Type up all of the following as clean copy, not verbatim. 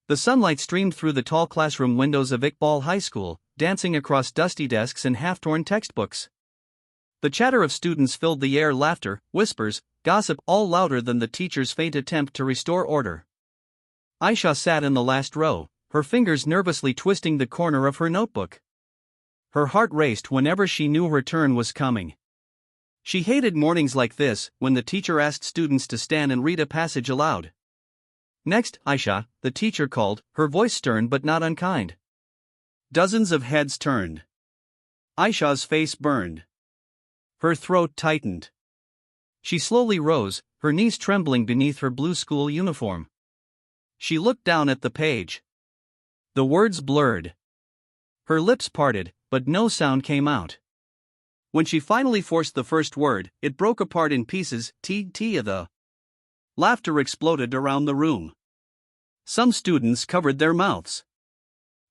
The sunlight streamed through the tall classroom windows of Iqbal High School, dancing across dusty desks and half-torn textbooks. The chatter of students filled the air, laughter, whispers, gossip, all louder than the teacher's faint attempt to restore order. Aisha sat in the last row, her fingers nervously twisting the corner of her notebook. Her heart raced whenever she knew her turn was coming. She hated mornings like this, when the teacher asked students to stand and read a passage aloud. "Next, Aisha," the teacher called, her voice stern but not unkind. Dozens of heads turned. Aisha's face burned. Her throat tightened. She slowly rose, her knees trembling beneath her blue school uniform. She looked down at the page. The words blurred. Her lips parted, but no sound came out. When she finally forced the first word, it broke apart in pieces. The laughter exploded around the room. Some students covered their mouths.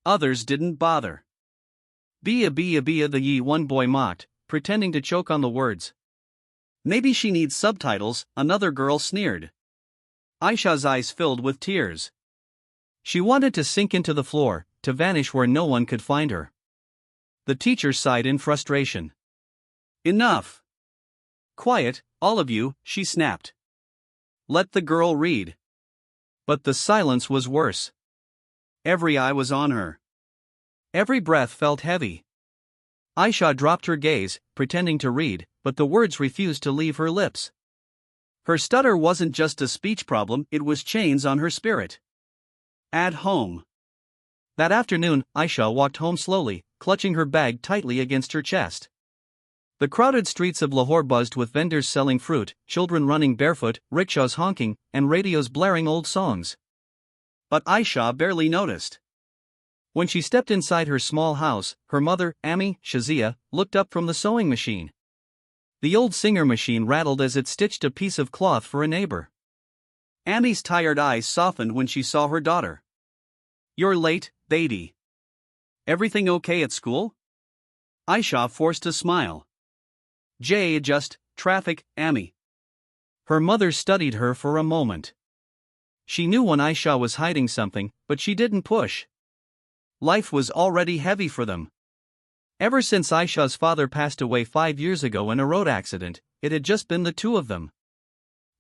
Others didn't bother. Bia, the one boy mocked, pretending to choke on the words. "Maybe she needs subtitles," another girl sneered. Aisha's eyes filled with tears. She wanted to sink into the floor, to vanish where no one could find her. The teacher sighed in frustration. "Enough. Quiet, all of you," she snapped. "Let the girl read." But the silence was worse. Every eye was on her. Every breath felt heavy. Aisha dropped her gaze, pretending to read, but the words refused to leave her lips. Her stutter wasn't just a speech problem, it was chains on her spirit. At home. That afternoon, Aisha walked home slowly, clutching her bag tightly against her chest. The crowded streets of Lahore buzzed with vendors selling fruit, children running barefoot, rickshaws honking, and radios blaring old songs. But Aisha barely noticed. When she stepped inside her small house, her mother, Ami Shazia, looked up from the sewing machine. The old singer machine rattled as it stitched a piece of cloth for a neighbor. Ami's tired eyes softened when she saw her daughter. "You're late, Bedi. Everything okay at school?" Aisha forced a smile. Just traffic, Ami." Her mother studied her for a moment. She knew when Aisha was hiding something, but she didn't push. Life was already heavy for them. Ever since Aisha's father passed away 5 years ago in a road accident, it had just been the two of them.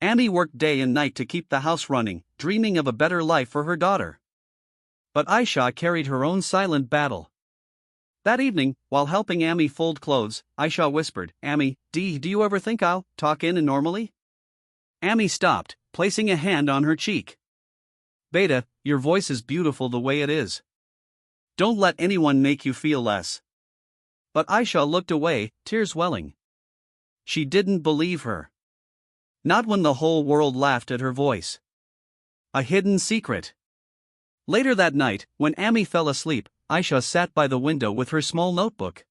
Ami worked day and night to keep the house running, dreaming of a better life for her daughter. But Aisha carried her own silent battle. That evening, while helping Ami fold clothes, Aisha whispered, "Ami, do you ever think I'll talk in normally?" Ami stopped, placing a hand on her cheek. "Beta, your voice is beautiful the way it is. Don't let anyone make you feel less." But Aisha looked away, tears welling. She didn't believe her. Not when the whole world laughed at her voice. A hidden secret. Later that night, when Ami fell asleep, Aisha sat by the window with her small notebook.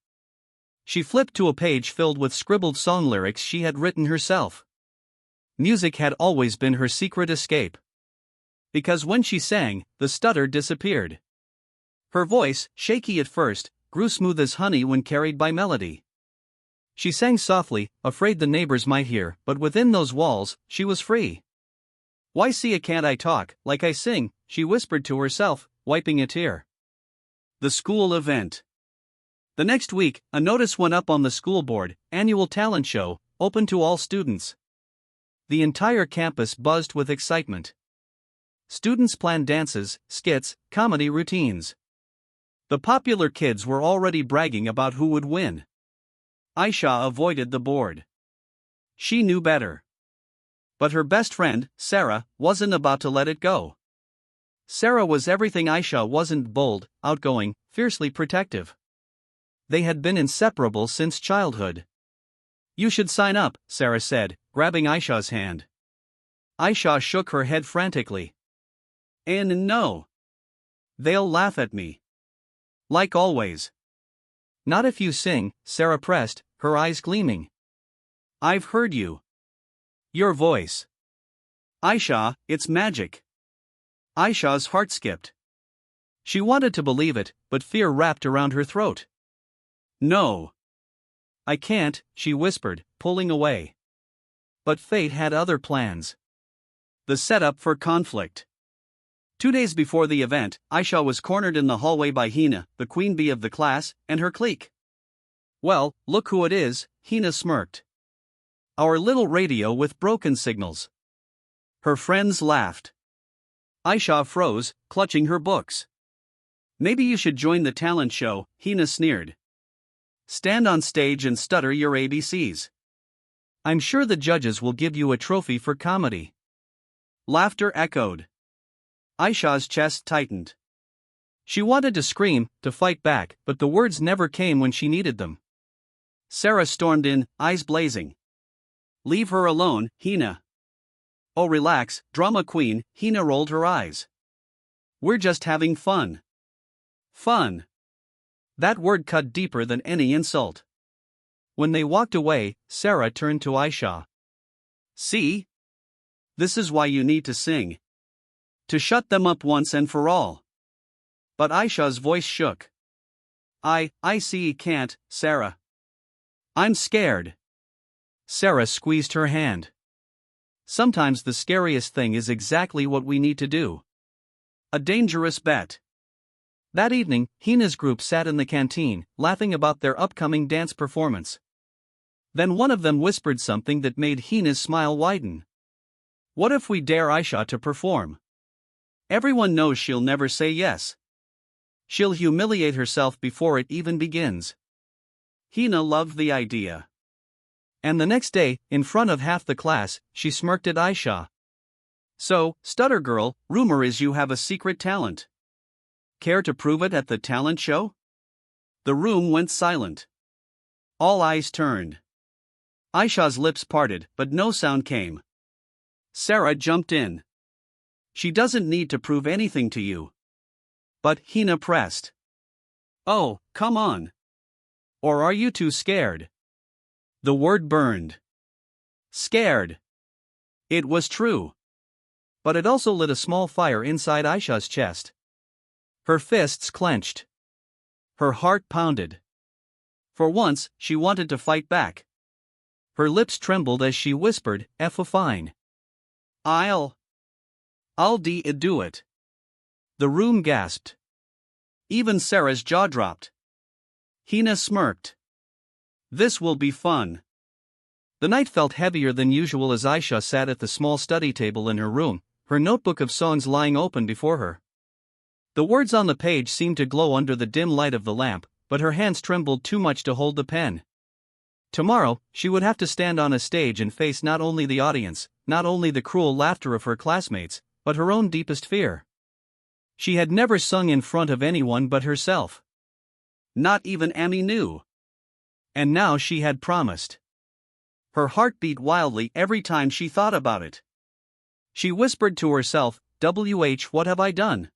She flipped to a page filled with scribbled song lyrics she had written herself. Music had always been her secret escape. Because when she sang, the stutter disappeared. Her voice, shaky at first, grew smooth as honey when carried by melody. She sang softly, afraid the neighbors might hear, but within those walls, she was free. "Why can't I talk, like I sing?" she whispered to herself, wiping a tear. The school event. The next week, a notice went up on the school board: annual talent show, open to all students. The entire campus buzzed with excitement. Students planned dances, skits, comedy routines. The popular kids were already bragging about who would win. Aisha avoided the board. She knew better. But her best friend, Sarah, wasn't about to let it go. Sarah was everything Aisha wasn't: bold, outgoing, fiercely protective. They had been inseparable since childhood. "You should sign up," Sarah said, grabbing Aisha's hand. Aisha shook her head frantically. "And no. They'll laugh at me. Like always." "Not if you sing," Sarah pressed, her eyes gleaming. "I've heard you. Your voice. Aisha, it's magic." Aisha's heart skipped. She wanted to believe it, but fear wrapped around her throat. "No. I can't," she whispered, pulling away. But fate had other plans. The setup for conflict. 2 days before the event, Aisha was cornered in the hallway by Hina, the queen bee of the class, and her clique. "Well, look who it is," Hina smirked. "Our little radio with broken signals." Her friends laughed. Aisha froze, clutching her books. "Maybe you should join the talent show," Hina sneered. "Stand on stage and stutter your ABCs. I'm sure the judges will give you a trophy for comedy." Laughter echoed. Aisha's chest tightened. She wanted to scream, to fight back, but the words never came when she needed them. Sarah stormed in, eyes blazing. "Leave her alone, Hina." "Oh, relax, drama queen," Hina rolled her eyes. "We're just having fun." Fun. That word cut deeper than any insult. When they walked away, Sarah turned to Aisha. "See? This is why you need to sing. To shut them up once and for all." But Aisha's voice shook. I see, can't, Sarah. I'm scared." Sarah squeezed her hand. "Sometimes the scariest thing is exactly what we need to do." A dangerous bet. That evening, Hina's group sat in the canteen, laughing about their upcoming dance performance. Then one of them whispered something that made Hina's smile widen. "What if we dare Aisha to perform? Everyone knows she'll never say yes. She'll humiliate herself before it even begins." Hina loved the idea. And the next day, in front of half the class, she smirked at Aisha. "So, Stutter Girl, rumor is you have a secret talent. Care to prove it at the talent show?" The room went silent. All eyes turned. Aisha's lips parted, but no sound came. Sarah jumped in. "She doesn't need to prove anything to you." But Hina pressed. "Oh, come on. Or are you too scared?" The word burned. Scared. It was true. But it also lit a small fire inside Aisha's chest. Her fists clenched. Her heart pounded. For once, she wanted to fight back. Her lips trembled as she whispered, "Fine. I'll do it." The room gasped. Even Sarah's jaw dropped. Hina smirked. "This will be fun." The night felt heavier than usual as Aisha sat at the small study table in her room, her notebook of songs lying open before her. The words on the page seemed to glow under the dim light of the lamp, but her hands trembled too much to hold the pen. Tomorrow, she would have to stand on a stage and face not only the audience, not only the cruel laughter of her classmates, but her own deepest fear. She had never sung in front of anyone but herself. Not even Amy knew. And now she had promised. Her heart beat wildly every time she thought about it. She whispered to herself, what have I done?"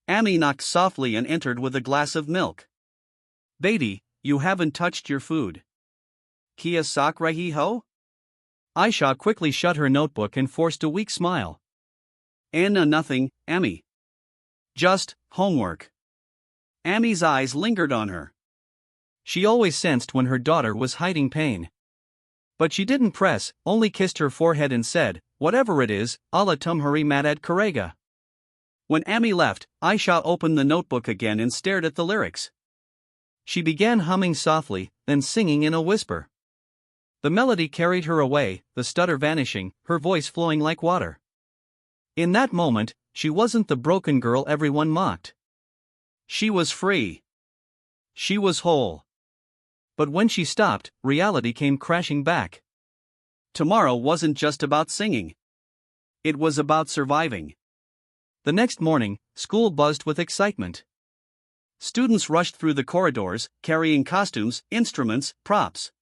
Amy knocked softly and entered with a glass of milk. "Baby, you haven't touched your food." "Kia sak rahi ho?" Aisha quickly shut her notebook and forced a weak smile. Nothing, Amy. Just homework." Amy's eyes lingered on her. She always sensed when her daughter was hiding pain. But she didn't press, only kissed her forehead and said, "Whatever it is, Allah tumhari madad karega." When Amy left, Aisha opened the notebook again and stared at the lyrics. She began humming softly, then singing in a whisper. The melody carried her away, the stutter vanishing, her voice flowing like water. In that moment, she wasn't the broken girl everyone mocked. She was free. She was whole. But when she stopped, reality came crashing back. Tomorrow wasn't just about singing. It was about surviving. The next morning, school buzzed with excitement. Students rushed through the corridors, carrying costumes, instruments, props.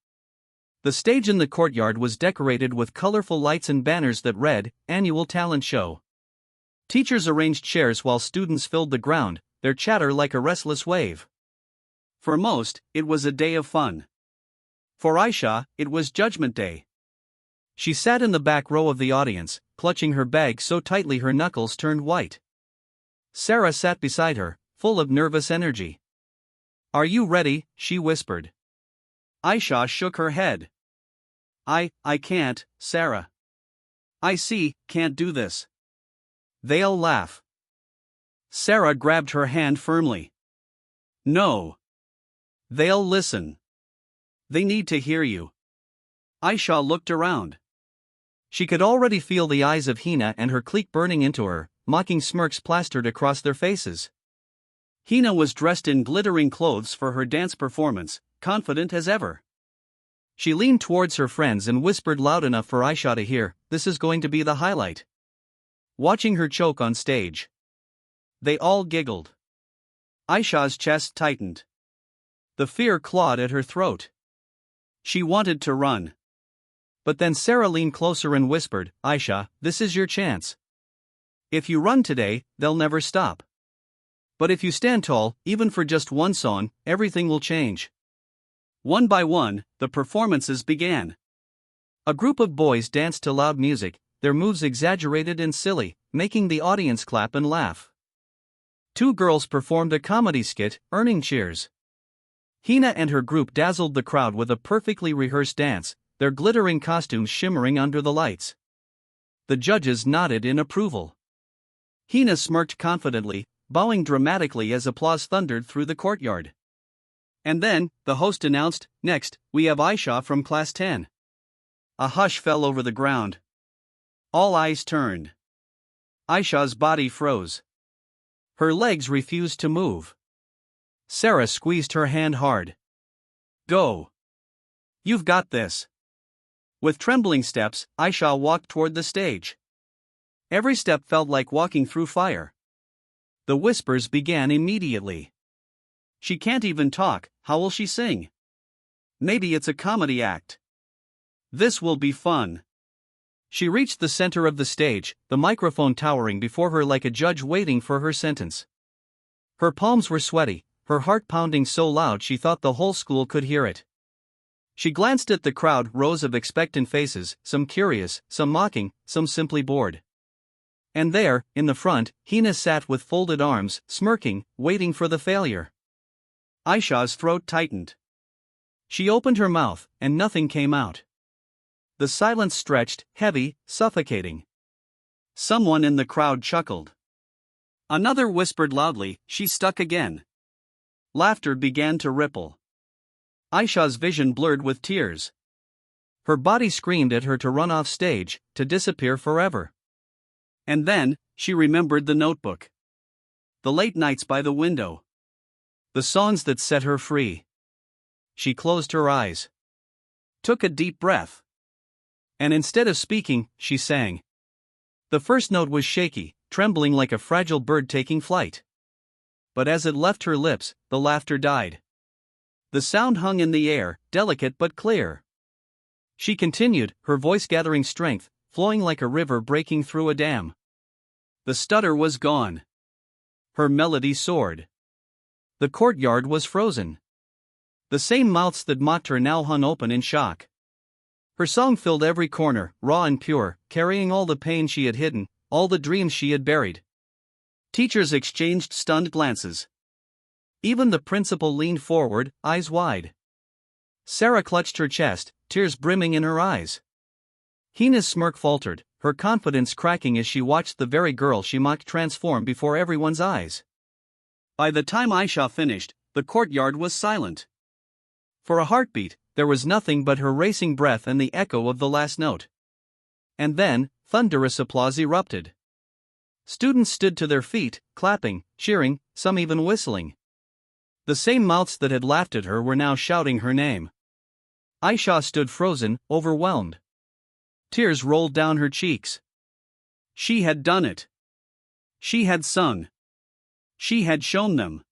The stage in the courtyard was decorated with colorful lights and banners that read, "Annual Talent Show." Teachers arranged chairs while students filled the ground, their chatter like a restless wave. For most, it was a day of fun. For Aisha, it was Judgment Day. She sat in the back row of the audience, clutching her bag so tightly her knuckles turned white. Sarah sat beside her, full of nervous energy. "Are you ready?" she whispered. Aisha shook her head. I can't, Sarah. I can't do this." "They'll laugh." Sarah grabbed her hand firmly. No. They'll listen. They need to hear you. Aisha looked around. She could already feel the eyes of Hina and her clique burning into her, mocking smirks plastered across their faces. Hina was dressed in glittering clothes for her dance performance, confident as ever. She leaned towards her friends and whispered loud enough for Aisha to hear, "This is going to be the highlight." Watching her choke on stage. They all giggled. Aisha's chest tightened. The fear clawed at her throat. She wanted to run. But then Sarah leaned closer and whispered, "Aisha, this is your chance. If you run today, they'll never stop. But if you stand tall, even for just one song, everything will change." One by one, the performances began. A group of boys danced to loud music, their moves exaggerated and silly, making the audience clap and laugh. Two girls performed a comedy skit, earning cheers. Hina and her group dazzled the crowd with a perfectly rehearsed dance, their glittering costumes shimmering under the lights. The judges nodded in approval. Hina smirked confidently, bowing dramatically as applause thundered through the courtyard. And then, the host announced, "Next, we have Aisha from Class 10. A hush fell over the ground. All eyes turned. Aisha's body froze. Her legs refused to move. Sarah squeezed her hand hard. "Go. You've got this." With trembling steps, Aisha walked toward the stage. Every step felt like walking through fire. The whispers began immediately. "She can't even talk, how will she sing? Maybe it's a comedy act. This will be fun." She reached the center of the stage, the microphone towering before her like a judge waiting for her sentence. Her palms were sweaty, her heart pounding so loud she thought the whole school could hear it. She glanced at the crowd, rows of expectant faces, some curious, some mocking, some simply bored. And there, in the front, Hina sat with folded arms, smirking, waiting for the failure. Aisha's throat tightened. She opened her mouth, and nothing came out. The silence stretched, heavy, suffocating. Someone in the crowd chuckled. Another whispered loudly, "She's stuck again." Laughter began to ripple. Aisha's vision blurred with tears. Her body screamed at her to run off stage, to disappear forever. And then, she remembered the notebook. The late nights by the window. The songs that set her free. She closed her eyes. Took a deep breath. And instead of speaking, she sang. The first note was shaky, trembling like a fragile bird taking flight. But as it left her lips, the laughter died. The sound hung in the air, delicate but clear. She continued, her voice gathering strength, flowing like a river breaking through a dam. The stutter was gone. Her melody soared. The courtyard was frozen. The same mouths that mocked her now hung open in shock. Her song filled every corner, raw and pure, carrying all the pain she had hidden, all the dreams she had buried. Teachers exchanged stunned glances. Even the principal leaned forward, eyes wide. Sarah clutched her chest, tears brimming in her eyes. Hina's smirk faltered, her confidence cracking as she watched the very girl she mocked transform before everyone's eyes. By the time Aisha finished, the courtyard was silent. For a heartbeat, there was nothing but her racing breath and the echo of the last note. And then, thunderous applause erupted. Students stood to their feet, clapping, cheering, some even whistling. The same mouths that had laughed at her were now shouting her name. Aisha stood frozen, overwhelmed. Tears rolled down her cheeks. She had done it. She had sung. She had shown them.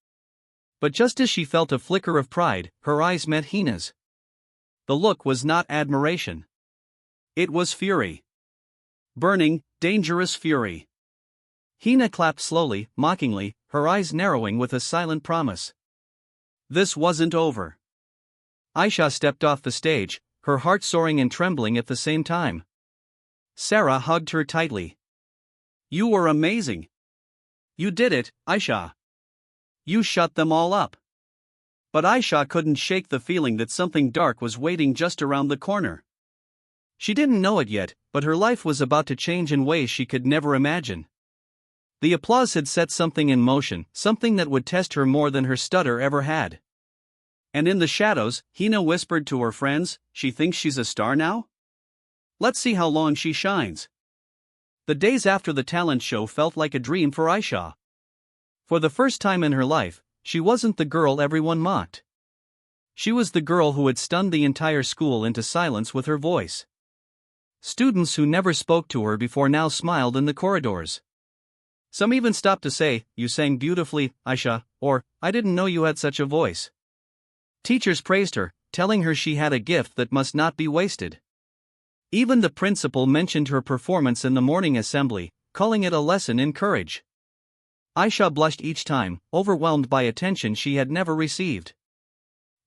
But just as she felt a flicker of pride, her eyes met Hina's. The look was not admiration. It was fury. Burning, dangerous fury. Hina clapped slowly, mockingly, her eyes narrowing with a silent promise. This wasn't over. Aisha stepped off the stage, her heart soaring and trembling at the same time. Sarah hugged her tightly. You were amazing. You did it, Aisha. You shut them all up. But Aisha couldn't shake the feeling that something dark was waiting just around the corner. She didn't know it yet, but her life was about to change in ways she could never imagine. The applause had set something in motion, something that would test her more than her stutter ever had. And in the shadows, Hina whispered to her friends, "She thinks she's a star now? Let's see how long she shines." The days after the talent show felt like a dream for Aisha. For the first time in her life, she wasn't the girl everyone mocked. She was the girl who had stunned the entire school into silence with her voice. Students who never spoke to her before now smiled in the corridors. Some even stopped to say, "You sang beautifully, Aisha," or, "I didn't know you had such a voice." Teachers praised her, telling her she had a gift that must not be wasted. Even the principal mentioned her performance in the morning assembly, calling it a lesson in courage. Aisha blushed each time, overwhelmed by attention she had never received.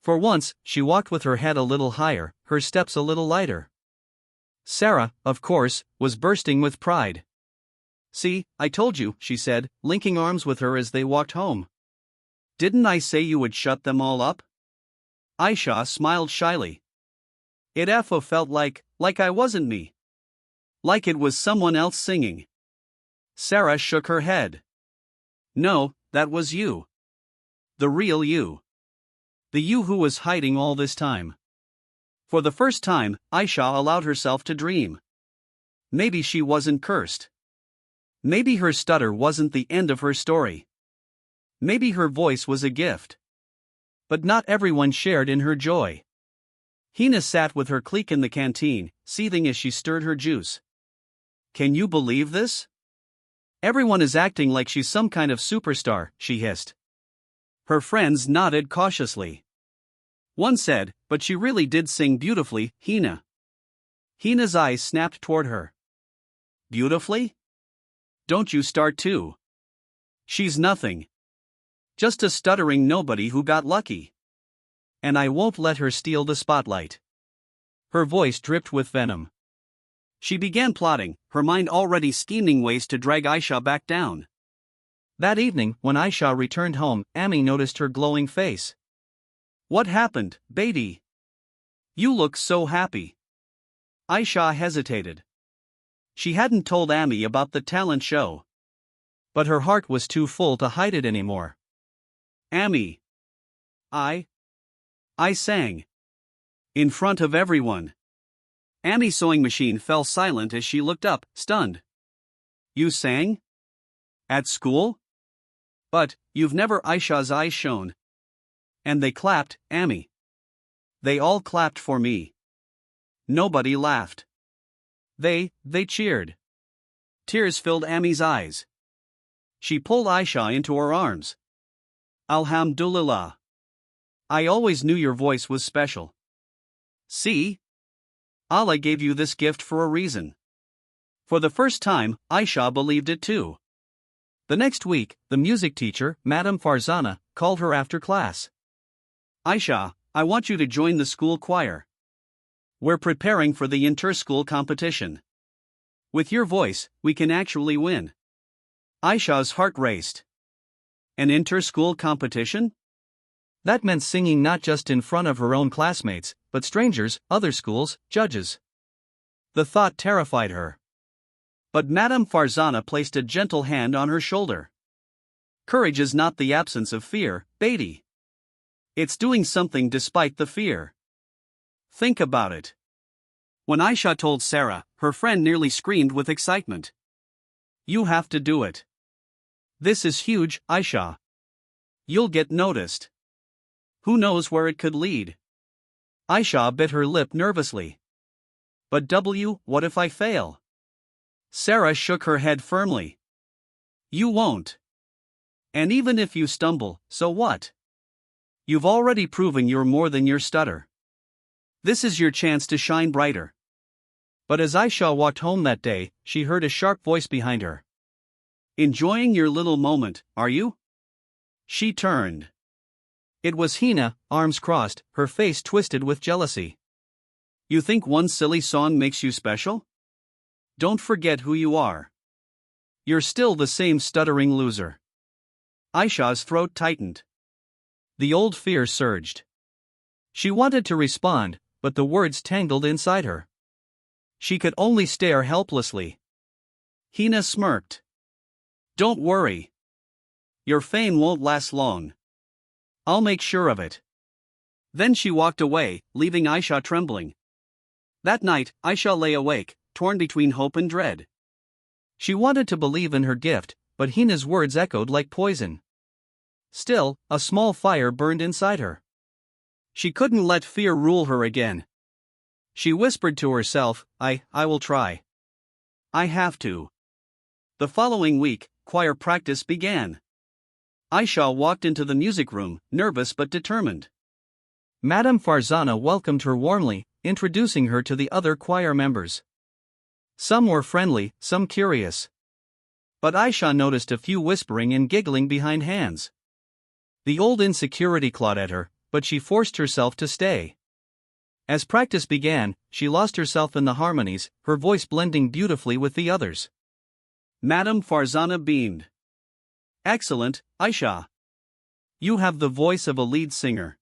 For once, she walked with her head a little higher, her steps a little lighter. Sarah, of course, was bursting with pride. "See, I told you," she said, linking arms with her as they walked home. "Didn't I say you would shut them all up?" Aisha smiled shyly. It felt like I wasn't me. Like it was someone else singing. Sarah shook her head. "No, that was you. The real you. The you who was hiding all this time." For the first time, Aisha allowed herself to dream. Maybe she wasn't cursed. Maybe her stutter wasn't the end of her story. Maybe her voice was a gift. But not everyone shared in her joy. Hina sat with her clique in the canteen, seething as she stirred her juice. "Can you believe this? Everyone is acting like she's some kind of superstar," she hissed. Her friends nodded cautiously. One said, "But she really did sing beautifully, Hina." Hina's eyes snapped toward her. "Beautifully? Don't you start too. She's nothing. Just a stuttering nobody who got lucky. And I won't let her steal the spotlight." Her voice dripped with venom. She began plotting, her mind already scheming ways to drag Aisha back down. That evening, when Aisha returned home, Ami noticed her glowing face. "What happened, Beatty? You look so happy." Aisha hesitated. She hadn't told Ami about the talent show. But her heart was too full to hide it anymore. "Ami. I sang. In front of everyone." Ami's sewing machine fell silent as she looked up, stunned. "You sang? At school? But, you've never." Aisha's eyes shone. "And they clapped, Ami. They all clapped for me. Nobody laughed. They cheered." Tears filled Ami's eyes. She pulled Aisha into her arms. "Alhamdulillah. I always knew your voice was special. See? Allah gave you this gift for a reason." For the first time, Aisha believed it too. The next week, the music teacher, Madame Farzana, called her after class. "Aisha, I want you to join the school choir. We're preparing for the inter-school competition. With your voice, we can actually win." Aisha's heart raced. An inter-school competition? That meant singing not just in front of her own classmates, but strangers, other schools, judges. The thought terrified her. But Madame Farzana placed a gentle hand on her shoulder. "Courage is not the absence of fear, Beatty. It's doing something despite the fear. Think about it." When Aisha told Sarah, her friend nearly screamed with excitement. "You have to do it. This is huge, Aisha. You'll get noticed. Who knows where it could lead?" Aisha bit her lip nervously. "But what if I fail?" Sarah shook her head firmly. "You won't. And even if you stumble, so what? You've already proven you're more than your stutter. This is your chance to shine brighter." But as Aisha walked home that day, she heard a sharp voice behind her. "Enjoying your little moment, are you?" She turned. It was Hina, arms crossed, her face twisted with jealousy. "You think one silly song makes you special? Don't forget who you are. You're still the same stuttering loser." Aisha's throat tightened. The old fear surged. She wanted to respond, but the words tangled inside her. She could only stare helplessly. Hina smirked. Don't worry. Your fame won't last long. I'll make sure of it. Then she walked away, leaving Aisha trembling. That night, Aisha lay awake, torn between hope and dread. She wanted to believe in her gift, but Hina's words echoed like poison. Still, a small fire burned inside her. She couldn't let fear rule her again. She whispered to herself, I will try. I have to. The following week, choir practice began. Aisha walked into the music room, nervous but determined. Madame Farzana welcomed her warmly, introducing her to the other choir members. Some were friendly, some curious. But Aisha noticed a few whispering and giggling behind hands. The old insecurity clawed at her, but she forced herself to stay. As practice began, she lost herself in the harmonies, her voice blending beautifully with the others. Madame Farzana beamed. Excellent, Aisha. You have the voice of a lead singer.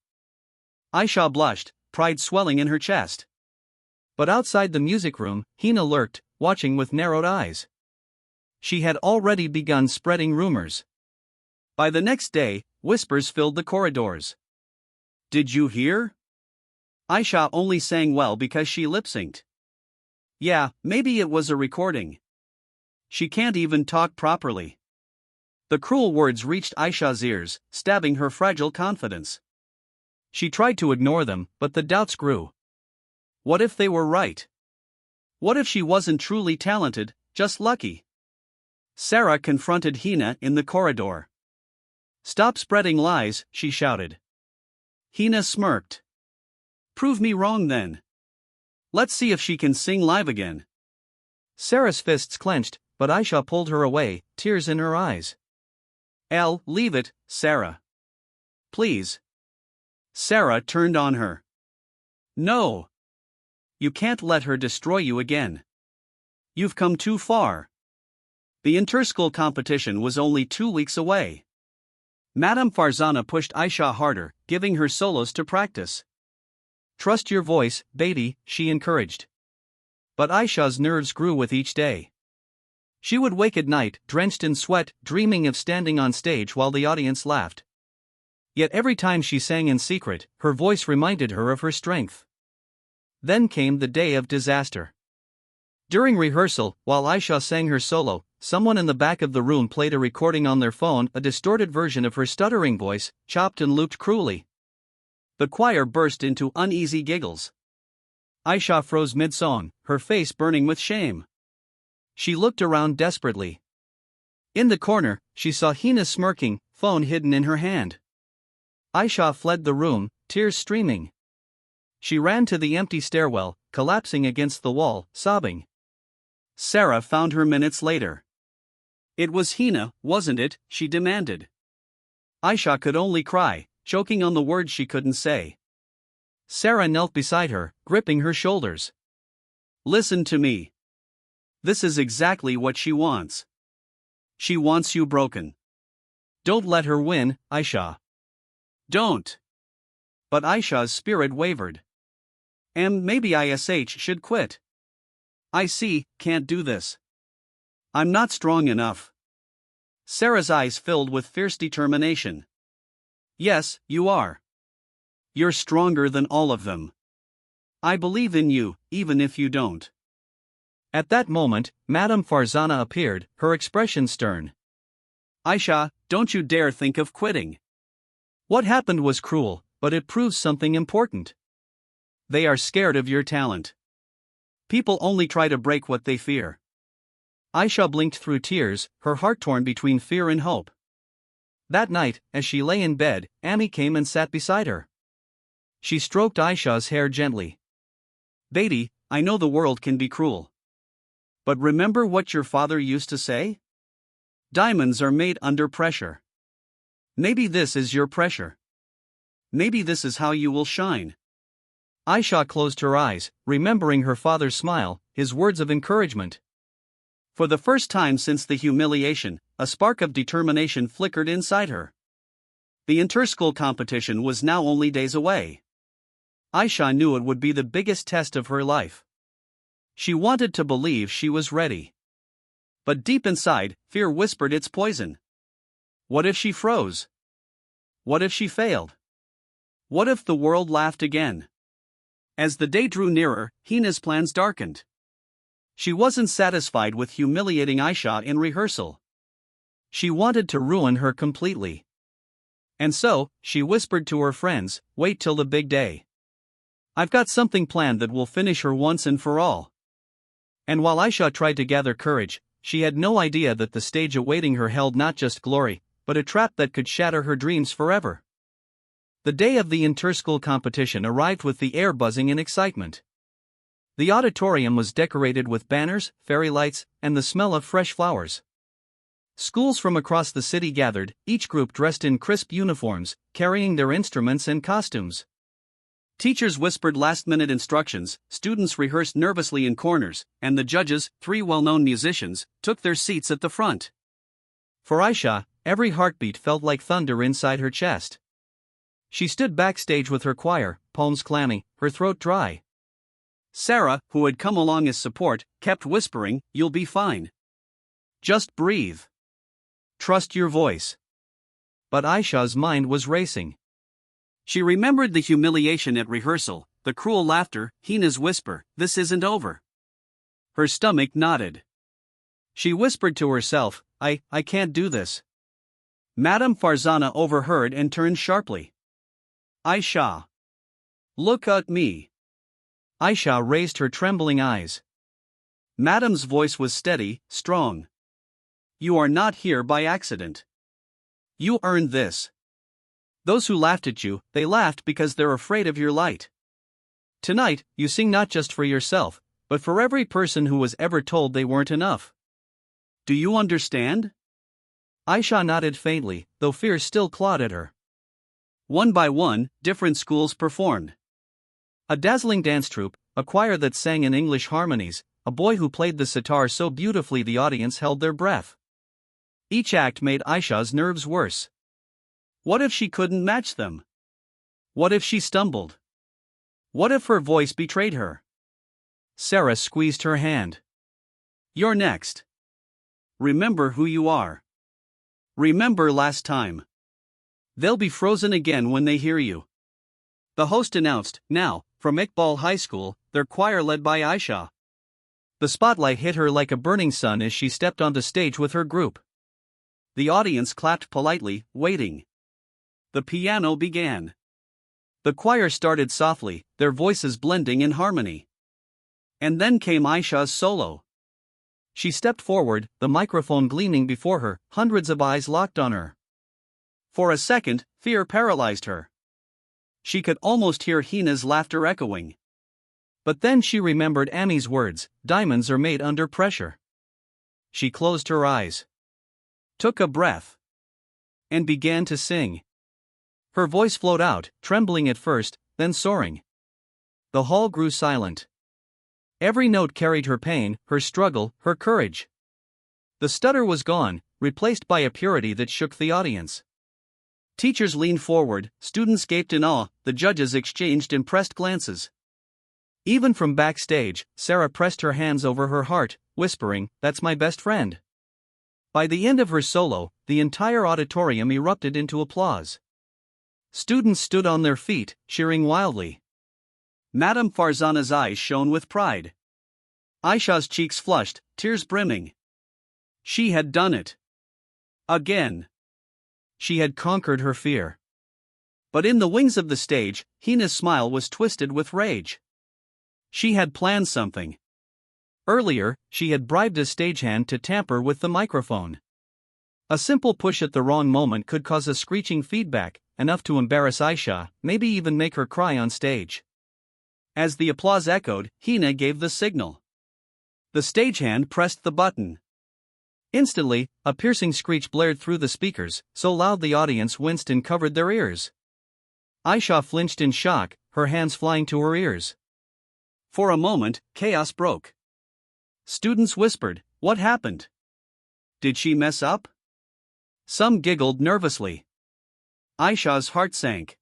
Aisha blushed, pride swelling in her chest. But outside the music room, Hina lurked, watching with narrowed eyes. She had already begun spreading rumors. By the next day, whispers filled the corridors. Did you hear? Aisha only sang well because she lip-synced. Yeah, maybe it was a recording. She can't even talk properly. The cruel words reached Aisha's ears, stabbing her fragile confidence. She tried to ignore them, but the doubts grew. What if they were right? What if she wasn't truly talented, just lucky? Sarah confronted Hina in the corridor. Stop spreading lies, she shouted. Hina smirked. Prove me wrong then. Let's see if she can sing live again. Sarah's fists clenched, but Aisha pulled her away, tears in her eyes. Leave it, Sarah. Please. Sarah turned on her. No. You can't let her destroy you again. You've come too far. The interschool competition was only 2 weeks away. Madame Farzana pushed Aisha harder, giving her solos to practice. Trust your voice, baby, she encouraged. But Aisha's nerves grew with each day. She would wake at night, drenched in sweat, dreaming of standing on stage while the audience laughed. Yet every time she sang in secret, her voice reminded her of her strength. Then came the day of disaster. During rehearsal, while Aisha sang her solo, someone in the back of the room played a recording on their phone, a distorted version of her stuttering voice, chopped and looped cruelly. The choir burst into uneasy giggles. Aisha froze mid-song, her face burning with shame. She looked around desperately. In the corner, she saw Hina smirking, phone hidden in her hand. Aisha fled the room, tears streaming. She ran to the empty stairwell, collapsing against the wall, sobbing. Sarah found her minutes later. It was Hina, wasn't it? She demanded. Aisha could only cry, choking on the words she couldn't say. Sarah knelt beside her, gripping her shoulders. Listen to me. This is exactly what she wants. She wants you broken. Don't let her win, Aisha. Don't. But Aisha's spirit wavered. Maybe ISH should quit. I see, can't do this. I'm not strong enough. Sarah's eyes filled with fierce determination. Yes, you are. You're stronger than all of them. I believe in you, even if you don't. At that moment, Madame Farzana appeared, her expression stern. Aisha, don't you dare think of quitting. What happened was cruel, but it proves something important. They are scared of your talent. People only try to break what they fear. Aisha blinked through tears, her heart torn between fear and hope. That night, as she lay in bed, Amy came and sat beside her. She stroked Aisha's hair gently. Baby, I know the world can be cruel. But remember what your father used to say? Diamonds are made under pressure. Maybe this is your pressure. Maybe this is how you will shine. Aisha closed her eyes, remembering her father's smile, his words of encouragement. For the first time since the humiliation, a spark of determination flickered inside her. The interschool competition was now only days away. Aisha knew it would be the biggest test of her life. She wanted to believe she was ready. But deep inside, fear whispered its poison. What if she froze? What if she failed? What if the world laughed again? As the day drew nearer, Hina's plans darkened. She wasn't satisfied with humiliating Aisha in rehearsal. She wanted to ruin her completely. And so, she whispered to her friends, "Wait till the big day. I've got something planned that will finish her once and for all." And while Aisha tried to gather courage, she had no idea that the stage awaiting her held not just glory, but a trap that could shatter her dreams forever. The day of the inter-school competition arrived with the air buzzing in excitement. The auditorium was decorated with banners, fairy lights, and the smell of fresh flowers. Schools from across the city gathered, each group dressed in crisp uniforms, carrying their instruments and costumes. Teachers whispered last-minute instructions, students rehearsed nervously in corners, and the judges, 3 well-known musicians, took their seats at the front. For Aisha, every heartbeat felt like thunder inside her chest. She stood backstage with her choir, palms clammy, her throat dry. Sarah, who had come along as support, kept whispering, "You'll be fine. Just breathe. Trust your voice." But Aisha's mind was racing. She remembered the humiliation at rehearsal, the cruel laughter, Hina's whisper, "This isn't over." Her stomach knotted. She whispered to herself, I can't do this." Madame Farzana overheard and turned sharply. "Aisha. Look at me." Aisha raised her trembling eyes. Madame's voice was steady, strong. "You are not here by accident. You earned this. Those who laughed at you, they laughed because they're afraid of your light. Tonight, you sing not just for yourself, but for every person who was ever told they weren't enough. Do you understand?" Aisha nodded faintly, though fear still clawed at her. One by one, different schools performed. A dazzling dance troupe, a choir that sang in English harmonies, a boy who played the sitar so beautifully the audience held their breath. Each act made Aisha's nerves worse. What if she couldn't match them? What if she stumbled? What if her voice betrayed her? Sarah squeezed her hand. "You're next. Remember who you are. Remember last time. They'll be frozen again when they hear you." The host announced, now, from Iqbal High School, their choir led by Aisha. The spotlight hit her like a burning sun as she stepped on the stage with her group. The audience clapped politely, waiting. The piano began. The choir started softly, their voices blending in harmony. And then came Aisha's solo. She stepped forward, the microphone gleaming before her, hundreds of eyes locked on her. For a second, fear paralyzed her. She could almost hear Hina's laughter echoing. But then she remembered Ami's words, "Diamonds are made under pressure." She closed her eyes, took a breath, and began to sing. Her voice flowed out, trembling at first, then soaring. The hall grew silent. Every note carried her pain, her struggle, her courage. The stutter was gone, replaced by a purity that shook the audience. Teachers leaned forward, students gaped in awe, the judges exchanged impressed glances. Even from backstage, Sarah pressed her hands over her heart, whispering, "That's my best friend." By the end of her solo, the entire auditorium erupted into applause. Students stood on their feet, cheering wildly. Madame Farzana's eyes shone with pride. Aisha's cheeks flushed, tears brimming. She had done it. Again. She had conquered her fear. But in the wings of the stage, Hina's smile was twisted with rage. She had planned something. Earlier, she had bribed a stagehand to tamper with the microphone. A simple push at the wrong moment could cause a screeching feedback, enough to embarrass Aisha, maybe even make her cry on stage. As the applause echoed, Hina gave the signal. The stagehand pressed the button. Instantly, a piercing screech blared through the speakers, so loud the audience winced and covered their ears. Aisha flinched in shock, her hands flying to her ears. For a moment, chaos broke. Students whispered, "What happened? Did she mess up?" Some giggled nervously. Aisha's heart sank.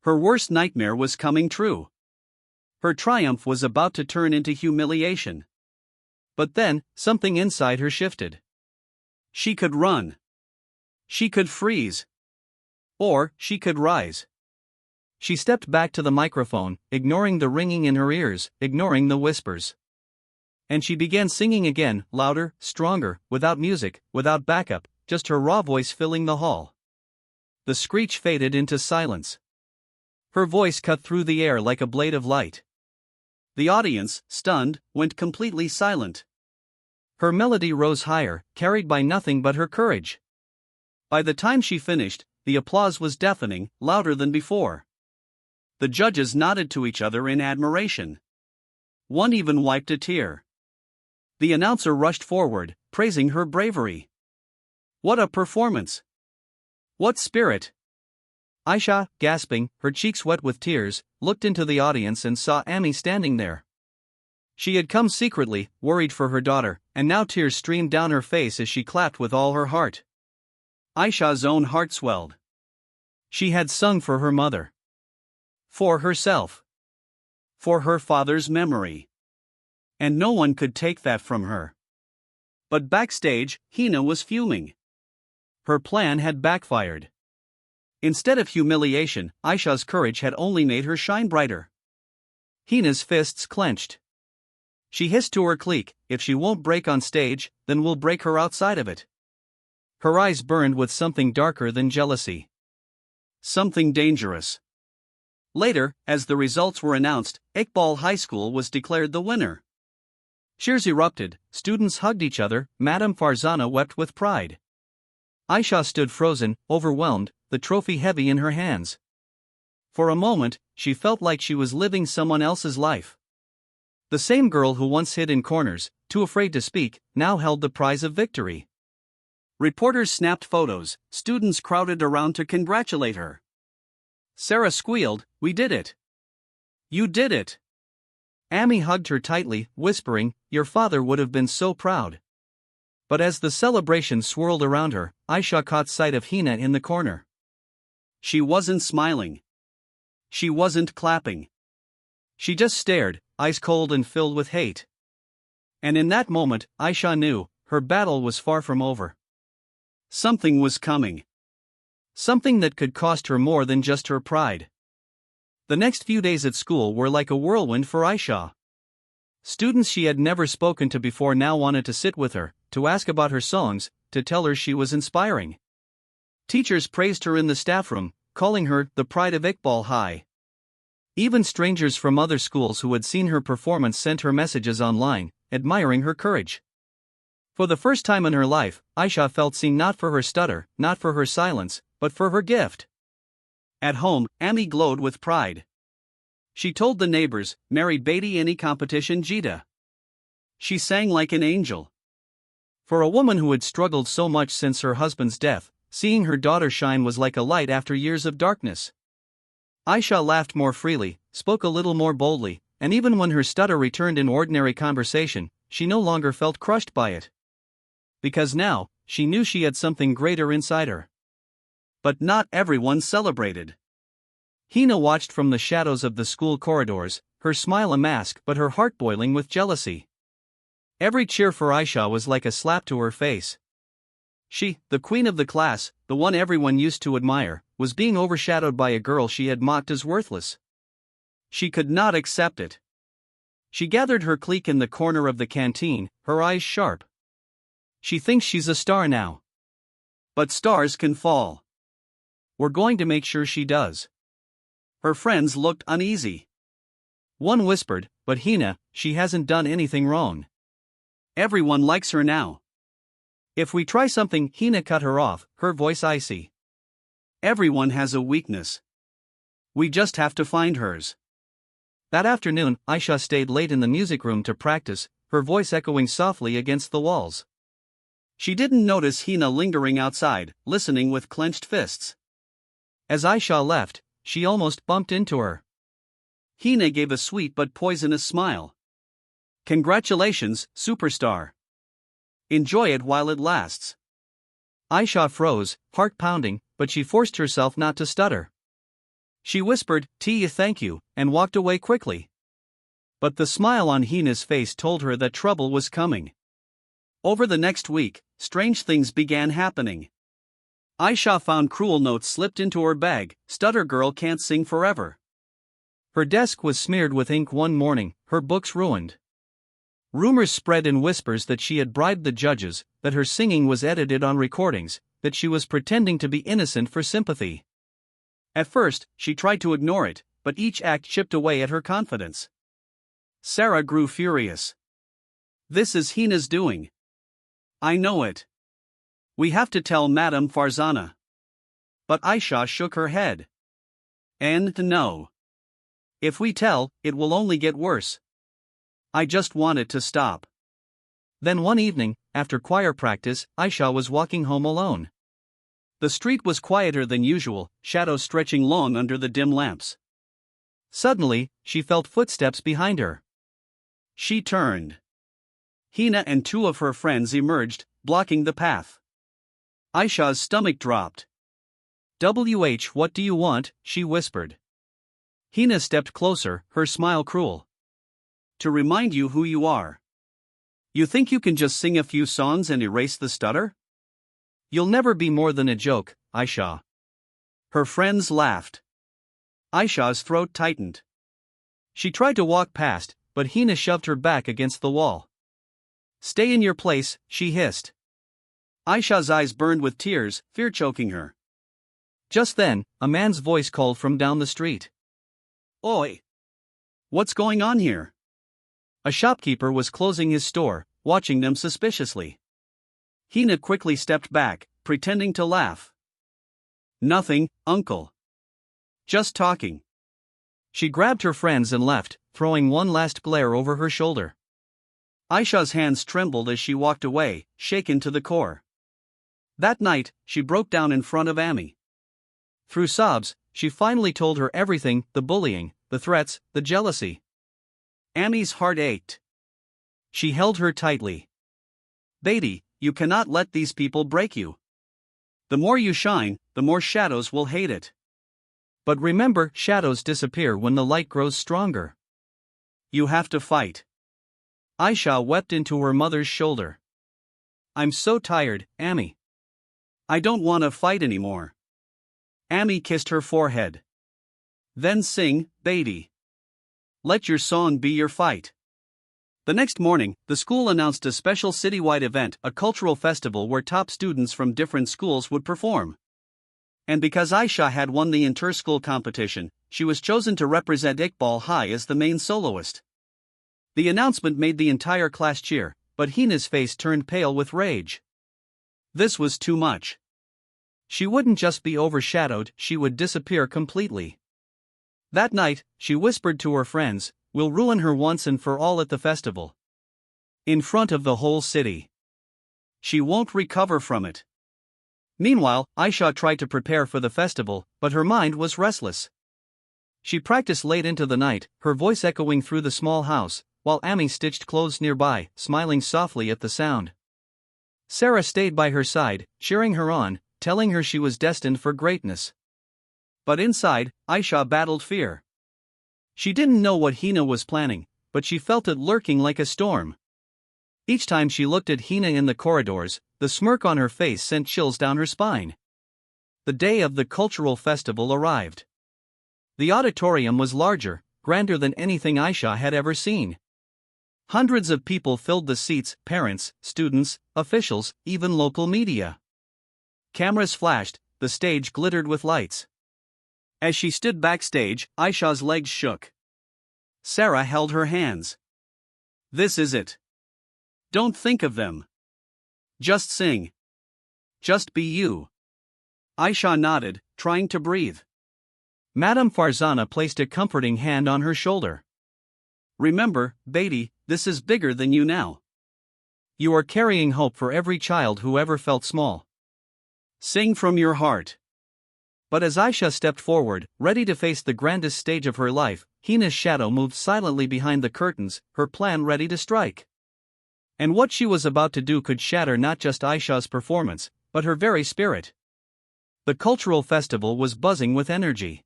Her worst nightmare was coming true. Her triumph was about to turn into humiliation. But then, something inside her shifted. She could run. She could freeze. Or, she could rise. She stepped back to the microphone, ignoring the ringing in her ears, ignoring the whispers. And she began singing again, louder, stronger, without music, without backup, just her raw voice filling the hall. The screech faded into silence. Her voice cut through the air like a blade of light. The audience, stunned, went completely silent. Her melody rose higher, carried by nothing but her courage. By the time she finished, the applause was deafening, louder than before. The judges nodded to each other in admiration. One even wiped a tear. The announcer rushed forward, praising her bravery. What a performance! What spirit! Aisha, gasping, her cheeks wet with tears, looked into the audience and saw Amy standing there. She had come secretly, worried for her daughter, and now tears streamed down her face as she clapped with all her heart. Aisha's own heart swelled. She had sung for her mother. For herself. For her father's memory. And no one could take that from her. But backstage, Hina was fuming. Her plan had backfired. Instead of humiliation, Aisha's courage had only made her shine brighter. Hina's fists clenched. She hissed to her clique, if she won't break on stage, then we'll break her outside of it. Her eyes burned with something darker than jealousy. Something dangerous. Later, as the results were announced, Iqbal High School was declared the winner. Cheers erupted, students hugged each other, Madame Farzana wept with pride. Aisha stood frozen, overwhelmed, the trophy heavy in her hands. For a moment, she felt like she was living someone else's life. The same girl who once hid in corners, too afraid to speak, now held the prize of victory. Reporters snapped photos, students crowded around to congratulate her. Sarah squealed, "We did it! You did it!" Amy hugged her tightly, whispering, "Your father would have been so proud." But as the celebration swirled around her, Aisha caught sight of Hina in the corner. She wasn't smiling. She wasn't clapping. She just stared, ice cold and filled with hate. And in that moment, Aisha knew, her battle was far from over. Something was coming. Something that could cost her more than just her pride. The next few days at school were like a whirlwind for Aisha. Students she had never spoken to before now wanted to sit with her, to ask about her songs, to tell her she was inspiring. Teachers praised her in the staff room, calling her the pride of Iqbal High. Even strangers from other schools who had seen her performance sent her messages online, admiring her courage. For the first time in her life, Aisha felt seen not for her stutter, not for her silence, but for her gift. At home, Amy glowed with pride. She told the neighbors, "Married Beatty any competition Jita." She sang like an angel. For a woman who had struggled so much since her husband's death, seeing her daughter shine was like a light after years of darkness. Aisha laughed more freely, spoke a little more boldly, and even when her stutter returned in ordinary conversation, she no longer felt crushed by it. Because now, she knew she had something greater inside her. But not everyone celebrated. Hina watched from the shadows of the school corridors, her smile a mask but her heart boiling with jealousy. Every cheer for Aisha was like a slap to her face. She, the queen of the class, the one everyone used to admire, was being overshadowed by a girl she had mocked as worthless. She could not accept it. She gathered her clique in the corner of the canteen, her eyes sharp. She thinks she's a star now. But stars can fall. We're going to make sure she does. Her friends looked uneasy. One whispered, "But Hina, she hasn't done anything wrong. Everyone likes her now." "If we try something," Hina cut her off, her voice icy. "Everyone has a weakness. We just have to find hers." That afternoon, Aisha stayed late in the music room to practice, her voice echoing softly against the walls. She didn't notice Hina lingering outside, listening with clenched fists. As Aisha left, she almost bumped into her. Hina gave a sweet but poisonous smile. "Congratulations, superstar. Enjoy it while it lasts." Aisha froze, heart pounding, but she forced herself not to stutter. She whispered, "Tia, thank you," and walked away quickly. But the smile on Hina's face told her that trouble was coming. Over the next week, strange things began happening. Aisha found cruel notes slipped into her bag. Stutter girl can't sing forever. Her desk was smeared with ink one morning, her books ruined. Rumors spread in whispers that she had bribed the judges, that her singing was edited on recordings, that she was pretending to be innocent for sympathy. At first, she tried to ignore it, but each act chipped away at her confidence. Sarah grew furious. This is Hina's doing. I know it. We have to tell Madame Farzana. But Aisha shook her head. And no. If we tell, it will only get worse. I just want it to stop. Then one evening, after choir practice, Aisha was walking home alone. The street was quieter than usual, shadows stretching long under the dim lamps. Suddenly, she felt footsteps behind her. She turned. Hina and two of her friends emerged, blocking the path. Aisha's stomach dropped. What do you want? She whispered. Hina stepped closer, her smile cruel. To remind you who you are. You think you can just sing a few songs and erase the stutter? You'll never be more than a joke, Aisha. Her friends laughed. Aisha's throat tightened. She tried to walk past, but Hina shoved her back against the wall. Stay in your place, she hissed. Aisha's eyes burned with tears, fear choking her. Just then, a man's voice called from down the street. Oi! What's going on here? A shopkeeper was closing his store, watching them suspiciously. Hina quickly stepped back, pretending to laugh. Nothing, uncle. Just talking. She grabbed her friends and left, throwing one last glare over her shoulder. Aisha's hands trembled as she walked away, shaken to the core. That night, she broke down in front of Amy. Through sobs, she finally told her everything, the bullying, the threats, the jealousy. Amy's heart ached. She held her tightly. Baby, you cannot let these people break you. The more you shine, the more shadows will hate it. But remember, shadows disappear when the light grows stronger. You have to fight. Aisha wept into her mother's shoulder. I'm so tired, Amy. I don't want to fight anymore. Amy kissed her forehead. Then sing, baby. Let your song be your fight. The next morning, the school announced a special citywide event, a cultural festival where top students from different schools would perform. And because Aisha had won the inter-school competition, she was chosen to represent Iqbal High as the main soloist. The announcement made the entire class cheer, but Hina's face turned pale with rage. This was too much. She wouldn't just be overshadowed, she would disappear completely. That night, she whispered to her friends, "We'll ruin her once and for all at the festival. In front of the whole city. She won't recover from it." Meanwhile, Aisha tried to prepare for the festival, but her mind was restless. She practiced late into the night, her voice echoing through the small house, while Amy stitched clothes nearby, smiling softly at the sound. Sarah stayed by her side, cheering her on, telling her she was destined for greatness. But inside, Aisha battled fear. She didn't know what Hina was planning, but she felt it lurking like a storm. Each time she looked at Hina in the corridors, the smirk on her face sent chills down her spine. The day of the cultural festival arrived. The auditorium was larger, grander than anything Aisha had ever seen. Hundreds of people filled the seats, parents, students, officials, even local media. Cameras flashed, the stage glittered with lights. As she stood backstage, Aisha's legs shook. Sarah held her hands. This is it. Don't think of them. Just sing. Just be you. Aisha nodded, trying to breathe. Madame Farzana placed a comforting hand on her shoulder. Remember, Beatty, this is bigger than you now. You are carrying hope for every child who ever felt small. Sing from your heart. But as Aisha stepped forward, ready to face the grandest stage of her life, Hina's shadow moved silently behind the curtains, her plan ready to strike. And what she was about to do could shatter not just Aisha's performance, but her very spirit. The cultural festival was buzzing with energy.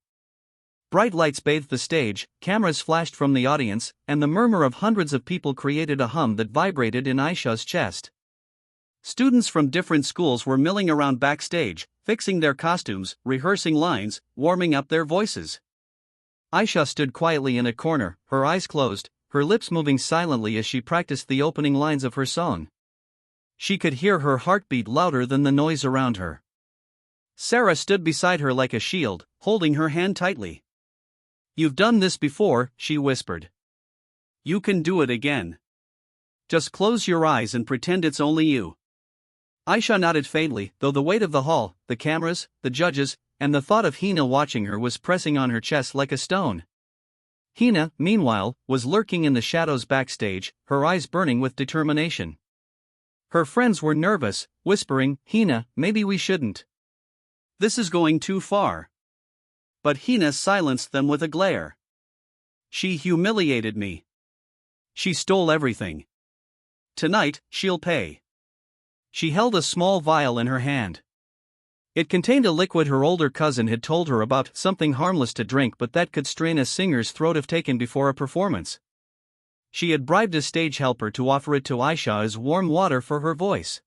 Bright lights bathed the stage, cameras flashed from the audience, and the murmur of hundreds of people created a hum that vibrated in Aisha's chest. Students from different schools were milling around backstage, fixing their costumes, rehearsing lines, warming up their voices. Aisha stood quietly in a corner, her eyes closed, her lips moving silently as she practiced the opening lines of her song. She could hear her heartbeat louder than the noise around her. Sarah stood beside her like a shield, holding her hand tightly. "You've done this before," she whispered. "You can do it again. Just close your eyes and pretend it's only you." Aisha nodded faintly, though the weight of the hall, the cameras, the judges, and the thought of Hina watching her was pressing on her chest like a stone. Hina, meanwhile, was lurking in the shadows backstage, her eyes burning with determination. Her friends were nervous, whispering, "Hina, maybe we shouldn't. This is going too far." But Hina silenced them with a glare. "She humiliated me. She stole everything. Tonight, she'll pay." She held a small vial in her hand. It contained a liquid her older cousin had told her about, something harmless to drink but that could strain a singer's throat if taken before a performance. She had bribed a stage helper to offer it to Aisha as warm water for her voice.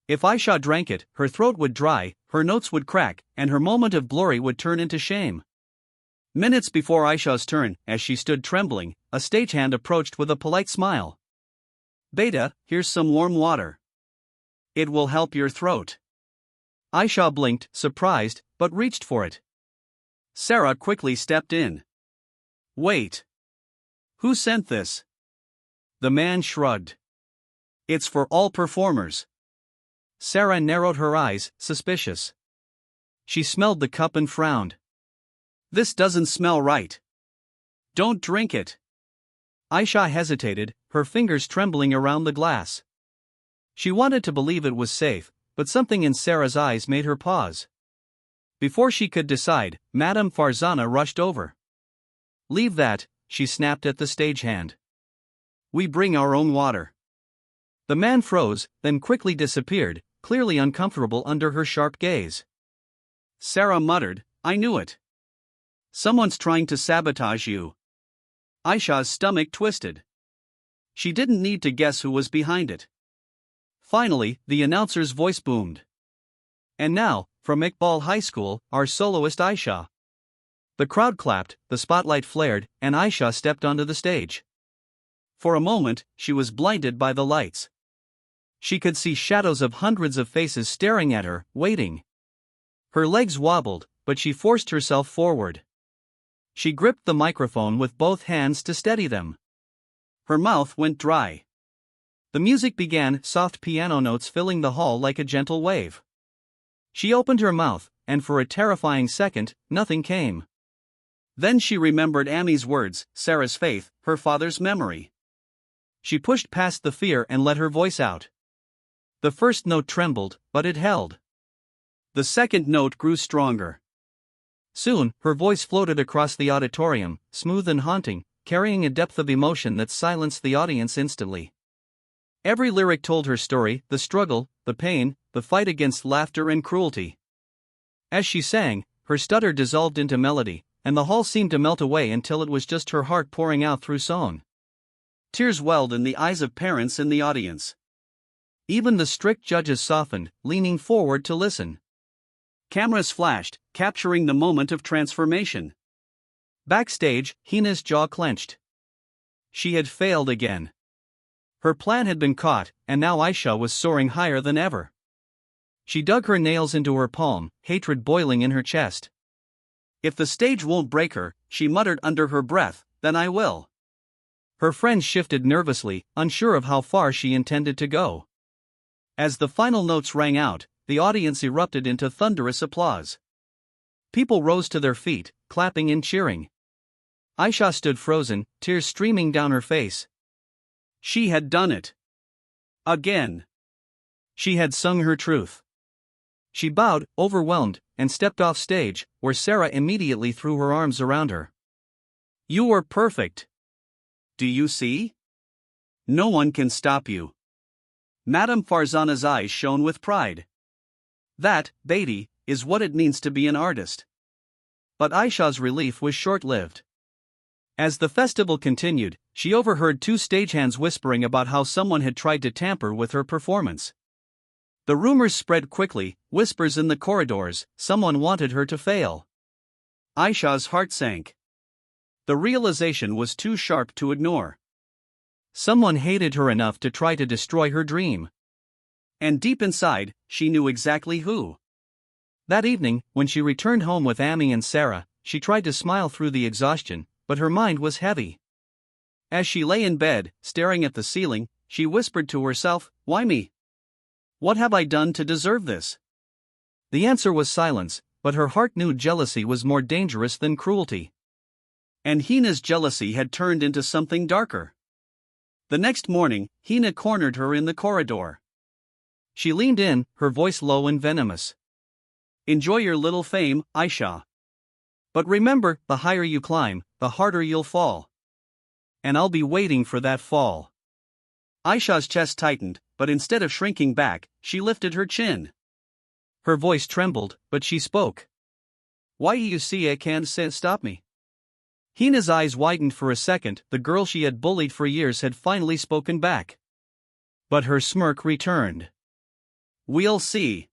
If Aisha drank it, her throat would dry, her notes would crack, and her moment of glory would turn into shame. Minutes before Aisha's turn, as she stood trembling, a stagehand approached with a polite smile. "Beta, here's some warm water. It will help your throat." Aisha blinked, surprised, but reached for it. Sarah quickly stepped in. "Wait. Who sent this?" The man shrugged. "It's for all performers." Sarah narrowed her eyes, suspicious. She smelled the cup and frowned. "This doesn't smell right. Don't drink it." Aisha hesitated, her fingers trembling around the glass. She wanted to believe it was safe, but something in Sarah's eyes made her pause. Before she could decide, Madame Farzana rushed over. "Leave that," she snapped at the stagehand. "We bring our own water." The man froze, then quickly disappeared, clearly uncomfortable under her sharp gaze. Sarah muttered, "I knew it. Someone's trying to sabotage you." Aisha's stomach twisted. She didn't need to guess who was behind it. Finally, the announcer's voice boomed. "And now, from Iqbal High School, our soloist Aisha." The crowd clapped, the spotlight flared, and Aisha stepped onto the stage. For a moment, she was blinded by the lights. She could see shadows of hundreds of faces staring at her, waiting. Her legs wobbled, but she forced herself forward. She gripped the microphone with both hands to steady them. Her mouth went dry. The music began, soft piano notes filling the hall like a gentle wave. She opened her mouth, and for a terrifying second, nothing came. Then she remembered Amy's words, Sarah's faith, her father's memory. She pushed past the fear and let her voice out. The first note trembled, but it held. The second note grew stronger. Soon, her voice floated across the auditorium, smooth and haunting, carrying a depth of emotion that silenced the audience instantly. Every lyric told her story, the struggle, the pain, the fight against laughter and cruelty. As she sang, her stutter dissolved into melody, and the hall seemed to melt away until it was just her heart pouring out through song. Tears welled in the eyes of parents in the audience. Even the strict judges softened, leaning forward to listen. Cameras flashed, capturing the moment of transformation. Backstage, Hina's jaw clenched. She had failed again. Her plan had been caught, and now Aisha was soaring higher than ever. She dug her nails into her palm, hatred boiling in her chest. "If the stage won't break her," she muttered under her breath, "then I will." Her friends shifted nervously, unsure of how far she intended to go. As the final notes rang out, the audience erupted into thunderous applause. People rose to their feet, clapping and cheering. Aisha stood frozen, tears streaming down her face. She had done it. Again. She had sung her truth. She bowed, overwhelmed, and stepped off stage, where Sarah immediately threw her arms around her. "You were perfect. Do you see? No one can stop you." Madame Farzana's eyes shone with pride. "That, Beatty, is what it means to be an artist. But Aisha's relief was short-lived. As the festival continued, she overheard two stagehands whispering about how someone had tried to tamper with her performance. The rumors spread quickly, whispers in the corridors, someone wanted her to fail. Aisha's heart sank. The realization was too sharp to ignore. Someone hated her enough to try to destroy her dream. And deep inside, she knew exactly who. That evening, when she returned home with Amy and Sarah, she tried to smile through the exhaustion, but her mind was heavy. As she lay in bed, staring at the ceiling, she whispered to herself, "Why me? What have I done to deserve this?" The answer was silence, but her heart knew jealousy was more dangerous than cruelty. And Hina's jealousy had turned into something darker. The next morning, Hina cornered her in the corridor. She leaned in, her voice low and venomous. "Enjoy your little fame, Aisha. But remember, the higher you climb, the harder you'll fall. And I'll be waiting for that fall." Aisha's chest tightened, but instead of shrinking back, she lifted her chin. Her voice trembled, but she spoke. "Why you see I can't stop me?" Hina's eyes widened for a second. The girl she had bullied for years had finally spoken back. But her smirk returned. "We'll see."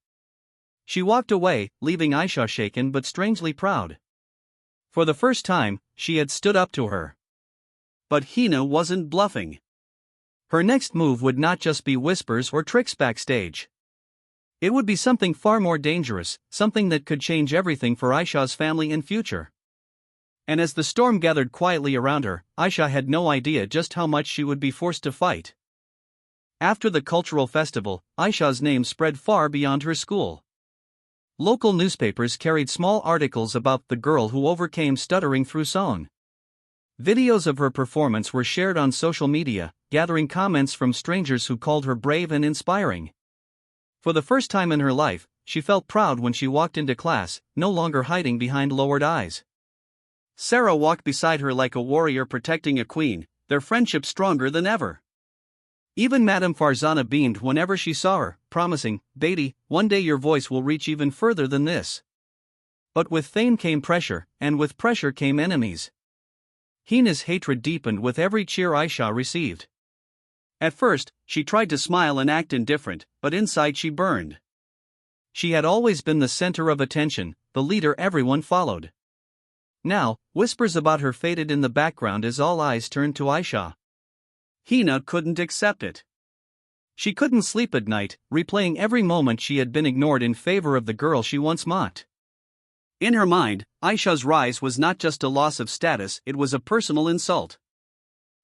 She walked away, leaving Aisha shaken but strangely proud. For the first time, she had stood up to her. But Hina wasn't bluffing. Her next move would not just be whispers or tricks backstage. It would be something far more dangerous, something that could change everything for Aisha's family and future. And as the storm gathered quietly around her, Aisha had no idea just how much she would be forced to fight. After the cultural festival, Aisha's name spread far beyond her school. Local newspapers carried small articles about the girl who overcame stuttering through song. Videos of her performance were shared on social media, gathering comments from strangers who called her brave and inspiring. For the first time in her life, she felt proud when she walked into class, no longer hiding behind lowered eyes. Sarah walked beside her like a warrior protecting a queen, their friendship stronger than ever. Even Madame Farzana beamed whenever she saw her, promising, "Baby, one day your voice will reach even further than this." But with fame came pressure, and with pressure came enemies. Hina's hatred deepened with every cheer Aisha received. At first, she tried to smile and act indifferent, but inside she burned. She had always been the center of attention, the leader everyone followed. Now, whispers about her faded in the background as all eyes turned to Aisha. Hina couldn't accept it. She couldn't sleep at night, replaying every moment she had been ignored in favor of the girl she once mocked. In her mind, Aisha's rise was not just a loss of status, it was a personal insult.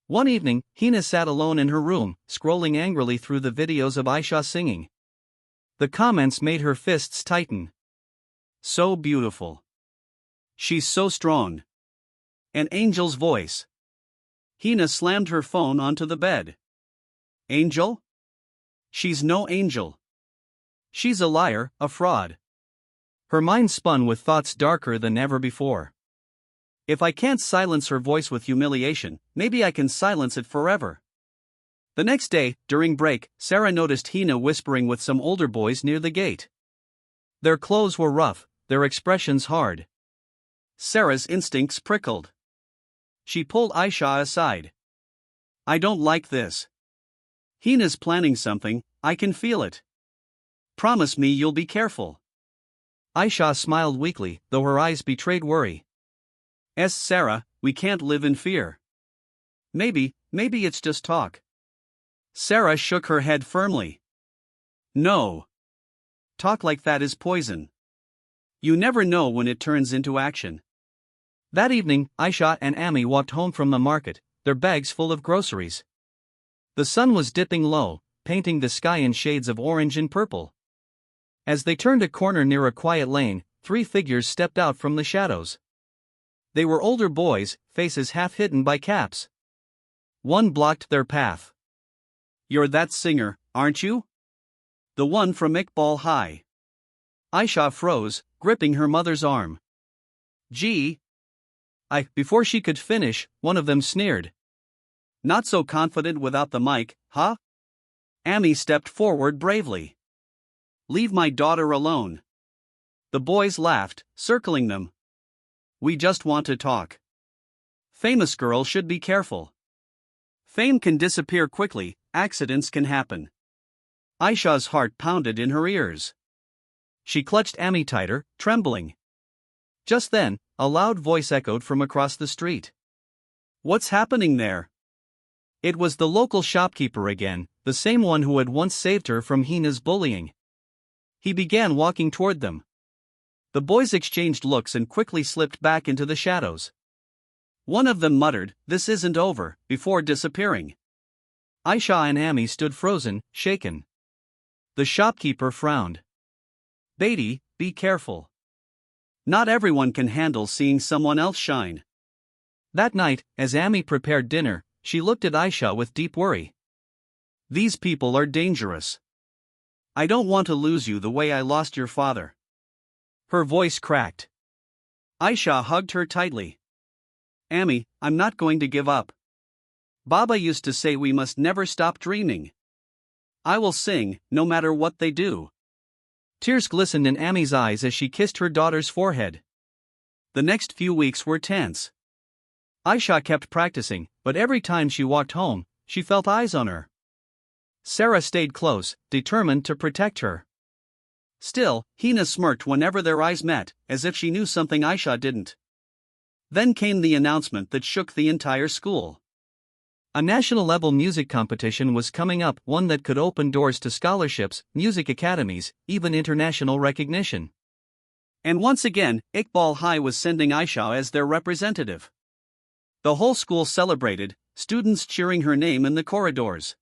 One evening, Hina sat alone in her room, scrolling angrily through the videos of Aisha singing. The comments made her fists tighten. "So beautiful. She's so strong. An angel's voice." Hina slammed her phone onto the bed. "Angel? She's no angel. She's a liar, a fraud." Her mind spun with thoughts darker than ever before. If I can't silence her voice with humiliation, maybe I can silence it forever. The next day, during break, Sarah noticed Hina whispering with some older boys near the gate. Their clothes were rough, their expressions hard. Sarah's instincts prickled. She pulled Aisha aside. "I don't like this. Hina's planning something, I can feel it. Promise me you'll be careful." Aisha smiled weakly, though her eyes betrayed worry. Sarah, we can't live in fear. Maybe it's just talk." Sarah shook her head firmly. "No. Talk like that is poison. You never know when it turns into action." That evening, Aisha and Amy walked home from the market, their bags full of groceries. The sun was dipping low, painting the sky in shades of orange and purple. As they turned a corner near a quiet lane, three figures stepped out from the shadows. They were older boys, faces half hidden by caps. One blocked their path. "You're that singer, aren't you? The one from Iqbal High." Aisha froze, gripping her mother's arm. "Gee. Before she could finish, one of them sneered. "Not so confident without the mic, huh?" Amy stepped forward bravely. "Leave my daughter alone." The boys laughed, circling them. we just want to talk. Famous girl should be careful. Fame can disappear quickly, accidents can happen. Aisha's heart pounded in her ears. She clutched Amy tighter, trembling. Just then, a loud voice echoed from across the street. What's happening there? It was the local shopkeeper again, the same one who had once saved her from Hina's bullying. He began walking toward them. The boys exchanged looks and quickly slipped back into the shadows. One of them muttered, "This isn't over," before disappearing. Aisha and Amy stood frozen, shaken. The shopkeeper frowned. "Beatty, be careful. Not everyone can handle seeing someone else shine." That night, as Amy prepared dinner, she looked at Aisha with deep worry. "These people are dangerous. I don't want to lose you the way I lost your father." Her voice cracked. Aisha hugged her tightly. "Amy, I'm not going to give up. Baba used to say we must never stop dreaming. I will sing, no matter what they do." Tears glistened in Amy's eyes as she kissed her daughter's forehead. The next few weeks were tense. Aisha kept practicing, but every time she walked home, she felt eyes on her. Sarah stayed close, determined to protect her. Still, Hina smirked whenever their eyes met, as if she knew something Aisha didn't. Then came the announcement that shook the entire school. A national-level music competition was coming up, one that could open doors to scholarships, music academies, even international recognition. And once again, Iqbal High was sending Aisha as their representative. The whole school celebrated, students cheering her name in the corridors.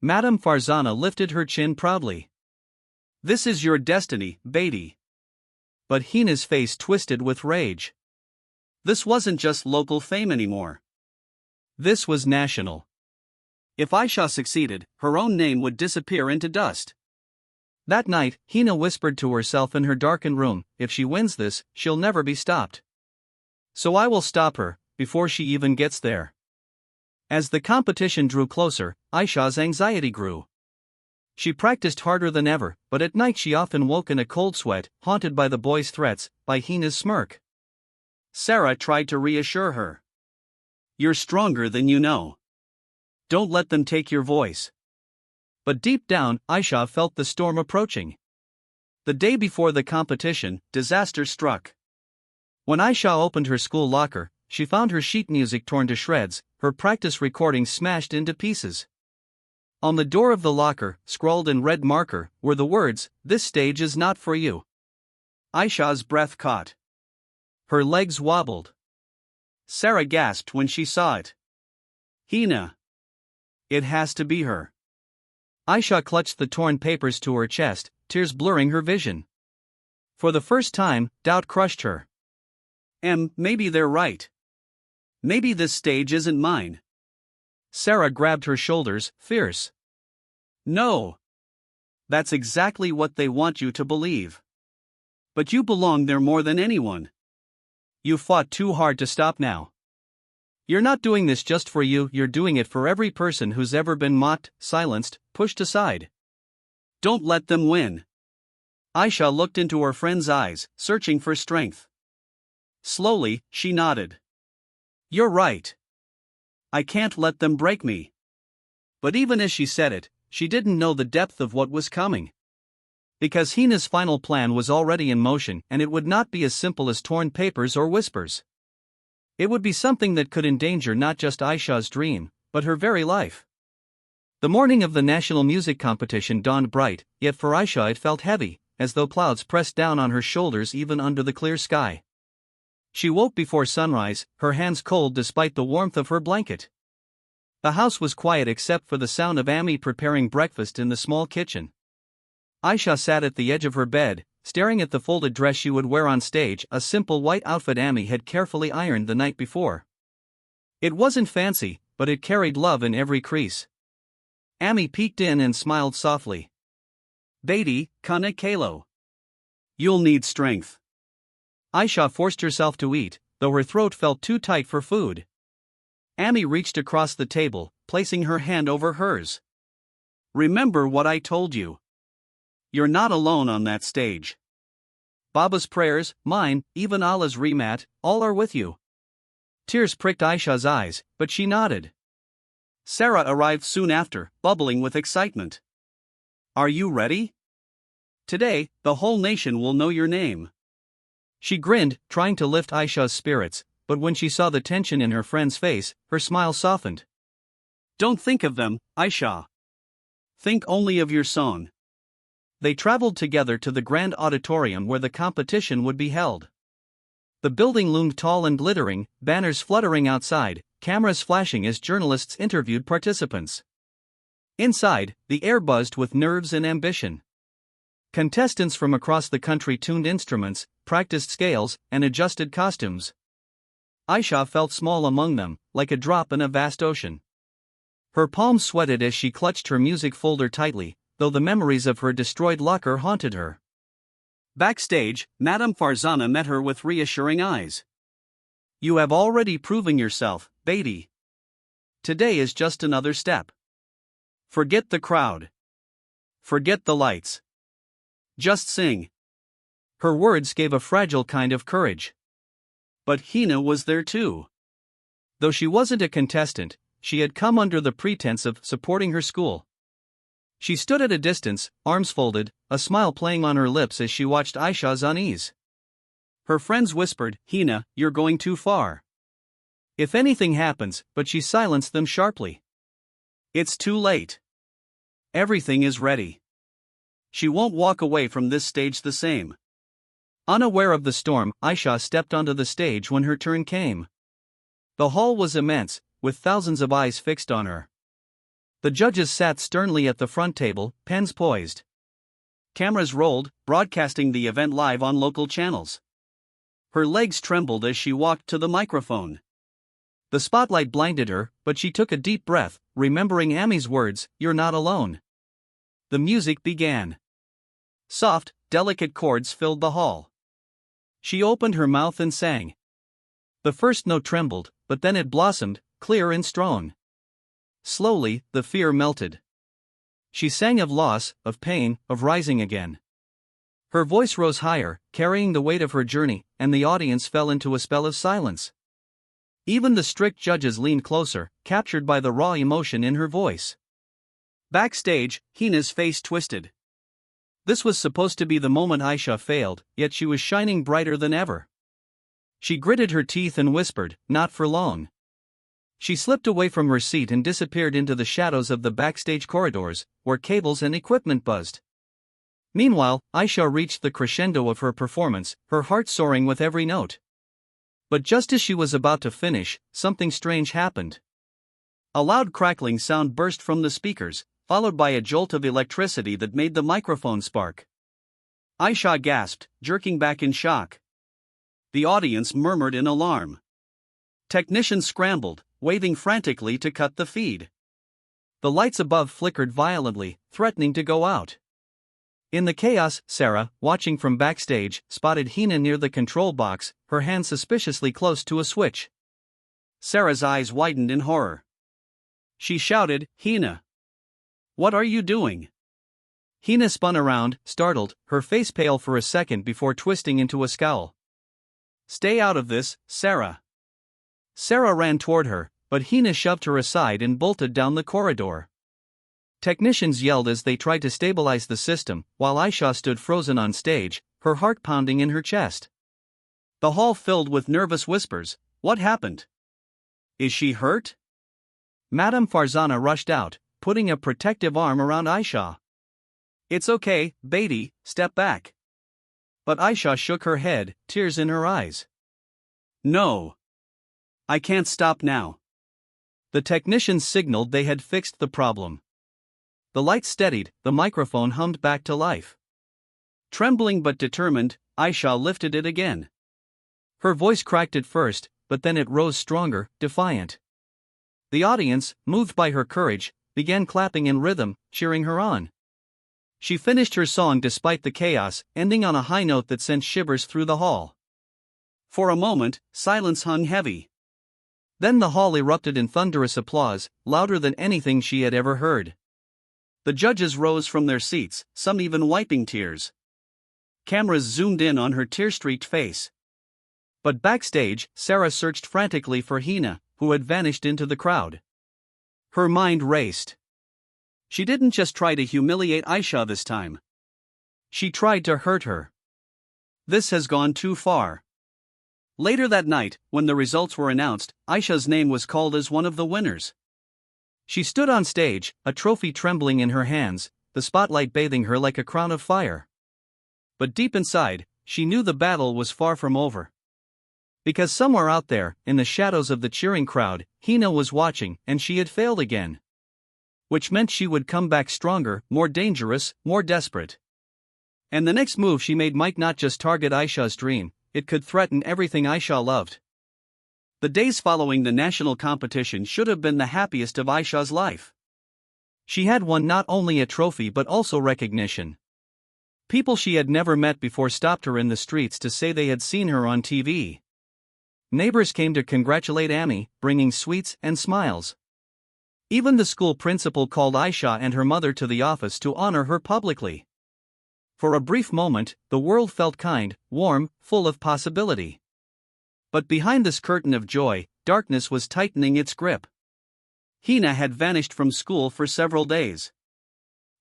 Madame Farzana lifted her chin proudly. "This is your destiny, Beatty." But Hina's face twisted with rage. This wasn't just local fame anymore. This was national. If Aisha succeeded, her own name would disappear into dust. That night, Hina whispered to herself in her darkened room, "If she wins this, she'll never be stopped. So I will stop her, before she even gets there." As the competition drew closer, Aisha's anxiety grew. She practiced harder than ever, but at night she often woke in a cold sweat, haunted by the boys' threats, by Hina's smirk. Sarah tried to reassure her. "You're stronger than you know. Don't let them take your voice." But deep down, Aisha felt the storm approaching. The day before the competition, disaster struck. When Aisha opened her school locker, she found her sheet music torn to shreds, her practice recordings smashed into pieces. On the door of the locker, scrawled in red marker, were the words, "This stage is not for you." Aisha's breath caught. Her legs wobbled. Sarah gasped when she saw it. "Hina. It has to be her." Aisha clutched the torn papers to her chest, tears blurring her vision. For the first time, doubt crushed her. Maybe they're right. Maybe this stage isn't mine." Sarah grabbed her shoulders, fierce. "No. That's exactly what they want you to believe. But you belong there more than anyone. You fought too hard to stop now. You're not doing this just for you, you're doing it for every person who's ever been mocked, silenced, pushed aside. Don't let them win." Aisha looked into her friend's eyes, searching for strength. Slowly, she nodded. "You're right. I can't let them break me." But even as she said it, she didn't know the depth of what was coming. Because Hina's final plan was already in motion, and it would not be as simple as torn papers or whispers. It would be something that could endanger not just Aisha's dream, but her very life. The morning of the national music competition dawned bright, yet for Aisha it felt heavy, as though clouds pressed down on her shoulders even under the clear sky. She woke before sunrise, her hands cold despite the warmth of her blanket. The house was quiet except for the sound of Amy preparing breakfast in the small kitchen. Aisha sat at the edge of her bed, staring at the folded dress she would wear on stage, a simple white outfit Amy had carefully ironed the night before. It wasn't fancy, but it carried love in every crease. Amy peeked in and smiled softly. "Beatty, kana kalo. You'll need strength." Aisha forced herself to eat, though her throat felt too tight for food. Amy reached across the table, placing her hand over hers. "Remember what I told you. You're not alone on that stage. Baba's prayers, mine, even Allah's remat, all are with you. Tears pricked Aisha's eyes, but she nodded. Sarah arrived soon after, bubbling with excitement. Are you ready? Today, the whole nation will know your name. She grinned, trying to lift Aisha's spirits, but when she saw the tension in her friend's face, her smile softened. Don't think of them, Aisha. Think only of your song. They traveled together to the grand auditorium where the competition would be held. The building loomed tall and glittering, banners fluttering outside, cameras flashing as journalists interviewed participants. Inside, the air buzzed with nerves and ambition. Contestants from across the country tuned instruments, practiced scales, and adjusted costumes. Aisha felt small among them, like a drop in a vast ocean. Her palms sweated as she clutched her music folder tightly, though the memories of her destroyed locker haunted her. Backstage, Madame Farzana met her with reassuring eyes. You have already proven yourself, Beatty. Today is just another step. Forget the crowd. Forget the lights. Just sing. Her words gave a fragile kind of courage. But Hina was there too. Though she wasn't a contestant, she had come under the pretense of supporting her school. She stood at a distance, arms folded, a smile playing on her lips as she watched Aisha's unease. Her friends whispered, Hina, you're going too far. If anything happens, but she silenced them sharply. It's too late. Everything is ready. She won't walk away from this stage the same. Unaware of the storm, Aisha stepped onto the stage when her turn came. The hall was immense, with thousands of eyes fixed on her. The judges sat sternly at the front table, pens poised. Cameras rolled, broadcasting the event live on local channels. Her legs trembled as she walked to the microphone. The spotlight blinded her, but she took a deep breath, remembering Ami's words, "You're not alone." The music began. Soft, delicate chords filled the hall. She opened her mouth and sang. The first note trembled, but then it blossomed, clear and strong. Slowly, the fear melted. She sang of loss, of pain, of rising again. Her voice rose higher, carrying the weight of her journey, and the audience fell into a spell of silence. Even the strict judges leaned closer, captured by the raw emotion in her voice. Backstage, Hina's face twisted. This was supposed to be the moment Aisha failed, yet she was shining brighter than ever. She gritted her teeth and whispered, "Not for long." She slipped away from her seat and disappeared into the shadows of the backstage corridors, where cables and equipment buzzed. Meanwhile, Aisha reached the crescendo of her performance, her heart soaring with every note. But just as she was about to finish, something strange happened. A loud crackling sound burst from the speakers, followed by a jolt of electricity that made the microphone spark. Aisha gasped, jerking back in shock. The audience murmured in alarm. Technicians scrambled, waving frantically to cut the feed. The lights above flickered violently, threatening to go out. In the chaos, Sarah, watching from backstage, spotted Hina near the control box, her hand suspiciously close to a switch. Sarah's eyes widened in horror. She shouted, "Hina! What are you doing?" Hina spun around, startled, her face pale for a second before twisting into a scowl. "Stay out of this, Sarah." Sarah ran toward her, but Hina shoved her aside and bolted down the corridor. Technicians yelled as they tried to stabilize the system, while Aisha stood frozen on stage, her heart pounding in her chest. The hall filled with nervous whispers. What happened? Is she hurt? Madame Farzana rushed out, putting a protective arm around Aisha. It's okay, Beatty, step back. But Aisha shook her head, tears in her eyes. No. I can't stop now. The technicians signaled they had fixed the problem. The lights steadied, the microphone hummed back to life. Trembling but determined, Aisha lifted it again. Her voice cracked at first, but then it rose stronger, defiant. The audience, moved by her courage, began clapping in rhythm, cheering her on. She finished her song despite the chaos, ending on a high note that sent shivers through the hall. For a moment, silence hung heavy. Then the hall erupted in thunderous applause, louder than anything she had ever heard. The judges rose from their seats, some even wiping tears. Cameras zoomed in on her tear-streaked face. But backstage, Sarah searched frantically for Hina, who had vanished into the crowd. Her mind raced. She didn't just try to humiliate Aisha this time. She tried to hurt her. This has gone too far. Later that night, when the results were announced, Aisha's name was called as one of the winners. She stood on stage, a trophy trembling in her hands, the spotlight bathing her like a crown of fire. But deep inside, she knew the battle was far from over. Because somewhere out there, in the shadows of the cheering crowd, Hina was watching, and she had failed again. Which meant she would come back stronger, more dangerous, more desperate. And the next move she made might not just target Aisha's dream, it could threaten everything Aisha loved. The days following the national competition should have been the happiest of Aisha's life. She had won not only a trophy but also recognition. People she had never met before stopped her in the streets to say they had seen her on TV. Neighbors came to congratulate Amy, bringing sweets and smiles. Even the school principal called Aisha and her mother to the office to honor her publicly. For a brief moment, the world felt kind, warm, full of possibility. But behind this curtain of joy, darkness was tightening its grip. Hina had vanished from school for several days.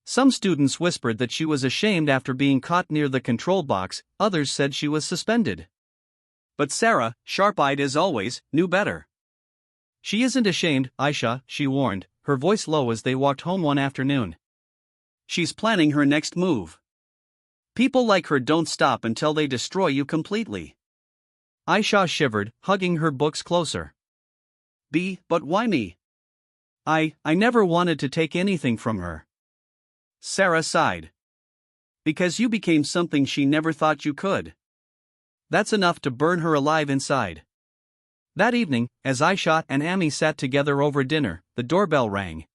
Some students whispered that she was ashamed after being caught near the control box, others said she was suspended. But Sarah, sharp-eyed as always, knew better. "She isn't ashamed, Aisha," she warned, her voice low as they walked home one afternoon. "She's planning her next move. People like her don't stop until they destroy you completely." Aisha shivered, hugging her books closer. But why me? I never wanted to take anything from her." Sarah sighed. "Because you became something she never thought you could. That's enough to burn her alive inside." That evening, as Aisha and Amy sat together over dinner, the doorbell rang.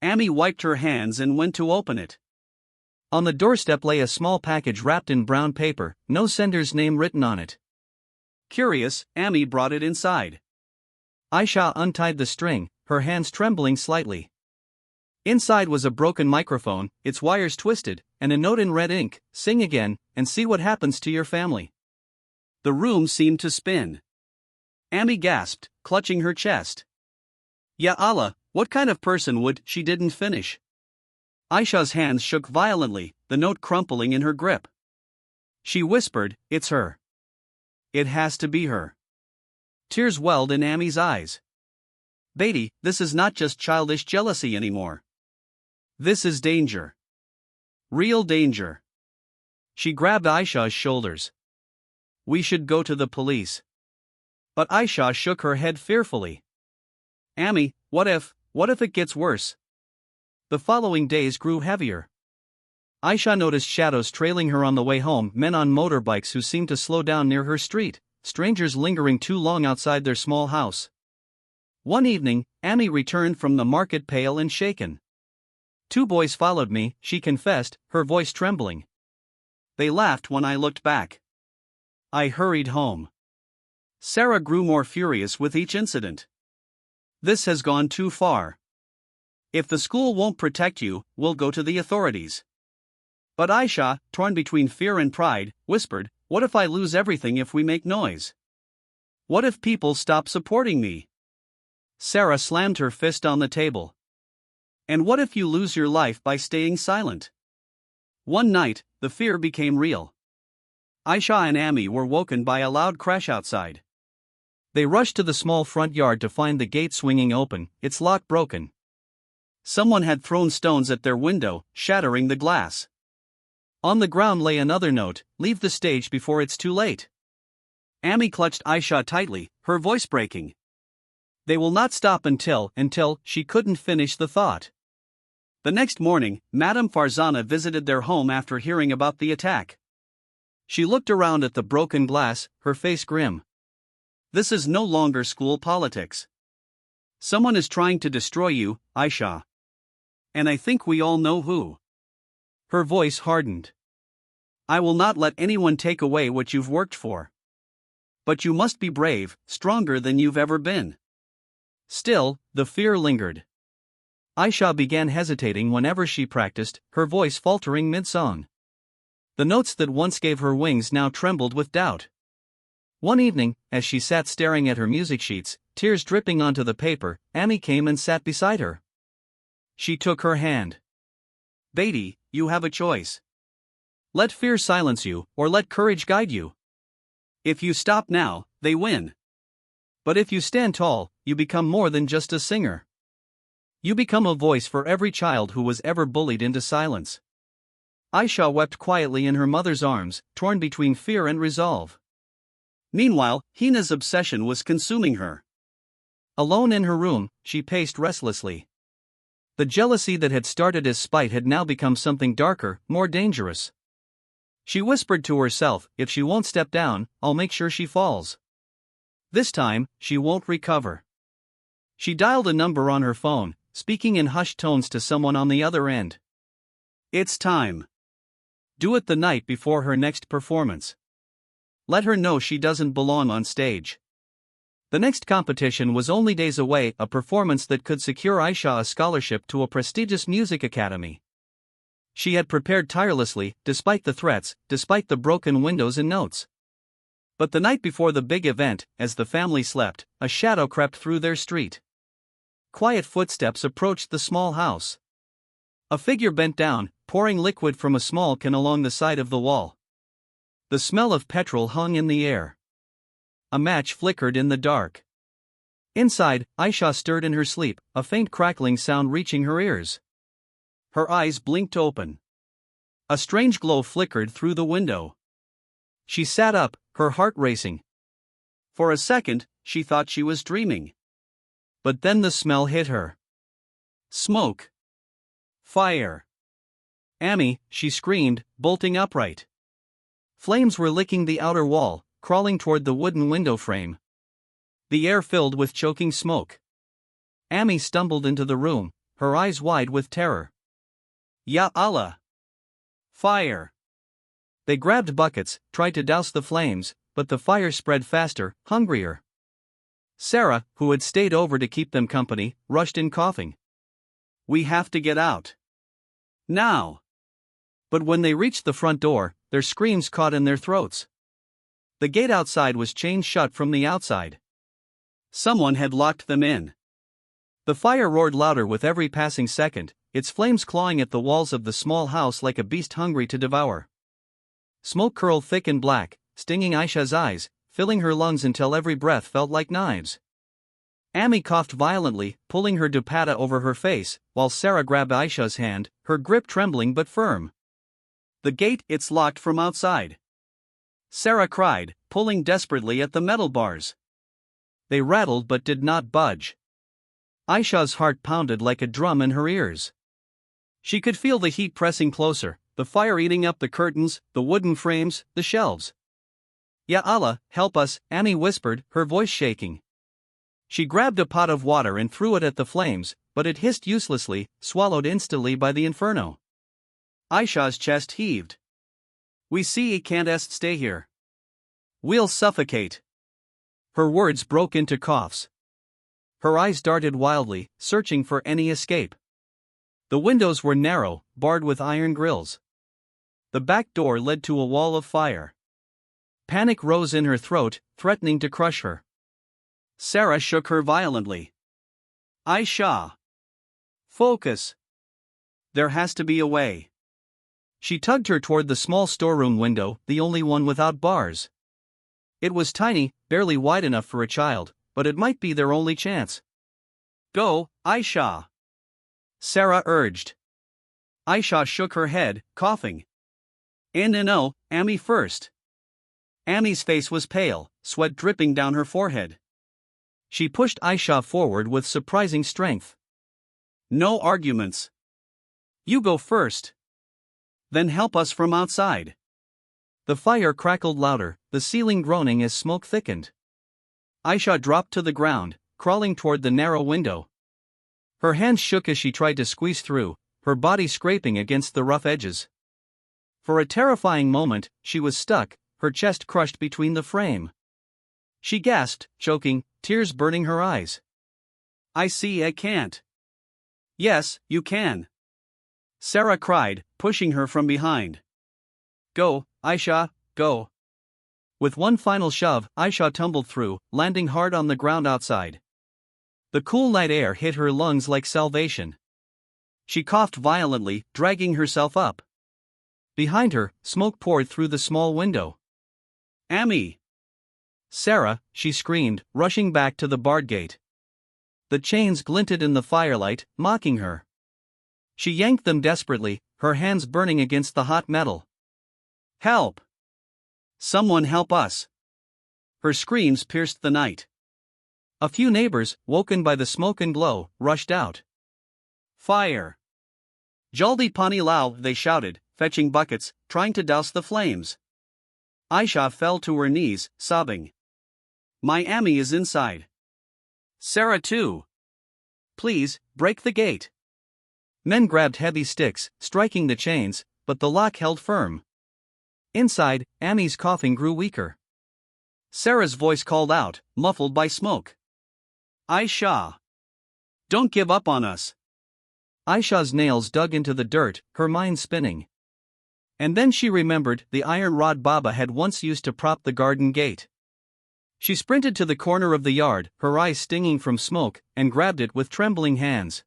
Amy wiped her hands and went to open it. On the doorstep lay a small package wrapped in brown paper, no sender's name written on it. Curious, Amy brought it inside. Aisha untied the string, her hands trembling slightly. Inside was a broken microphone, its wires twisted, and a note in red ink: "Sing again, and see what happens to your family." The room seemed to spin. Amy gasped, clutching her chest. Ya Allah, what kind of person would? She didn't finish. Aisha's hands shook violently, the note crumpling in her grip. She whispered, "It's her. It has to be her." Tears welled in Amy's eyes. "Beatty, this is not just childish jealousy anymore. This is danger. Real danger." She grabbed Aisha's shoulders. "We should go to the police." But Aisha shook her head fearfully. "Amy, what if it gets worse?" The following days grew heavier. Aisha noticed shadows trailing her on the way home, men on motorbikes who seemed to slow down near her street, strangers lingering too long outside their small house. One evening, Amy returned from the market pale and shaken. "Two boys followed me," she confessed, her voice trembling. "They laughed when I looked back. I hurried home." Sarah grew more furious with each incident. "This has gone too far. If the school won't protect you, we'll go to the authorities." But Aisha, torn between fear and pride, whispered, "What if I lose everything if we make noise? What if people stop supporting me?" Sarah slammed her fist on the table. "And what if you lose your life by staying silent?" One night, the fear became real. Aisha and Amy were woken by a loud crash outside. They rushed to the small front yard to find the gate swinging open, its lock broken. Someone had thrown stones at their window, shattering the glass. On the ground lay another note: "Leave the stage before it's too late." Amy clutched Aisha tightly, her voice breaking. "They will not stop until," she couldn't finish the thought. The next morning, Madame Farzana visited their home after hearing about the attack. She looked around at the broken glass, her face grim. "This is no longer school politics. Someone is trying to destroy you, Aisha. And I think we all know who." Her voice hardened. "I will not let anyone take away what you've worked for. But you must be brave, stronger than you've ever been." Still, the fear lingered. Aisha began hesitating whenever she practiced, her voice faltering mid-song. The notes that once gave her wings now trembled with doubt. One evening, as she sat staring at her music sheets, tears dripping onto the paper, Amy came and sat beside her. She took her hand. "Beatty, you have a choice. Let fear silence you, or let courage guide you. If you stop now, they win. But if you stand tall, you become more than just a singer. You become a voice for every child who was ever bullied into silence." Aisha wept quietly in her mother's arms, torn between fear and resolve. Meanwhile, Hina's obsession was consuming her. Alone in her room, she paced restlessly. The jealousy that had started as spite had now become something darker, more dangerous. She whispered to herself, "If she won't step down, I'll make sure she falls. This time, she won't recover." She dialed a number on her phone, speaking in hushed tones to someone on the other end. "It's time. Do it the night before her next performance. Let her know she doesn't belong on stage." The next competition was only days away, a performance that could secure Aisha a scholarship to a prestigious music academy. She had prepared tirelessly, despite the threats, despite the broken windows and notes. But the night before the big event, as the family slept, a shadow crept through their street. Quiet footsteps approached the small house. A figure bent down, pouring liquid from a small can along the side of the wall. The smell of petrol hung in the air. A match flickered in the dark. Inside, Aisha stirred in her sleep, a faint crackling sound reaching her ears. Her eyes blinked open. A strange glow flickered through the window. She sat up, her heart racing. For a second, she thought she was dreaming. But then the smell hit her. Smoke. Fire. "Amy," she screamed, bolting upright. Flames were licking the outer wall, crawling toward the wooden window frame. The air filled with choking smoke. Amy stumbled into the room, her eyes wide with terror. "Ya Allah! Fire!" They grabbed buckets, tried to douse the flames, but the fire spread faster, hungrier. Sarah, who had stayed over to keep them company, rushed in coughing. "We have to get out. Now!" But when they reached the front door, their screams caught in their throats. The gate outside was chained shut from the outside. Someone had locked them in. The fire roared louder with every passing second, its flames clawing at the walls of the small house like a beast hungry to devour. Smoke curled thick and black, stinging Aisha's eyes, filling her lungs until every breath felt like knives. Amy coughed violently, pulling her dupatta over her face, while Sarah grabbed Aisha's hand, her grip trembling but firm. "The gate, it's locked from outside," Sarah cried, pulling desperately at the metal bars. They rattled but did not budge. Aisha's heart pounded like a drum in her ears. She could feel the heat pressing closer, the fire eating up the curtains, the wooden frames, the shelves. "Ya Allah, help us," Amy whispered, her voice shaking. She grabbed a pot of water and threw it at the flames, but it hissed uselessly, swallowed instantly by the inferno. Aisha's chest heaved. "We see can't stay here. We'll suffocate." Her words broke into coughs. Her eyes darted wildly, searching for any escape. The windows were narrow, barred with iron grills. The back door led to a wall of fire. Panic rose in her throat, threatening to crush her. Sarah shook her violently. "Aisha! Focus! There has to be a way." She tugged her toward the small storeroom window, the only one without bars. It was tiny, barely wide enough for a child, but it might be their only chance. "Go, Aisha!" Sarah urged. Aisha shook her head, coughing. "No, Amy first." Amy's face was pale, sweat dripping down her forehead. She pushed Aisha forward with surprising strength. "No arguments. You go first. Then help us from outside." The fire crackled louder, the ceiling groaning as smoke thickened. Aisha dropped to the ground, crawling toward the narrow window. Her hands shook as she tried to squeeze through, her body scraping against the rough edges. For a terrifying moment, she was stuck, her chest crushed between the frame. She gasped, choking, tears burning her eyes. "I see I can't." "Yes, you can," Sarah cried, pushing her from behind. Go, Aisha, go. With one final shove, Aisha tumbled through, landing hard on the ground outside. The cool night air hit her lungs like salvation. She coughed violently, dragging herself up. Behind her, smoke poured through the small window. Amy! Sarah, she screamed, rushing back to the barred gate. The chains glinted in the firelight, mocking her. She yanked them desperately, her hands burning against the hot metal. Help! Someone help us! Her screams pierced the night. A few neighbors, woken by the smoke and glow, rushed out. Fire! Jaldi pani lao, they shouted, fetching buckets, trying to douse the flames. Aisha fell to her knees, sobbing. My Amy is inside. Sarah too. Please, break the gate. Men grabbed heavy sticks, striking the chains, but the lock held firm. Inside, Amy's coughing grew weaker. Sarah's voice called out, muffled by smoke. Aisha! Don't give up on us! Aisha's nails dug into the dirt, her mind spinning. And then she remembered the iron rod Baba had once used to prop the garden gate. She sprinted to the corner of the yard, her eyes stinging from smoke, and grabbed it with trembling hands.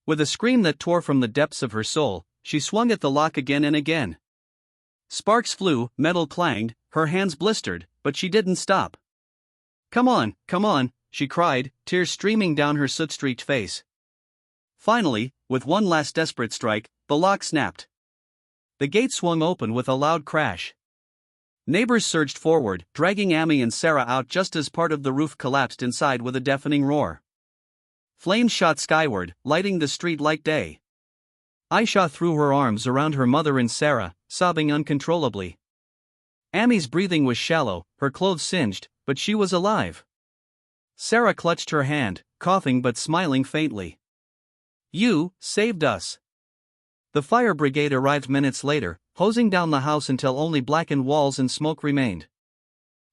With a scream that tore from the depths of her soul, she swung at the lock again and again. Sparks flew, metal clanged, her hands blistered, but she didn't stop. Come on, she cried, tears streaming down her soot-streaked face. Finally, with one last desperate strike, the lock snapped. The gate swung open with a loud crash. Neighbors surged forward, dragging Amy and Sarah out just as part of the roof collapsed inside with a deafening roar. Flames shot skyward, lighting the street like day. Aisha threw her arms around her mother and Sarah, sobbing uncontrollably. Amy's breathing was shallow, her clothes singed, but she was alive. Sarah clutched her hand, coughing but smiling faintly. You saved us. The fire brigade arrived minutes later, hosing down the house until only blackened walls and smoke remained.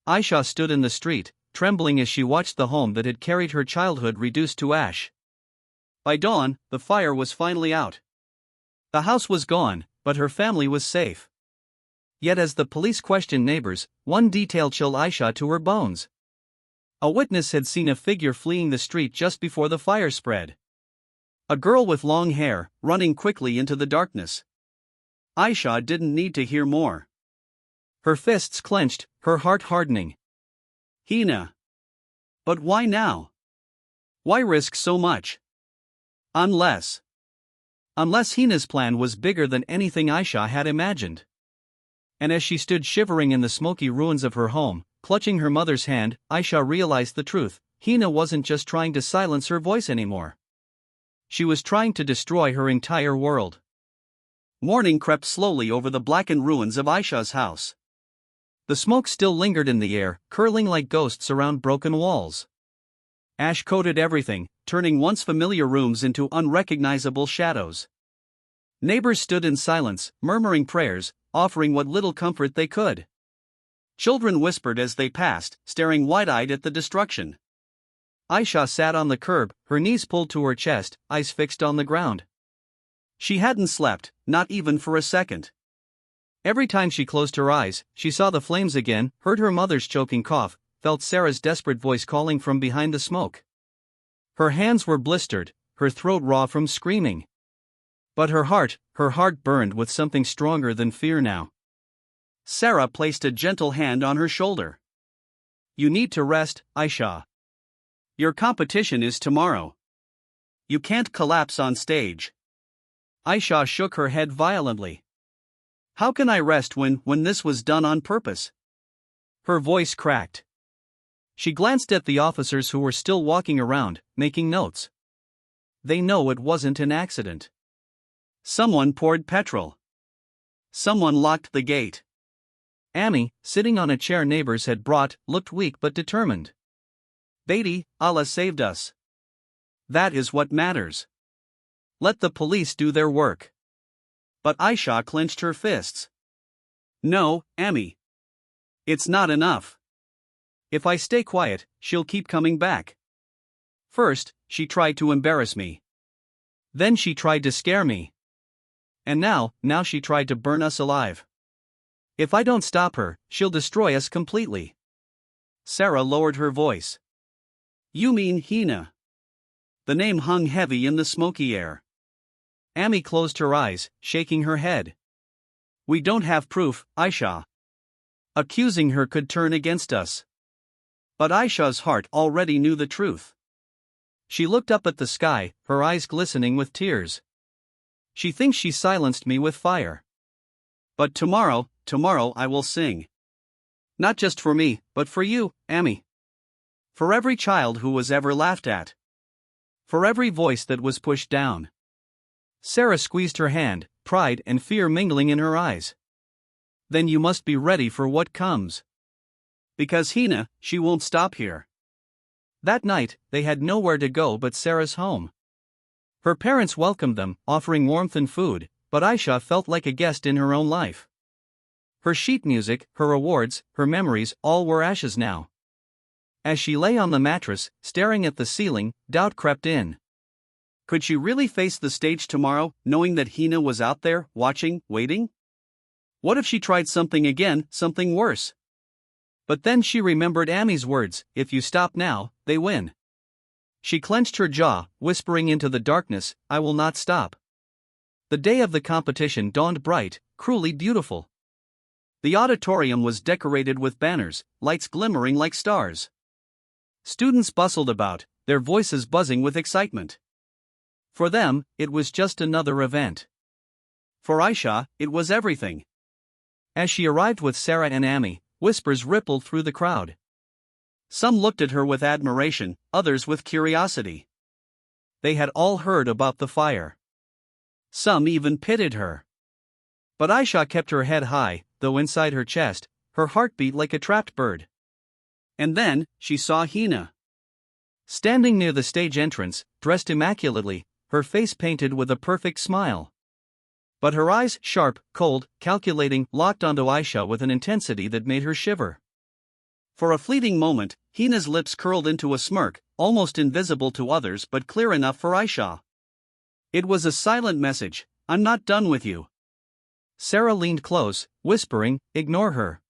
Aisha stood in the street, trembling as she watched the home that had carried her childhood reduced to ash. By dawn, the fire was finally out. The house was gone, but her family was safe. Yet as the police questioned neighbors, one detail chilled Aisha to her bones. A witness had seen a figure fleeing the street just before the fire spread. A girl with long hair, running quickly into the darkness. Aisha didn't need to hear more. Her fists clenched, her heart hardening. Hina. But why now? Why risk so much? Unless Hina's plan was bigger than anything Aisha had imagined. And as she stood shivering in the smoky ruins of her home, clutching her mother's hand, Aisha realized the truth. Hina wasn't just trying to silence her voice anymore. She was trying to destroy her entire world. Morning crept slowly over the blackened ruins of Aisha's house. The smoke still lingered in the air, curling like ghosts around broken walls. Ash coated everything, turning once familiar rooms into unrecognizable shadows. Neighbors stood in silence, murmuring prayers, offering what little comfort they could. Children whispered as they passed, staring wide-eyed at the destruction. Aisha sat on the curb, her knees pulled to her chest, eyes fixed on the ground. She hadn't slept, not even for a second. Every time she closed her eyes, she saw the flames again, heard her mother's choking cough, felt Sarah's desperate voice calling from behind the smoke. Her hands were blistered, her throat raw from screaming. But her heart burned with something stronger than fear now. Sarah placed a gentle hand on her shoulder. You need to rest, Aisha. Your competition is tomorrow. You can't collapse on stage. Aisha shook her head violently. How can I rest when this was done on purpose? Her voice cracked. She glanced at the officers who were still walking around, making notes. They know it wasn't an accident. Someone poured petrol. Someone locked the gate. Amy, sitting on a chair neighbors had brought, looked weak but determined. Beti, Allah saved us. That is what matters. Let the police do their work. But Aisha clenched her fists. No, Amy. It's not enough. If I stay quiet, she'll keep coming back. First, she tried to embarrass me. Then she tried to scare me. And now she tried to burn us alive. If I don't stop her, she'll destroy us completely. Sarah lowered her voice. You mean Hina? The name hung heavy in the smoky air. Amy closed her eyes, shaking her head. We don't have proof, Aisha. Accusing her could turn against us. But Aisha's heart already knew the truth. She looked up at the sky, her eyes glistening with tears. She thinks she silenced me with fire. But tomorrow I will sing. Not just for me, but for you, Amy. For every child who was ever laughed at. For every voice that was pushed down. Sarah squeezed her hand, pride and fear mingling in her eyes. Then you must be ready for what comes. Because Hina, she won't stop here. That night, they had nowhere to go but Sarah's home. Her parents welcomed them, offering warmth and food, but Aisha felt like a guest in her own life. Her sheet music, her awards, her memories, all were ashes now. As she lay on the mattress, staring at the ceiling, doubt crept in. Could she really face the stage tomorrow, knowing that Hina was out there, watching, waiting? What if she tried something again, something worse? But then she remembered Amy's words, if you stop now, they win. She clenched her jaw, whispering into the darkness, I will not stop. The day of the competition dawned bright, cruelly beautiful. The auditorium was decorated with banners, lights glimmering like stars. Students bustled about, their voices buzzing with excitement. For them, it was just another event. For Aisha, it was everything. As she arrived with Sarah and Amy, whispers rippled through the crowd. Some looked at her with admiration, others with curiosity. They had all heard about the fire. Some even pitied her. But Aisha kept her head high, though inside her chest, her heart beat like a trapped bird. And then, she saw Hina. Standing near the stage entrance, dressed immaculately, her face painted with a perfect smile. But her eyes, sharp, cold, calculating, locked onto Aisha with an intensity that made her shiver. For a fleeting moment, Hina's lips curled into a smirk, almost invisible to others but clear enough for Aisha. It was a silent message, I'm not done with you. Sarah leaned close, whispering, ignore her.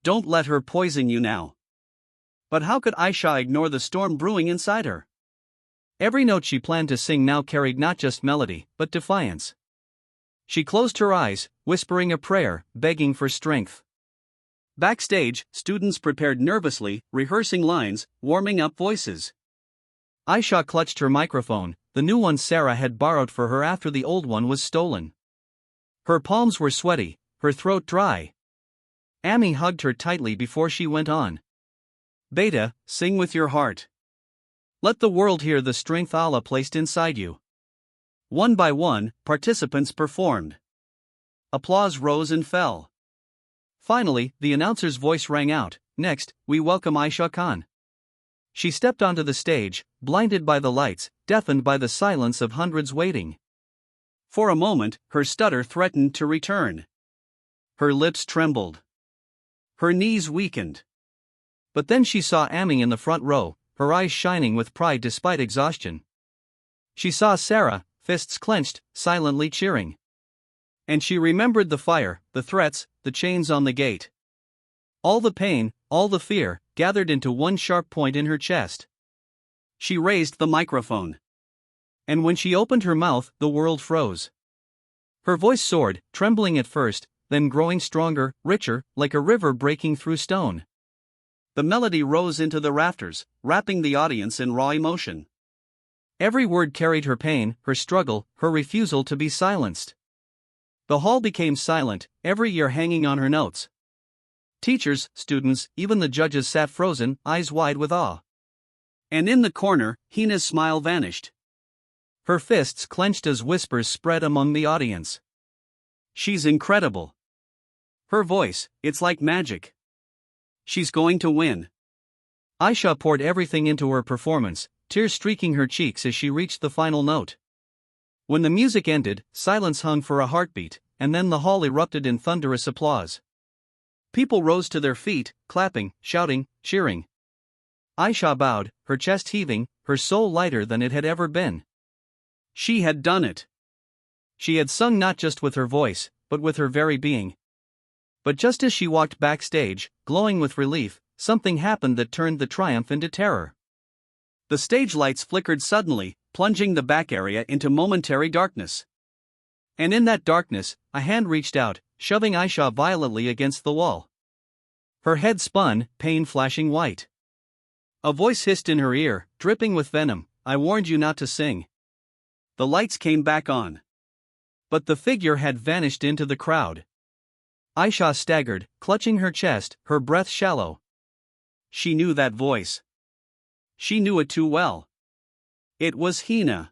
Don't let her poison you now. But how could Aisha ignore the storm brewing inside her? Every note she planned to sing now carried not just melody, but defiance. She closed her eyes, whispering a prayer, begging for strength. Backstage, students prepared nervously, rehearsing lines, warming up voices. Aisha clutched her microphone, the new one Sarah had borrowed for her after the old one was stolen. Her palms were sweaty, her throat dry. Amy hugged her tightly before she went on. Beta, sing with your heart. Let the world hear the strength Allah placed inside you. One by one, participants performed. Applause rose and fell. Finally, the announcer's voice rang out, next, we welcome Aisha Khan. She stepped onto the stage, blinded by the lights, deafened by the silence of hundreds waiting. For a moment, her stutter threatened to return. Her lips trembled. Her knees weakened. But then she saw Amy in the front row, her eyes shining with pride despite exhaustion. She saw Sarah, fists clenched, silently cheering. And she remembered the fire, the threats, the chains on the gate. All the pain, all the fear, gathered into one sharp point in her chest. She raised the microphone. And when she opened her mouth, the world froze. Her voice soared, trembling at first, then growing stronger, richer, like a river breaking through stone. The melody rose into the rafters, wrapping the audience in raw emotion. Every word carried her pain, her struggle, her refusal to be silenced. The hall became silent, every ear hanging on her notes. Teachers, students, even the judges sat frozen, eyes wide with awe. And in the corner, Hina's smile vanished. Her fists clenched as whispers spread among the audience. She's incredible. Her voice, it's like magic. She's going to win. Aisha poured everything into her performance, tears streaking her cheeks as she reached the final note. When the music ended, silence hung for a heartbeat, and then the hall erupted in thunderous applause. People rose to their feet, clapping, shouting, cheering. Aisha bowed, her chest heaving, her soul lighter than it had ever been. She had done it. She had sung not just with her voice, but with her very being. But just as she walked backstage, glowing with relief, something happened that turned the triumph into terror. The stage lights flickered suddenly, plunging the back area into momentary darkness. And in that darkness, a hand reached out, shoving Aisha violently against the wall. Her head spun, pain flashing white. A voice hissed in her ear, dripping with venom, "I warned you not to sing." The lights came back on. But the figure had vanished into the crowd. Aisha staggered, clutching her chest, her breath shallow. She knew that voice. She knew it too well. It was Hina.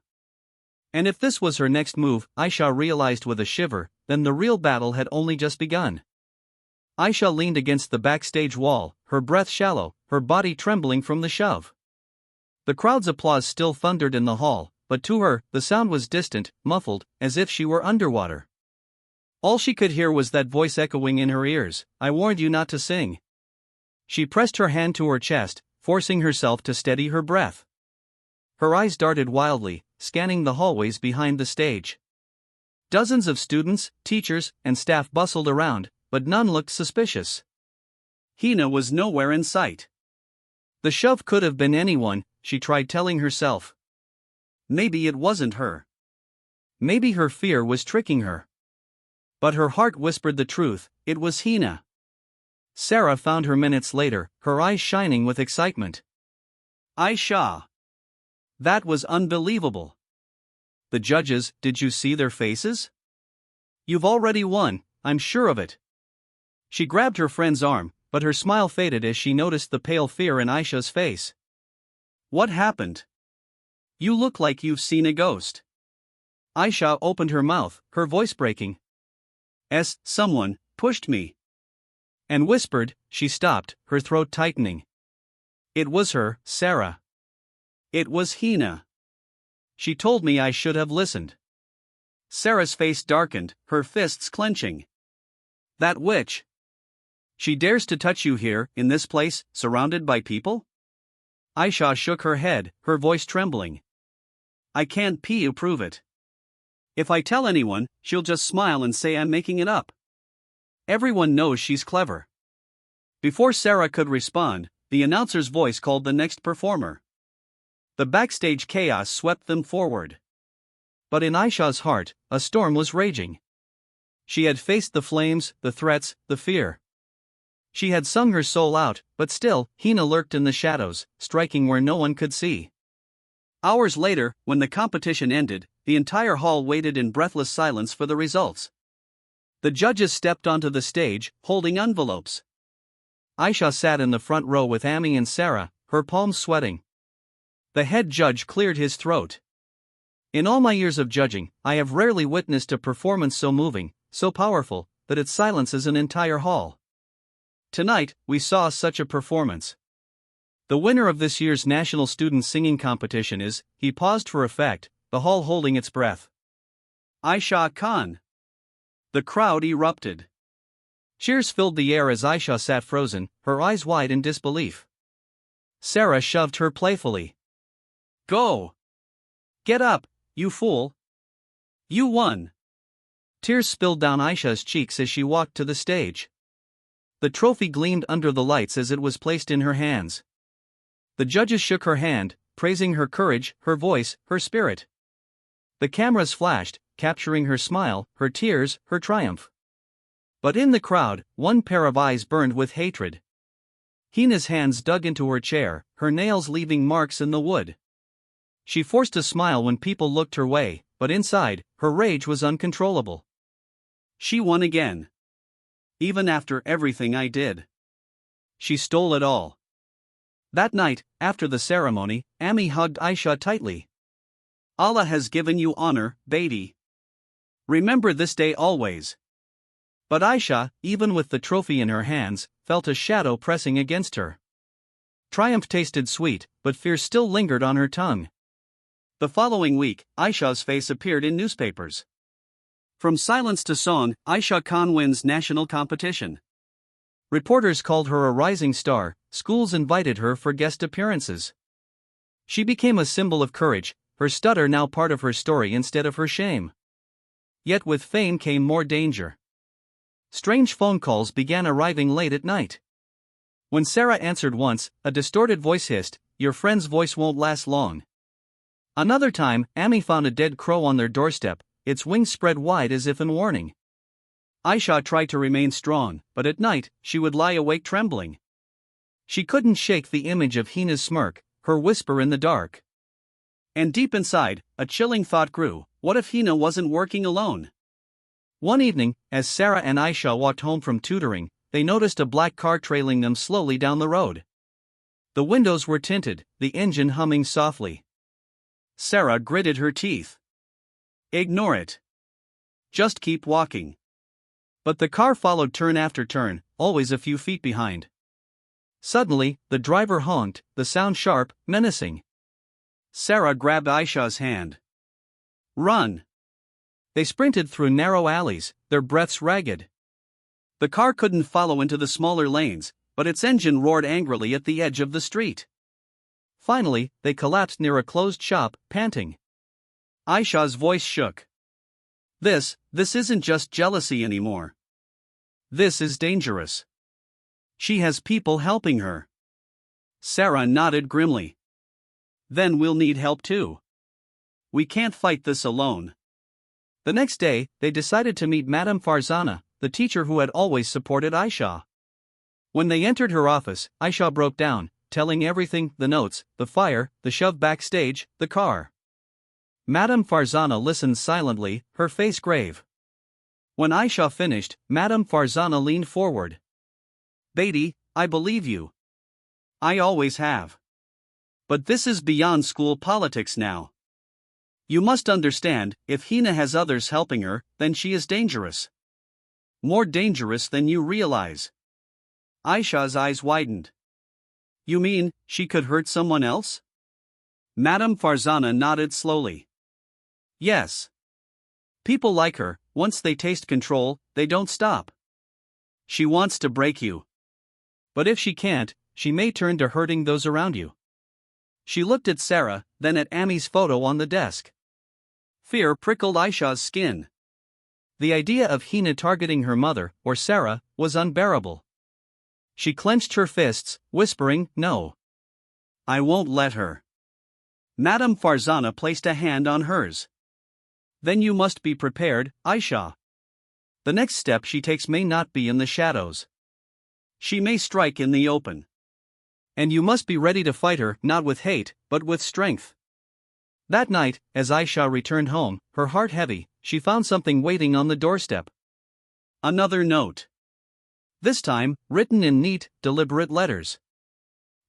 And if this was her next move, Aisha realized with a shiver, then the real battle had only just begun. Aisha leaned against the backstage wall, her breath shallow, her body trembling from the shove. The crowd's applause still thundered in the hall, but to her, the sound was distant, muffled, as if she were underwater. All she could hear was that voice echoing in her ears, "I warned you not to sing." She pressed her hand to her chest, forcing herself to steady her breath. Her eyes darted wildly, scanning the hallways behind the stage. Dozens of students, teachers, and staff bustled around, but none looked suspicious. Hina was nowhere in sight. The shove could have been anyone, she tried telling herself. Maybe it wasn't her. Maybe her fear was tricking her. But her heart whispered the truth, it was Hina. Sarah found her minutes later, her eyes shining with excitement. Aisha. That was unbelievable. The judges, did you see their faces? You've already won, I'm sure of it. She grabbed her friend's arm, but her smile faded as she noticed the pale fear in Aisha's face. What happened? You look like you've seen a ghost. Aisha opened her mouth, her voice breaking. Someone pushed me. And whispered, she stopped, her throat tightening. It was her, Sarah. It was Hina. She told me I should have listened. Sarah's face darkened, her fists clenching. That witch. She dares to touch you here, in this place, surrounded by people? Aisha shook her head, her voice trembling. I can't prove it. If I tell anyone, she'll just smile and say I'm making it up. Everyone knows she's clever. Before Sarah could respond, the announcer's voice called the next performer. The backstage chaos swept them forward. But in Aisha's heart, a storm was raging. She had faced the flames, the threats, the fear. She had sung her soul out, but still, Hina lurked in the shadows, striking where no one could see. Hours later, when the competition ended, the entire hall waited in breathless silence for the results. The judges stepped onto the stage, holding envelopes. Aisha sat in the front row with Amy and Sarah, her palms sweating. The head judge cleared his throat. In all my years of judging, I have rarely witnessed a performance so moving, so powerful, that it silences an entire hall. Tonight, we saw such a performance. The winner of this year's National Student Singing Competition is, he paused for effect, the hall holding its breath. Aisha Khan. The crowd erupted. Cheers filled the air as Aisha sat frozen, her eyes wide in disbelief. Sarah shoved her playfully. Go! Get up, you fool! You won! Tears spilled down Aisha's cheeks as she walked to the stage. The trophy gleamed under the lights as it was placed in her hands. The judges shook her hand, praising her courage, her voice, her spirit. The cameras flashed, capturing her smile, her tears, her triumph. But in the crowd, one pair of eyes burned with hatred. Hina's hands dug into her chair, her nails leaving marks in the wood. She forced a smile when people looked her way, but inside, her rage was uncontrollable. She won again. Even after everything I did. She stole it all. That night, after the ceremony, Amy hugged Aisha tightly. Allah has given you honor, Beti. Remember this day always. But Aisha, even with the trophy in her hands, felt a shadow pressing against her. Triumph tasted sweet, but fear still lingered on her tongue. The following week, Aisha's face appeared in newspapers. From silence to song, Aisha Khan wins national competition. Reporters called her a rising star, schools invited her for guest appearances. She became a symbol of courage, her stutter now part of her story instead of her shame. Yet with fame came more danger. Strange phone calls began arriving late at night. When Sarah answered once, a distorted voice hissed, "Your friend's voice won't last long." Another time, Amy found a dead crow on their doorstep, its wings spread wide as if in warning. Aisha tried to remain strong, but at night, she would lie awake trembling. She couldn't shake the image of Hina's smirk, her whisper in the dark. And deep inside, a chilling thought grew: what if Hina wasn't working alone? One evening, as Sarah and Aisha walked home from tutoring, they noticed a black car trailing them slowly down the road. The windows were tinted, the engine humming softly. Sarah gritted her teeth. Ignore it. Just keep walking. But the car followed turn after turn, always a few feet behind. Suddenly, the driver honked, the sound sharp, menacing. Sarah grabbed Aisha's hand. Run! They sprinted through narrow alleys, their breaths ragged. The car couldn't follow into the smaller lanes, but its engine roared angrily at the edge of the street. Finally, they collapsed near a closed shop, panting. Aisha's voice shook. This isn't just jealousy anymore. This is dangerous. She has people helping her. Sarah nodded grimly. Then we'll need help too. We can't fight this alone. The next day, they decided to meet Madame Farzana, the teacher who had always supported Aisha. When they entered her office, Aisha broke down, telling everything: the notes, the fire, the shove backstage, the car. Madame Farzana listened silently, her face grave. When Aisha finished, Madame Farzana leaned forward. Beatty, I believe you. I always have. But this is beyond school politics now. You must understand, if Hina has others helping her, then she is dangerous. More dangerous than you realize. Aisha's eyes widened. You mean, she could hurt someone else? Madame Farzana nodded slowly. Yes. People like her, once they taste control, they don't stop. She wants to break you. But if she can't, she may turn to hurting those around you. She looked at Sarah, then at Amy's photo on the desk. Fear prickled Aisha's skin. The idea of Hina targeting her mother, or Sarah, was unbearable. She clenched her fists, whispering, "No. I won't let her." Madame Farzana placed a hand on hers. Then you must be prepared, Aisha. The next step she takes may not be in the shadows. She may strike in the open. And you must be ready to fight her, not with hate, but with strength. That night, as Aisha returned home, her heart heavy, she found something waiting on the doorstep. Another note. This time, written in neat, deliberate letters.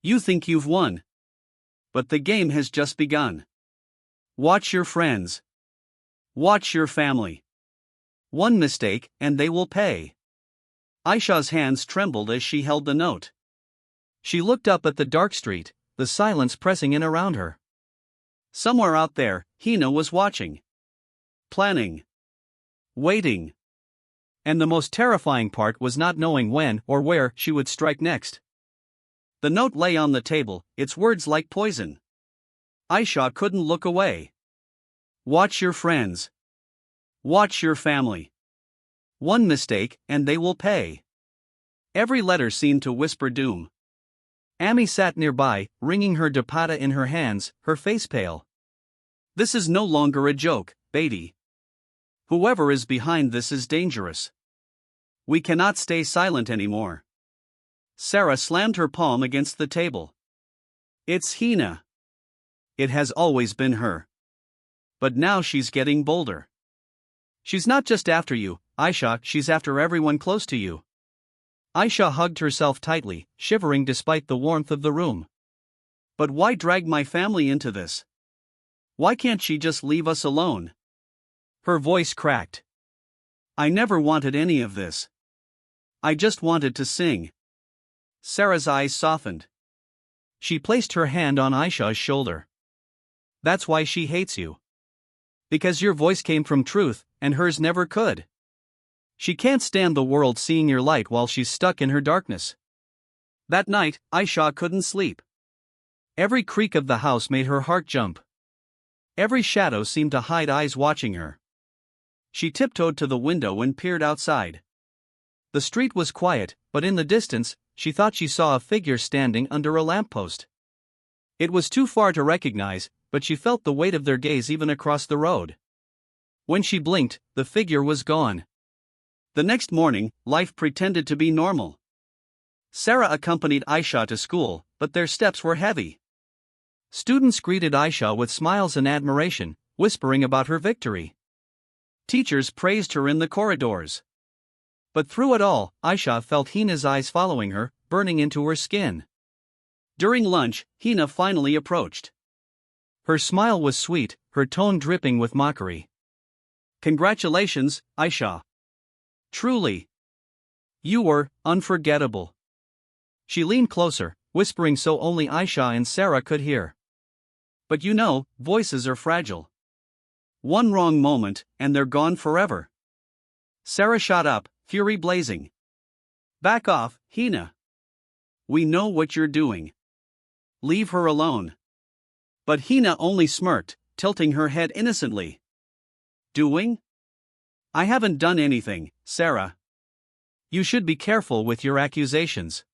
You think you've won. But the game has just begun. Watch your friends. Watch your family. One mistake, and they will pay. Aisha's hands trembled as she held the note. She looked up at the dark street, the silence pressing in around her. Somewhere out there, Hina was watching. Planning. Waiting. And the most terrifying part was not knowing when or where she would strike next. The note lay on the table, its words like poison. Aisha couldn't look away. Watch your friends. Watch your family. One mistake, and they will pay. Every letter seemed to whisper doom. Amy sat nearby, wringing her dupatta in her hands, her face pale. This is no longer a joke, Beatty. Whoever is behind this is dangerous. We cannot stay silent anymore. Sarah slammed her palm against the table. It's Hina. It has always been her. But now she's getting bolder. She's not just after you, Aisha, she's after everyone close to you. Aisha hugged herself tightly, shivering despite the warmth of the room. But why drag my family into this? Why can't she just leave us alone? Her voice cracked. I never wanted any of this. I just wanted to sing. Sarah's eyes softened. She placed her hand on Aisha's shoulder. That's why she hates you. Because your voice came from truth, and hers never could. She can't stand the world seeing your light while she's stuck in her darkness. That night, Aisha couldn't sleep. Every creak of the house made her heart jump. Every shadow seemed to hide eyes watching her. She tiptoed to the window and peered outside. The street was quiet, but in the distance, she thought she saw a figure standing under a lamppost. It was too far to recognize, but she felt the weight of their gaze even across the road. When she blinked, the figure was gone. The next morning, life pretended to be normal. Sarah accompanied Aisha to school, but their steps were heavy. Students greeted Aisha with smiles and admiration, whispering about her victory. Teachers praised her in the corridors. But through it all, Aisha felt Hina's eyes following her, burning into her skin. During lunch, Hina finally approached. Her smile was sweet, her tone dripping with mockery. "Congratulations, Aisha. Truly. You were unforgettable." She leaned closer, whispering so only Aisha and Sarah could hear. "But you know, voices are fragile. One wrong moment, and they're gone forever." Sarah shot up, fury blazing. "Back off, Hina. We know what you're doing. Leave her alone." But Hina only smirked, tilting her head innocently. "Doing? I haven't done anything, Sarah. You should be careful with your accusations."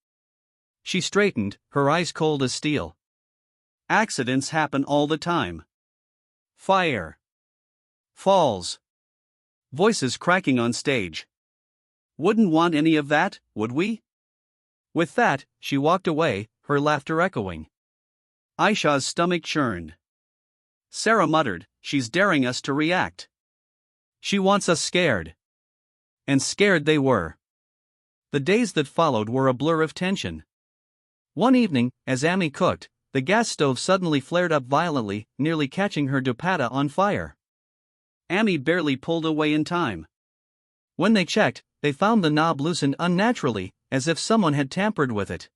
She straightened, her eyes cold as steel. "Accidents happen all the time. Fire. Falls. Voices cracking on stage. Wouldn't want any of that, would we?" With that, she walked away, her laughter echoing. Aisha's stomach churned. Sarah muttered, "She's daring us to react. She wants us scared." And scared they were. The days that followed were a blur of tension. One evening, as Amy cooked, the gas stove suddenly flared up violently, nearly catching her dupatta on fire. Amy barely pulled away in time. When they checked, they found the knob loosened unnaturally, as if someone had tampered with it.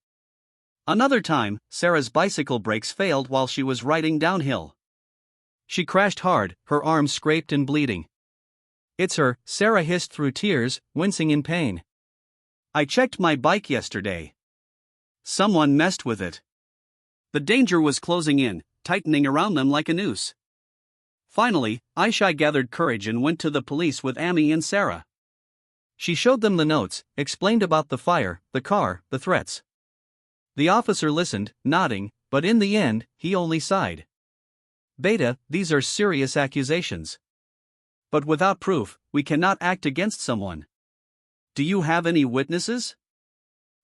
Another time, Sarah's bicycle brakes failed while she was riding downhill. She crashed hard, her arms scraped and bleeding. "It's her," Sarah hissed through tears, wincing in pain. "I checked my bike yesterday. Someone messed with it." The danger was closing in, tightening around them like a noose. Finally, Aisha gathered courage and went to the police with Amy and Sarah. She showed them the notes, explained about the fire, the car, the threats. The officer listened, nodding, but in the end, he only sighed. "Beta, these are serious accusations. But without proof, we cannot act against someone. Do you have any witnesses?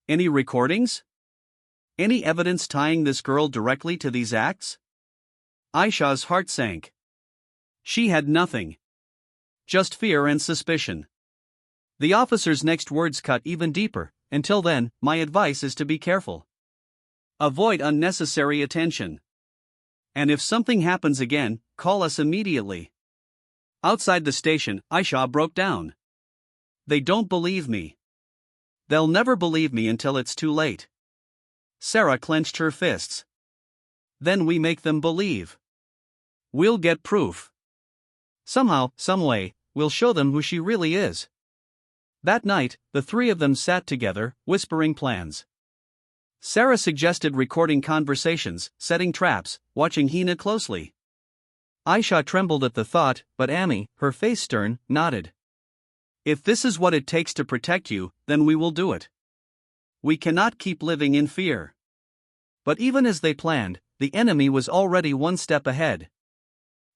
Any recordings? Any evidence tying this girl directly to these acts?" Aisha's heart sank. She had nothing. Just fear and suspicion. The officer's next words cut even deeper. "Until then, my advice is to be careful. Avoid unnecessary attention. And if something happens again, call us immediately." Outside the station, Aisha broke down. "They don't believe me. They'll never believe me until it's too late." Sarah clenched her fists. "Then we make them believe. We'll get proof. Somehow, someway, we'll show them who she really is." That night, the three of them sat together, whispering plans. Sarah suggested recording conversations, setting traps, watching Hina closely. Aisha trembled at the thought, but Amy, her face stern, nodded. "If this is what it takes to protect you, then we will do it. We cannot keep living in fear." But even as they planned, the enemy was already one step ahead.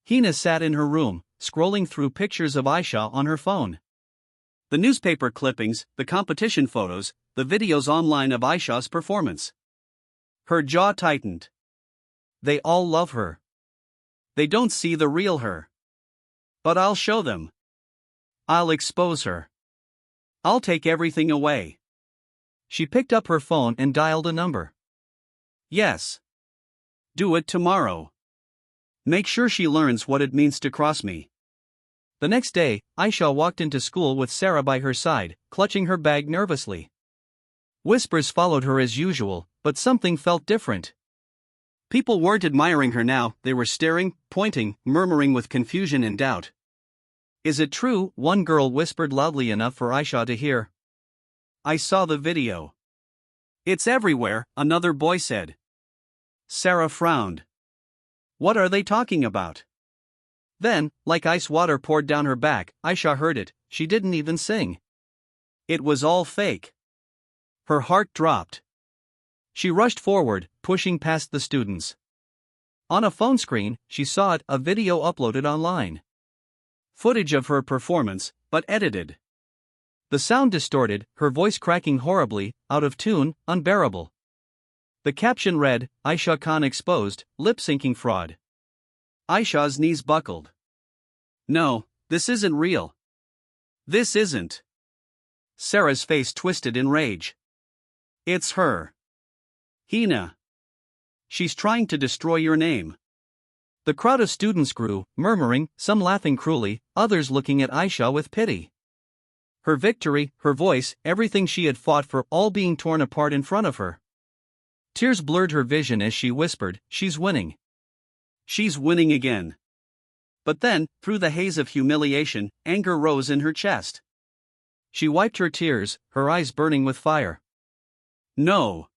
Hina sat in her room, scrolling through pictures of Aisha on her phone. The newspaper clippings, the competition photos, the videos online of Aisha's performance. Her jaw tightened. They all love her. They don't see the real her. But I'll show them. I'll expose her. I'll take everything away. She picked up her phone and dialed a number. "Yes. Do it tomorrow. Make sure she learns what it means to cross me." The next day, Aisha walked into school with Sarah by her side, clutching her bag nervously. Whispers followed her as usual, but something felt different. People weren't admiring her now, they were staring, pointing, murmuring with confusion and doubt. "Is it true?" one girl whispered loudly enough for Aisha to hear. "I saw the video." "It's everywhere," another boy said. Sarah frowned. "What are they talking about?" Then, like ice water poured down her back, Aisha heard it. She didn't even sing. It was all fake. Her heart dropped. She rushed forward, pushing past the students. On a phone screen, she saw a video uploaded online. Footage of her performance, but edited. The sound distorted, her voice cracking horribly, out of tune, unbearable. The caption read, Aisha Khan exposed, lip-syncing fraud. Aisha's knees buckled. No, this isn't real. This isn't. Sarah's face twisted in rage. It's her. Hina. She's trying to destroy your name. The crowd of students grew, murmuring, some laughing cruelly, others looking at Aisha with pity. Her victory, her voice, everything she had fought for, all being torn apart in front of her. Tears blurred her vision as she whispered, she's winning. She's winning again. But then, through the haze of humiliation, anger rose in her chest. She wiped her tears, her eyes burning with fire. No.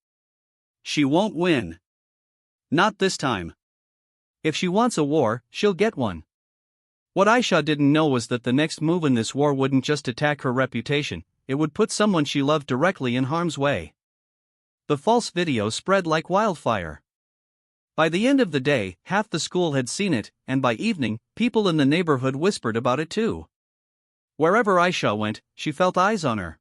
She won't win. Not this time. If she wants a war, she'll get one. What Aisha didn't know was that the next move in this war wouldn't just attack her reputation, it would put someone she loved directly in harm's way. The false video spread like wildfire. By the end of the day, half the school had seen it, and by evening, people in the neighborhood whispered about it too. Wherever Aisha went, she felt eyes on her.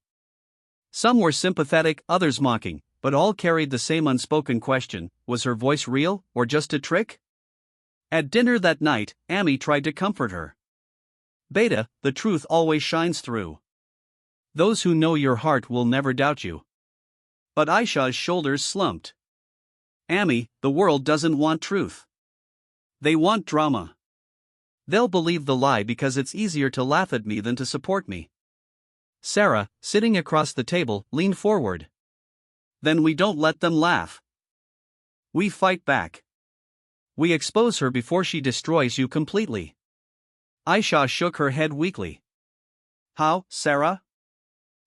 Some were sympathetic, others mocking, but all carried the same unspoken question, was her voice real, or just a trick? At dinner that night, Amy tried to comfort her. Beta, the truth always shines through. Those who know your heart will never doubt you. But Aisha's shoulders slumped. Amy, the world doesn't want truth. They want drama. They'll believe the lie because it's easier to laugh at me than to support me. Sarah, sitting across the table, leaned forward. Then we don't let them laugh. We fight back. We expose her before she destroys you completely. Aisha shook her head weakly. How, Sarah?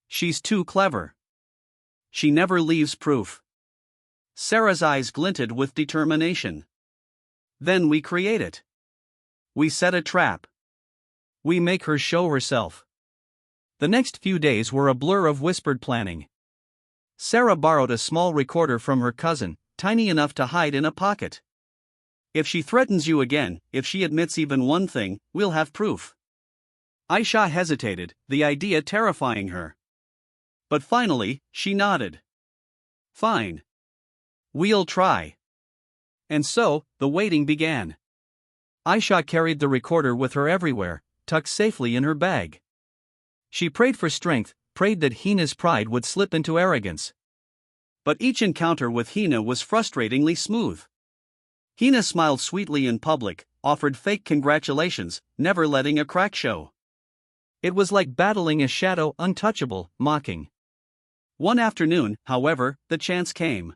She's too clever. She never leaves proof. Sarah's eyes glinted with determination. Then we create it. We set a trap. We make her show herself. The next few days were a blur of whispered planning. Sarah borrowed a small recorder from her cousin, tiny enough to hide in a pocket. If she threatens you again, if she admits even one thing, we'll have proof. Aisha hesitated, the idea terrifying her. But finally, she nodded. Fine. We'll try. And so, the waiting began. Aisha carried the recorder with her everywhere, tucked safely in her bag. She prayed for strength, prayed that Hina's pride would slip into arrogance. But each encounter with Hina was frustratingly smooth. Hina smiled sweetly in public, offered fake congratulations, never letting a crack show. It was like battling a shadow, untouchable, mocking. One afternoon, however, the chance came.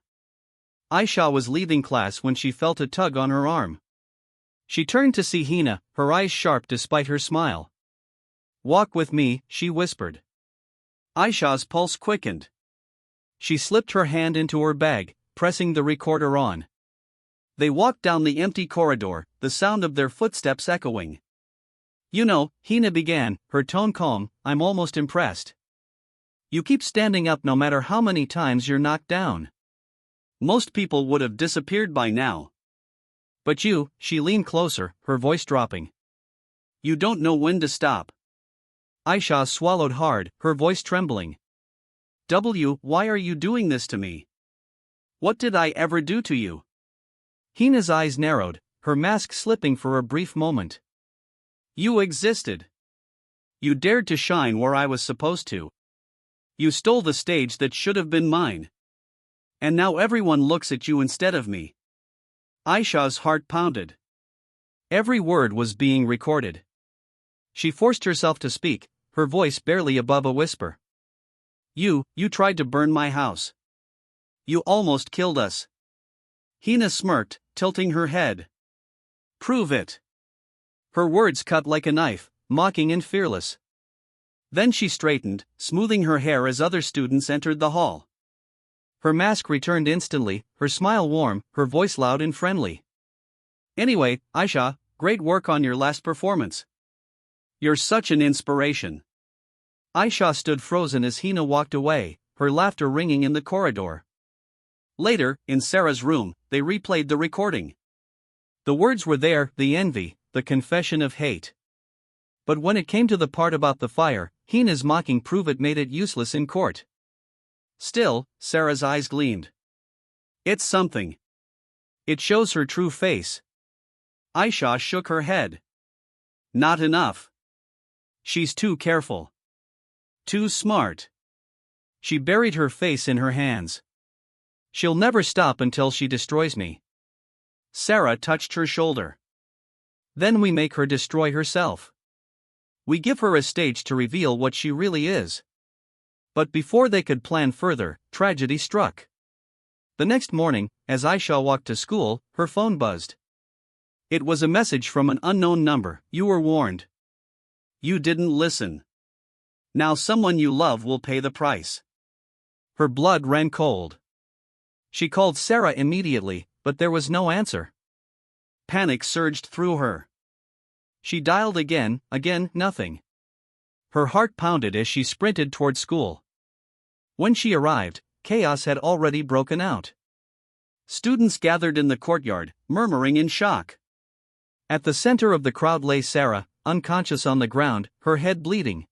Aisha was leaving class when she felt a tug on her arm. She turned to see Hina, her eyes sharp despite her smile. Walk with me, she whispered. Aisha's pulse quickened. She slipped her hand into her bag, pressing the recorder on. They walked down the empty corridor, the sound of their footsteps echoing. You know, Hina began, her tone calm, I'm almost impressed. You keep standing up no matter how many times you're knocked down. Most people would have disappeared by now. But you, she leaned closer, her voice dropping. You don't know when to stop. Aisha swallowed hard, her voice trembling. Why are you doing this to me? What did I ever do to you? Hina's eyes narrowed, her mask slipping for a brief moment. You existed. You dared to shine where I was supposed to. You stole the stage that should have been mine. And now everyone looks at you instead of me. Aisha's heart pounded. Every word was being recorded. She forced herself to speak, her voice barely above a whisper. You tried to burn my house. You almost killed us. Hina smirked, tilting her head. Prove it. Her words cut like a knife, mocking and fearless. Then she straightened, smoothing her hair as other students entered the hall. Her mask returned instantly, her smile warm, her voice loud and friendly. Anyway, Aisha, great work on your last performance. You're such an inspiration. Aisha stood frozen as Hina walked away, her laughter ringing in the corridor. Later, in Sarah's room, they replayed the recording. The words were there, the envy, the confession of hate. But when it came to the part about the fire, Hina's mocking proof it made it useless in court. Still, Sarah's eyes gleamed. It's something. It shows her true face. Aisha shook her head. Not enough. She's too careful. Too smart. She buried her face in her hands. She'll never stop until she destroys me. Sarah touched her shoulder. Then we make her destroy herself. We give her a stage to reveal what she really is. But before they could plan further, tragedy struck. The next morning, as Aisha walked to school, her phone buzzed. It was a message from an unknown number. You were warned. You didn't listen. Now someone you love will pay the price. Her blood ran cold. She called Sarah immediately, but there was no answer. Panic surged through her. She dialed again, nothing. Her heart pounded as she sprinted toward school. When she arrived, chaos had already broken out. Students gathered in the courtyard, murmuring in shock. At the center of the crowd lay Sarah, unconscious on the ground, her head bleeding.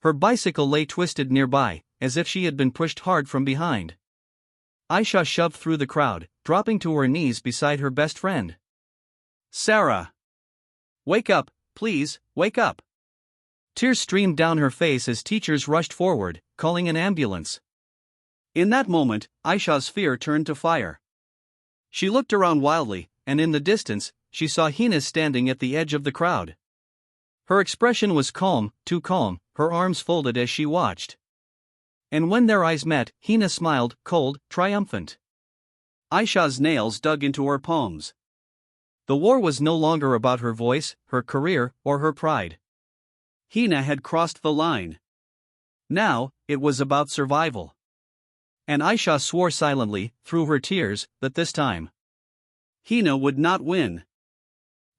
Her bicycle lay twisted nearby, as if she had been pushed hard from behind. Aisha shoved through the crowd, dropping to her knees beside her best friend. Sarah! Wake up, please, wake up! Tears streamed down her face as teachers rushed forward, calling an ambulance. In that moment, Aisha's fear turned to fire. She looked around wildly, and in the distance, she saw Hina standing at the edge of the crowd. Her expression was calm, too calm, her arms folded as she watched. And when their eyes met, Hina smiled, cold, triumphant. Aisha's nails dug into her palms. The war was no longer about her voice, her career, or her pride. Hina had crossed the line. Now, it was about survival. And Aisha swore silently, through her tears, that this time Hina would not win.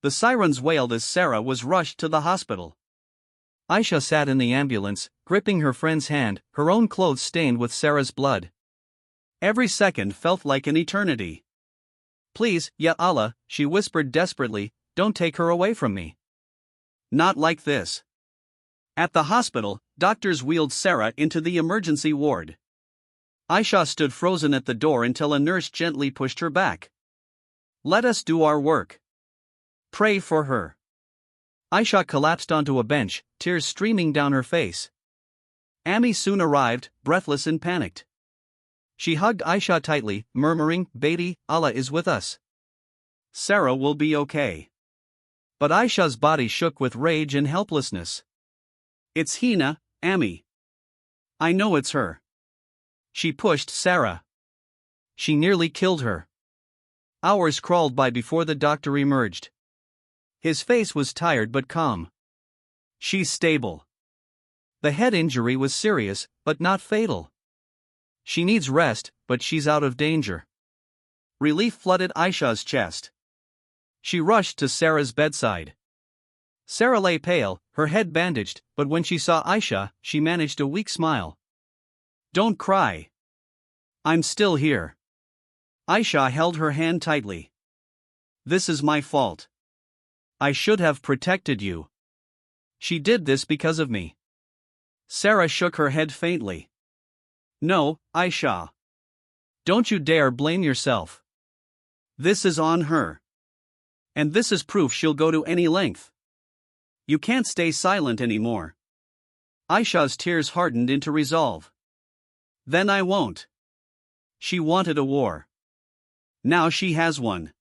The sirens wailed as Sarah was rushed to the hospital. Aisha sat in the ambulance, gripping her friend's hand, her own clothes stained with Sarah's blood. Every second felt like an eternity. Please, Ya Allah, she whispered desperately, don't take her away from me. Not like this. At the hospital, doctors wheeled Sarah into the emergency ward. Aisha stood frozen at the door until a nurse gently pushed her back. Let us do our work. Pray for her. Aisha collapsed onto a bench, tears streaming down her face. Ami soon arrived, breathless and panicked. She hugged Aisha tightly, murmuring, Baby, Allah is with us. Sarah will be okay. But Aisha's body shook with rage and helplessness. It's Hina, Ami. I know it's her. She pushed Sarah. She nearly killed her. Hours crawled by before the doctor emerged. His face was tired but calm. She's stable. The head injury was serious, but not fatal. She needs rest, but she's out of danger. Relief flooded Aisha's chest. She rushed to Sarah's bedside. Sarah lay pale, her head bandaged, but when she saw Aisha, she managed a weak smile. Don't cry. I'm still here. Aisha held her hand tightly. This is my fault. I should have protected you. She did this because of me. Sarah shook her head faintly. No, Aisha. Don't you dare blame yourself. This is on her. And this is proof she'll go to any length. You can't stay silent anymore. Aisha's tears hardened into resolve. Then I won't. She wanted a war. Now she has one.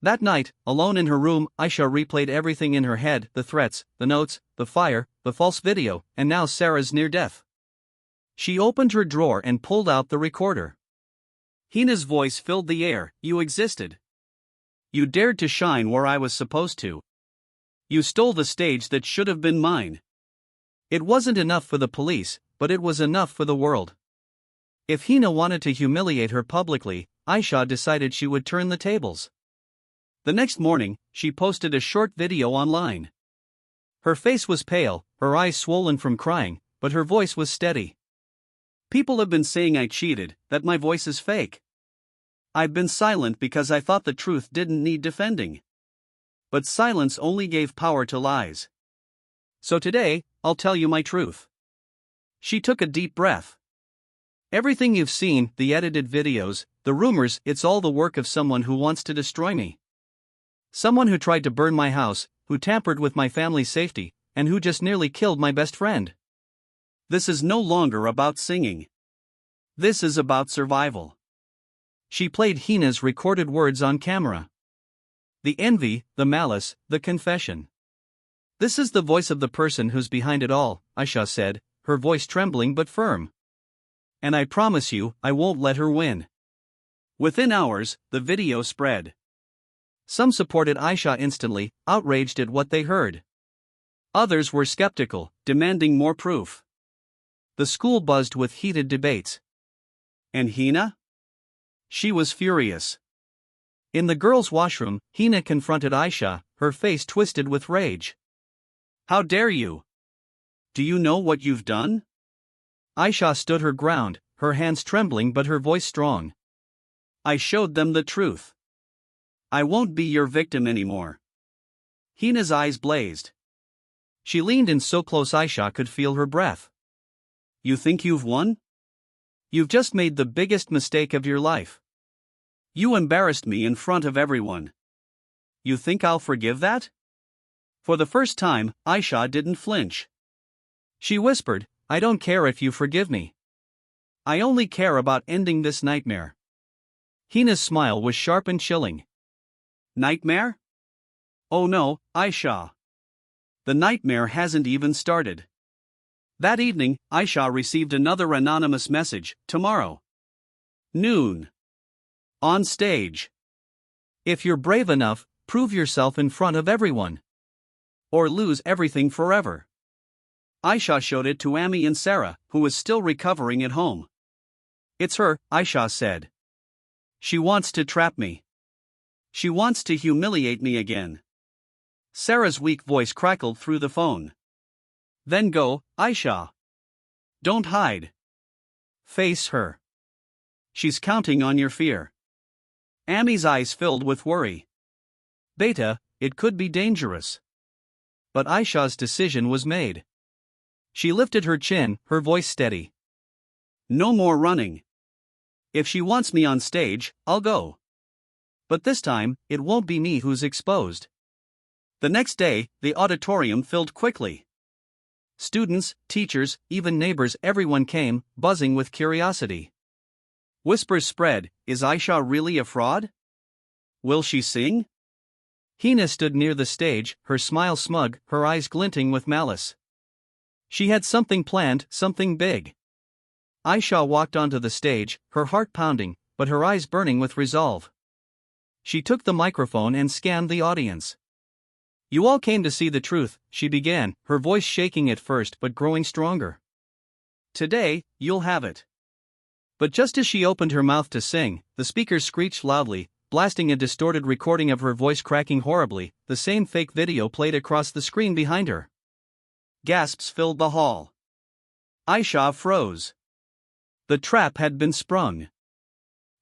That night, alone in her room, Aisha replayed everything in her head, the threats, the notes, the fire, the false video, and now Sarah's near death. She opened her drawer and pulled out the recorder. Hina's voice filled the air. You existed. You dared to shine where I was supposed to. You stole the stage that should have been mine. It wasn't enough for the police, but it was enough for the world. If Hina wanted to humiliate her publicly, Aisha decided she would turn the tables. The next morning, she posted a short video online. Her face was pale, her eyes swollen from crying, but her voice was steady. "People have been saying I cheated, that my voice is fake. I've been silent because I thought the truth didn't need defending. But silence only gave power to lies. So today, I'll tell you my truth." She took a deep breath. "Everything you've seen, the edited videos, the rumors, it's all the work of someone who wants to destroy me. Someone who tried to burn my house, who tampered with my family's safety, and who just nearly killed my best friend. This is no longer about singing. This is about survival." She played Hina's recorded words on camera. "The envy, the malice, the confession. This is the voice of the person who's behind it all," Aisha said, her voice trembling but firm. "And I promise you, I won't let her win." Within hours, the video spread. Some supported Aisha instantly, outraged at what they heard. Others were skeptical, demanding more proof. The school buzzed with heated debates. And Hina? She was furious. In the girls' washroom, Hina confronted Aisha, her face twisted with rage. "How dare you? Do you know what you've done?" Aisha stood her ground, her hands trembling but her voice strong. "I showed them the truth. I won't be your victim anymore." Hina's eyes blazed. She leaned in so close Aisha could feel her breath. "You think you've won? You've just made the biggest mistake of your life. You embarrassed me in front of everyone. You think I'll forgive that?" For the first time, Aisha didn't flinch. She whispered, "I don't care if you forgive me. I only care about ending this nightmare." Hina's smile was sharp and chilling. "Nightmare? Oh no, Aisha. The nightmare hasn't even started." That evening, Aisha received another anonymous message, "Tomorrow. Noon. On stage. If you're brave enough, prove yourself in front of everyone. Or lose everything forever." Aisha showed it to Amy and Sarah, who was still recovering at home. "It's her," Aisha said. "She wants to trap me. She wants to humiliate me again." Sarah's weak voice crackled through the phone. "Then go, Aisha. Don't hide. Face her. She's counting on your fear." Amy's eyes filled with worry. "Beta, it could be dangerous." But Aisha's decision was made. She lifted her chin, her voice steady. "No more running. If she wants me on stage, I'll go. But this time, it won't be me who's exposed." The next day, the auditorium filled quickly. Students, teachers, even neighbors, everyone came, buzzing with curiosity. Whispers spread, "Is Aisha really a fraud? Will she sing?" Hina stood near the stage, her smile smug, her eyes glinting with malice. She had something planned, something big. Aisha walked onto the stage, her heart pounding, but her eyes burning with resolve. She took the microphone and scanned the audience. "You all came to see the truth," she began, her voice shaking at first but growing stronger. "Today, you'll have it." But just as she opened her mouth to sing, the speakers screeched loudly, blasting a distorted recording of her voice cracking horribly. The same fake video played across the screen behind her. Gasps filled the hall. Aisha froze. The trap had been sprung.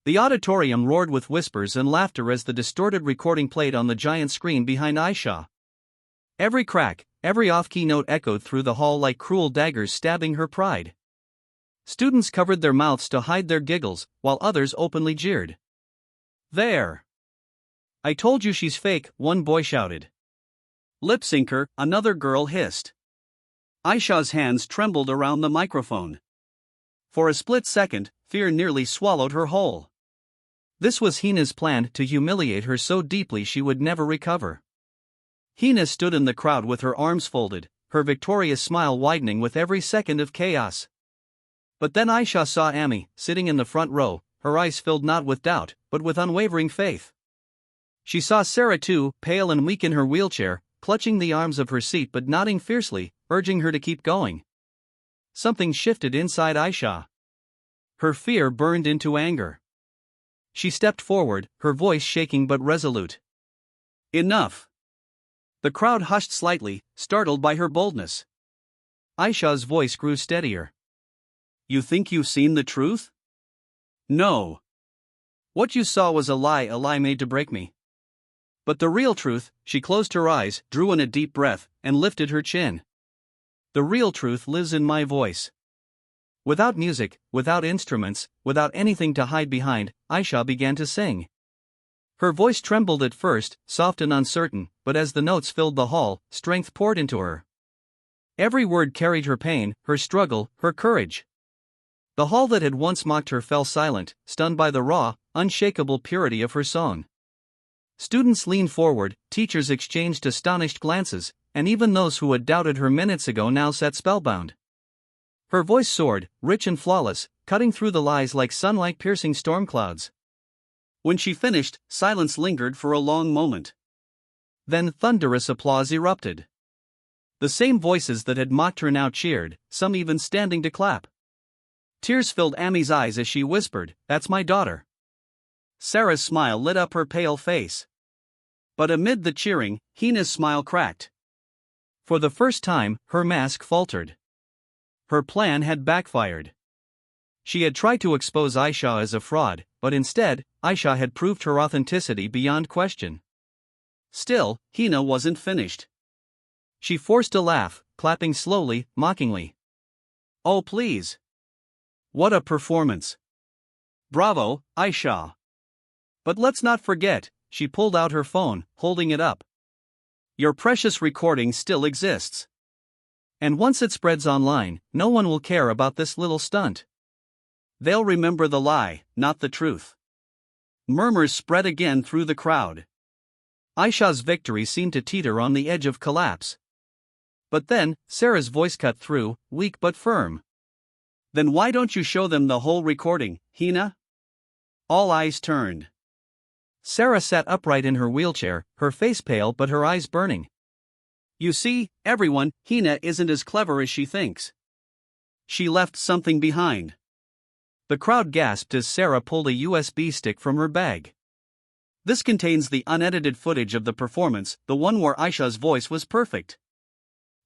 The auditorium roared with whispers and laughter as the distorted recording played on the giant screen behind Aisha. Every crack, every off-key note echoed through the hall like cruel daggers stabbing her pride. Students covered their mouths to hide their giggles, while others openly jeered. "There! I told you she's fake," one boy shouted. "Lip syncer," another girl hissed. Aisha's hands trembled around the microphone. For a split second, fear nearly swallowed her whole. This was Hina's plan to humiliate her so deeply she would never recover. Hina stood in the crowd with her arms folded, her victorious smile widening with every second of chaos. But then Aisha saw Amy, sitting in the front row, her eyes filled not with doubt, but with unwavering faith. She saw Sarah too, pale and weak in her wheelchair, clutching the arms of her seat but nodding fiercely, urging her to keep going. Something shifted inside Aisha. Her fear burned into anger. She stepped forward, her voice shaking but resolute. "Enough." The crowd hushed slightly, startled by her boldness. Aisha's voice grew steadier. You think you've seen the truth? No. What you saw was a lie made to break me. But the real truth, she closed her eyes, drew in a deep breath, and lifted her chin. The real truth lives in my voice. Without music, without instruments, without anything to hide behind, Aisha began to sing. Her voice trembled at first, soft and uncertain, but as the notes filled the hall, strength poured into her. Every word carried her pain, her struggle, her courage. The hall that had once mocked her fell silent, stunned by the raw, unshakable purity of her song. Students leaned forward, teachers exchanged astonished glances, and even those who had doubted her minutes ago now sat spellbound. Her voice soared, rich and flawless, cutting through the lies like sunlight piercing storm clouds. When she finished, silence lingered for a long moment. Then thunderous applause erupted. The same voices that had mocked her now cheered, some even standing to clap. Tears filled Amy's eyes as she whispered, "That's my daughter." Sarah's smile lit up her pale face. But amid the cheering, Hina's smile cracked. For the first time, her mask faltered. Her plan had backfired. She had tried to expose Aisha as a fraud, but instead, Aisha had proved her authenticity beyond question. Still, Hina wasn't finished. She forced a laugh, clapping slowly, mockingly. "Oh please! What a performance! Bravo, Aisha!" But let's not forget, she pulled out her phone, holding it up. "Your precious recording still exists. And once it spreads online, no one will care about this little stunt. They'll remember the lie, not the truth." Murmurs spread again through the crowd. Aisha's victory seemed to teeter on the edge of collapse. But then, Sarah's voice cut through, weak but firm. "Then why don't you show them the whole recording, Hina?" All eyes turned. Sarah sat upright in her wheelchair, her face pale but her eyes burning. "You see, everyone, Hina isn't as clever as she thinks. She left something behind." The crowd gasped as Sarah pulled a USB stick from her bag. "This contains the unedited footage of the performance, the one where Aisha's voice was perfect.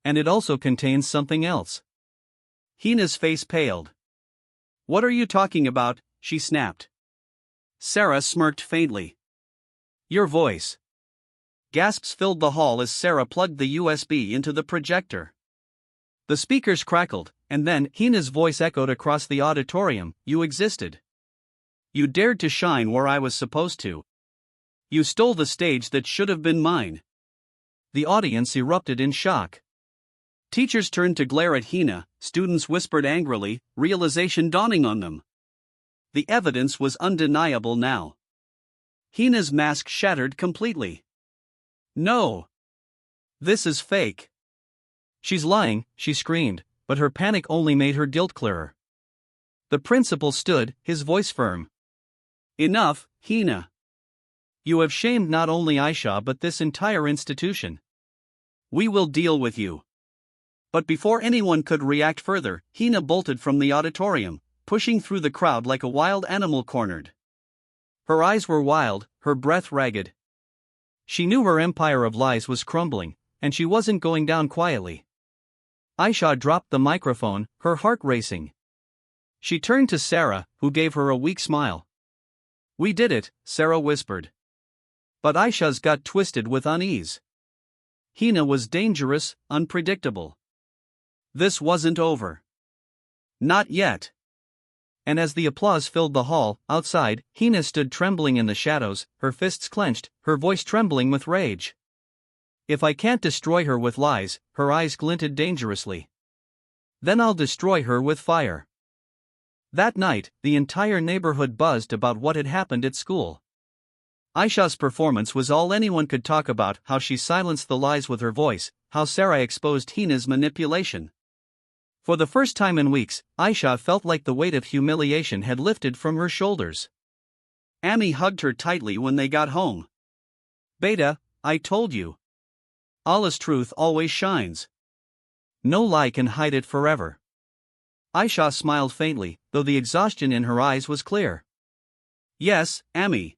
And it also contains something else." Hina's face paled. "What are you talking about?" she snapped. Sarah smirked faintly. "Your voice." Gasps filled the hall as Sarah plugged the USB into the projector. The speakers crackled, and then Hina's voice echoed across the auditorium. "You existed. You dared to shine where I was supposed to. You stole the stage that should have been mine." The audience erupted in shock. Teachers turned to glare at Hina, students whispered angrily, realization dawning on them. The evidence was undeniable now. Hina's mask shattered completely. "No! This is fake. She's lying," she screamed, but her panic only made her guilt clearer. The principal stood, his voice firm. "Enough, Hina. You have shamed not only Aisha but this entire institution. We will deal with you." But before anyone could react further, Hina bolted from the auditorium, pushing through the crowd like a wild animal cornered. Her eyes were wild, her breath ragged. She knew her empire of lies was crumbling, and she wasn't going down quietly. Aisha dropped the microphone, her heart racing. She turned to Sarah, who gave her a weak smile. "We did it," Sarah whispered. But Aisha's gut twisted with unease. Hina was dangerous, unpredictable. This wasn't over. Not yet. And as the applause filled the hall, outside, Hina stood trembling in the shadows, her fists clenched, her voice trembling with rage. "If I can't destroy her with lies," her eyes glinted dangerously, "then I'll destroy her with fire." That night, the entire neighborhood buzzed about what had happened at school. Aisha's performance was all anyone could talk about, how she silenced the lies with her voice, how Sarah exposed Hina's manipulation. For the first time in weeks, Aisha felt like the weight of humiliation had lifted from her shoulders. Amy hugged her tightly when they got home. "Beta, I told you. Allah's truth always shines. No lie can hide it forever." Aisha smiled faintly, though the exhaustion in her eyes was clear. "Yes, Amy.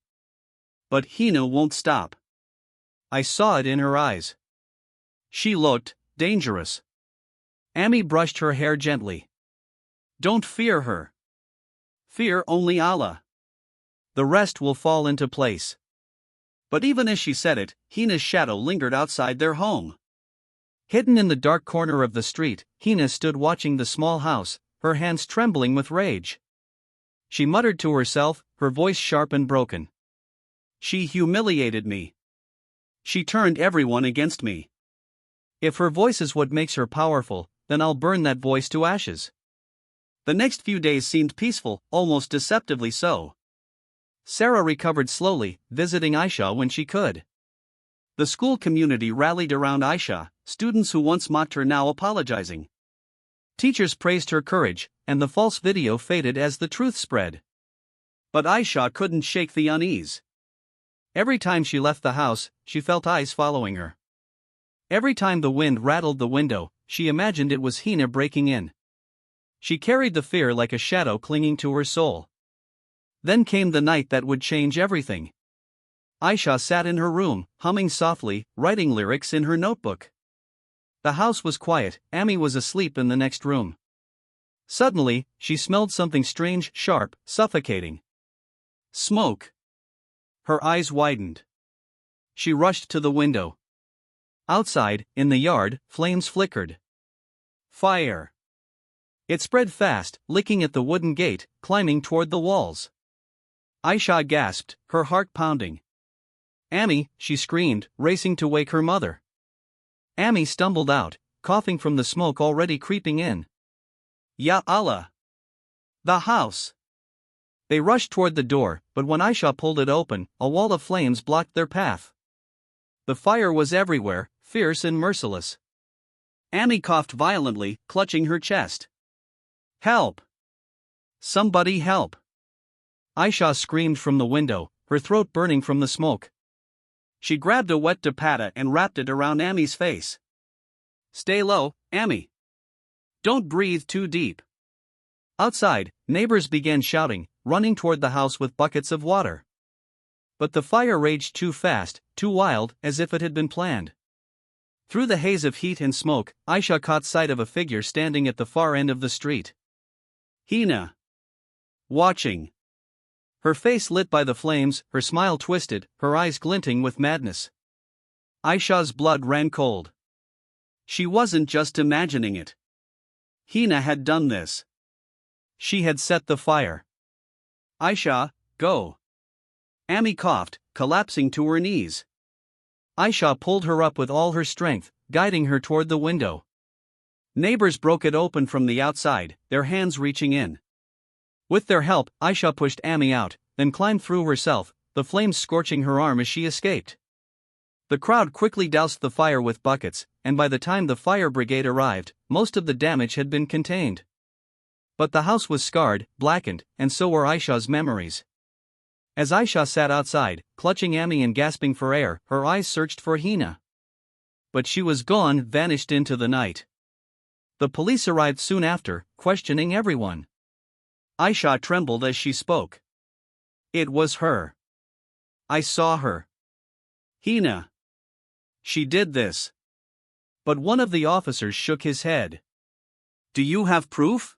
But Hina won't stop. I saw it in her eyes. She looked dangerous. Amy brushed her hair gently. Don't fear her. Fear only Allah. The rest will fall into place. But even as she said it, Hina's shadow lingered outside their home. Hidden in the dark corner of the street, Hina stood watching the small house, her hands trembling with rage. She muttered to herself, her voice sharp and broken. She humiliated me. She turned everyone against me. If her voice is what makes her powerful, then I'll burn that voice to ashes. The next few days seemed peaceful, almost deceptively so. Sarah recovered slowly, visiting Aisha when she could. The school community rallied around Aisha, students who once mocked her now apologizing. Teachers praised her courage, and the false video faded as the truth spread. But Aisha couldn't shake the unease. Every time she left the house, she felt eyes following her. Every time the wind rattled the window, she imagined it was Hina breaking in. She carried the fear like a shadow clinging to her soul. Then came the night that would change everything. Aisha sat in her room, humming softly, writing lyrics in her notebook. The house was quiet, Amy was asleep in the next room. Suddenly, she smelled something strange, sharp, suffocating. Smoke. Her eyes widened. She rushed to the window. Outside, in the yard, flames flickered. Fire. It spread fast, licking at the wooden gate, climbing toward the walls. Aisha gasped, her heart pounding. Amy, she screamed, racing to wake her mother. Amy stumbled out, coughing from the smoke already creeping in. Ya Allah! The house! They rushed toward the door, but when Aisha pulled it open, a wall of flames blocked their path. The fire was everywhere, fierce and merciless. Amy coughed violently, clutching her chest. Help! Somebody help! Aisha screamed from the window, her throat burning from the smoke. She grabbed a wet dupatta and wrapped it around Amy's face. Stay low, Amy. Don't breathe too deep. Outside, neighbors began shouting, running toward the house with buckets of water. But the fire raged too fast, too wild, as if it had been planned. Through the haze of heat and smoke, Aisha caught sight of a figure standing at the far end of the street. Hina. Watching. Her face lit by the flames, her smile twisted, her eyes glinting with madness. Aisha's blood ran cold. She wasn't just imagining it. Hina had done this. She had set the fire. Aisha, go. Amy coughed, collapsing to her knees. Aisha pulled her up with all her strength, guiding her toward the window. Neighbors broke it open from the outside, their hands reaching in. With their help, Aisha pushed Amy out, then climbed through herself, the flames scorching her arm as she escaped. The crowd quickly doused the fire with buckets, and by the time the fire brigade arrived, most of the damage had been contained. But the house was scarred, blackened, and so were Aisha's memories. As Aisha sat outside, clutching Amy and gasping for air, her eyes searched for Hina. But she was gone, vanished into the night. The police arrived soon after, questioning everyone. Aisha trembled as she spoke. It was her. I saw her. Hina. She did this. But one of the officers shook his head. Do you have proof?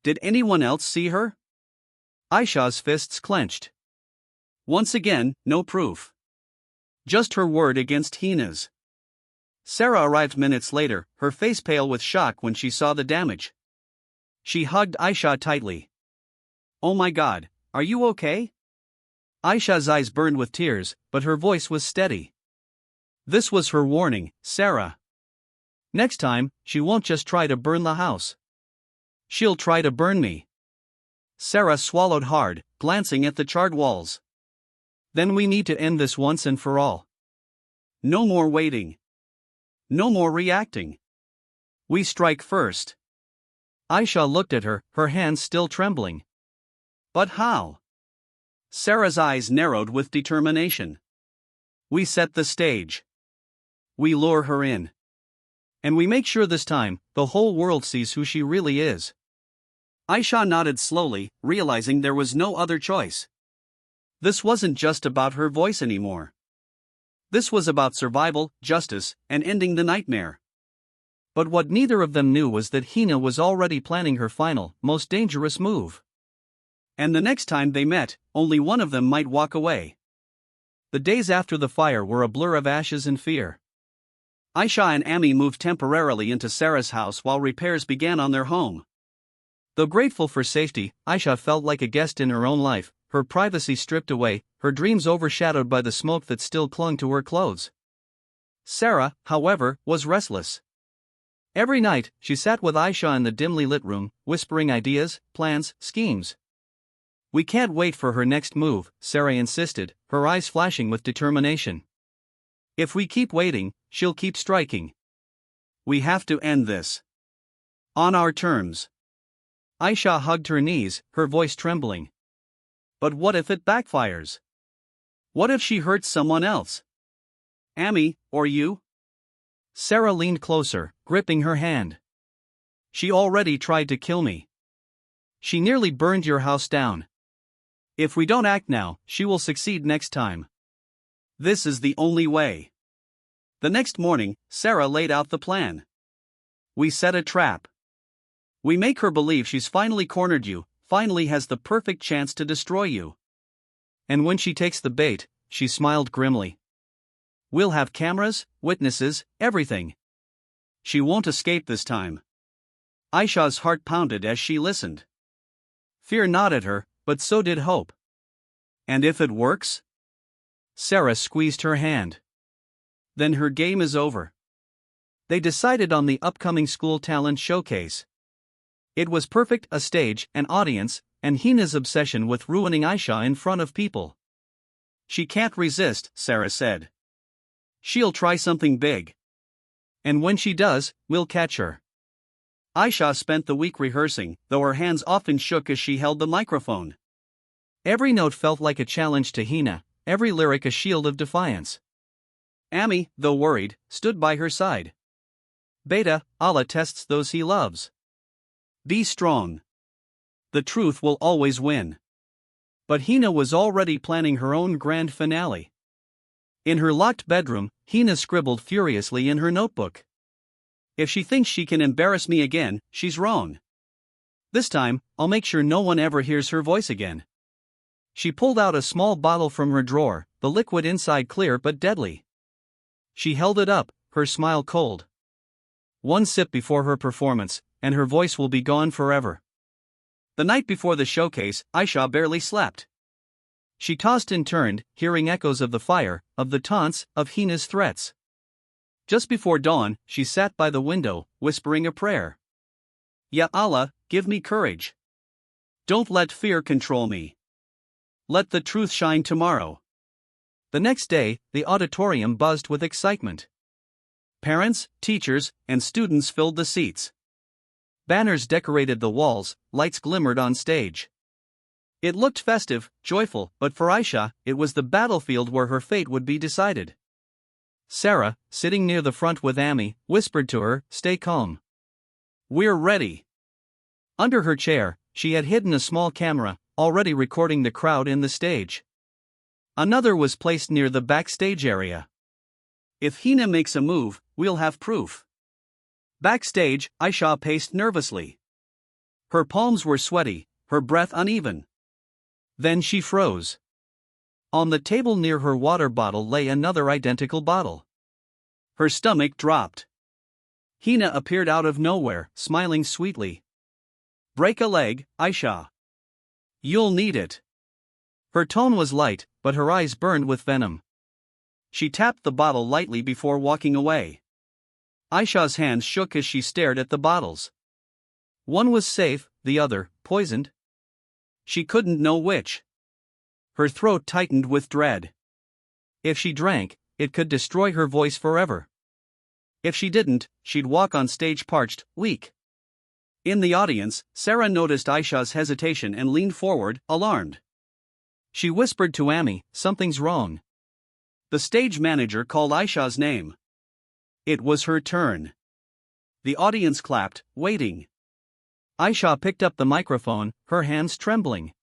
Did anyone else see her? Aisha's fists clenched. Once again, no proof. Just her word against Hina's. Sarah arrived minutes later, her face pale with shock when she saw the damage. She hugged Aisha tightly. Oh my God, are you okay? Aisha's eyes burned with tears, but her voice was steady. This was her warning, Sarah. Next time, she won't just try to burn the house. She'll try to burn me. Sarah swallowed hard, glancing at the charred walls. Then we need to end this once and for all. No more waiting. No more reacting. We strike first. Aisha looked at her, her hands still trembling. But how? Sarah's eyes narrowed with determination. We set the stage. We lure her in. And we make sure this time, the whole world sees who she really is. Aisha nodded slowly, realizing there was no other choice. This wasn't just about her voice anymore. This was about survival, justice, and ending the nightmare. But what neither of them knew was that Hina was already planning her final, most dangerous move. And the next time they met, only one of them might walk away. The days after the fire were a blur of ashes and fear. Aisha and Ami moved temporarily into Sarah's house while repairs began on their home. Though grateful for safety, Aisha felt like a guest in her own life, her privacy stripped away, her dreams overshadowed by the smoke that still clung to her clothes. Sarah, however, was restless. Every night, she sat with Aisha in the dimly lit room, whispering ideas, plans, schemes. "We can't wait for her next move," Sarah insisted, her eyes flashing with determination. "If we keep waiting, she'll keep striking. We have to end this. On our terms." Aisha hugged her knees, her voice trembling. "But what if it backfires? What if she hurts someone else? Ami, or you?" Sarah leaned closer, gripping her hand. "She already tried to kill me. She nearly burned your house down. If we don't act now, she will succeed next time. This is the only way." The next morning, Sarah laid out the plan. "We set a trap. We make her believe she's finally cornered you, finally has the perfect chance to destroy you. And when she takes the bait," she smiled grimly, "we'll have cameras, witnesses, everything. She won't escape this time." Aisha's heart pounded as she listened. Fear gnawed at her, but so did hope. "And if it works?" Sarah squeezed her hand. "Then her game is over." They decided on the upcoming school talent showcase. It was perfect: a stage, an audience, and Hina's obsession with ruining Aisha in front of people. "She can't resist," Sarah said. "She'll try something big. And when she does, we'll catch her." Aisha spent the week rehearsing, though her hands often shook as she held the microphone. Every note felt like a challenge to Hina, every lyric a shield of defiance. Ami, though worried, stood by her side. "Beta, Allah tests those he loves. Be strong. The truth will always win." But Hina was already planning her own grand finale. In her locked bedroom, Hina scribbled furiously in her notebook. "If she thinks she can embarrass me again, she's wrong. This time, I'll make sure no one ever hears her voice again." She pulled out a small bottle from her drawer, the liquid inside clear but deadly. She held it up, her smile cold. "One sip before her performance, and her voice will be gone forever." The night before the showcase, Aisha barely slept. She tossed and turned, hearing echoes of the fire, of the taunts, of Hina's threats. Just before dawn, she sat by the window, whispering a prayer. "Ya Allah, give me courage. Don't let fear control me. Let the truth shine tomorrow." The next day, the auditorium buzzed with excitement. Parents, teachers, and students filled the seats. Banners decorated the walls, lights glimmered on stage. It looked festive, joyful, but for Aisha, it was the battlefield where her fate would be decided. Sarah, sitting near the front with Ami, whispered to her, "Stay calm. We're ready." Under her chair, she had hidden a small camera, already recording the crowd in the stage. Another was placed near the backstage area. "If Hina makes a move, we'll have proof." Backstage, Aisha paced nervously. Her palms were sweaty, her breath uneven. Then she froze. On the table near her water bottle lay another identical bottle. Her stomach dropped. Hina appeared out of nowhere, smiling sweetly. "Break a leg, Aisha. You'll need it." Her tone was light, but her eyes burned with venom. She tapped the bottle lightly before walking away. Aisha's hands shook as she stared at the bottles. One was safe, the other, poisoned. She couldn't know which. Her throat tightened with dread. If she drank, it could destroy her voice forever. If she didn't, she'd walk on stage parched, weak. In the audience, Sarah noticed Aisha's hesitation and leaned forward, alarmed. She whispered to Ami, "Something's wrong." The stage manager called Aisha's name. It was her turn. The audience clapped, waiting. Aisha picked up the microphone, her hands trembling.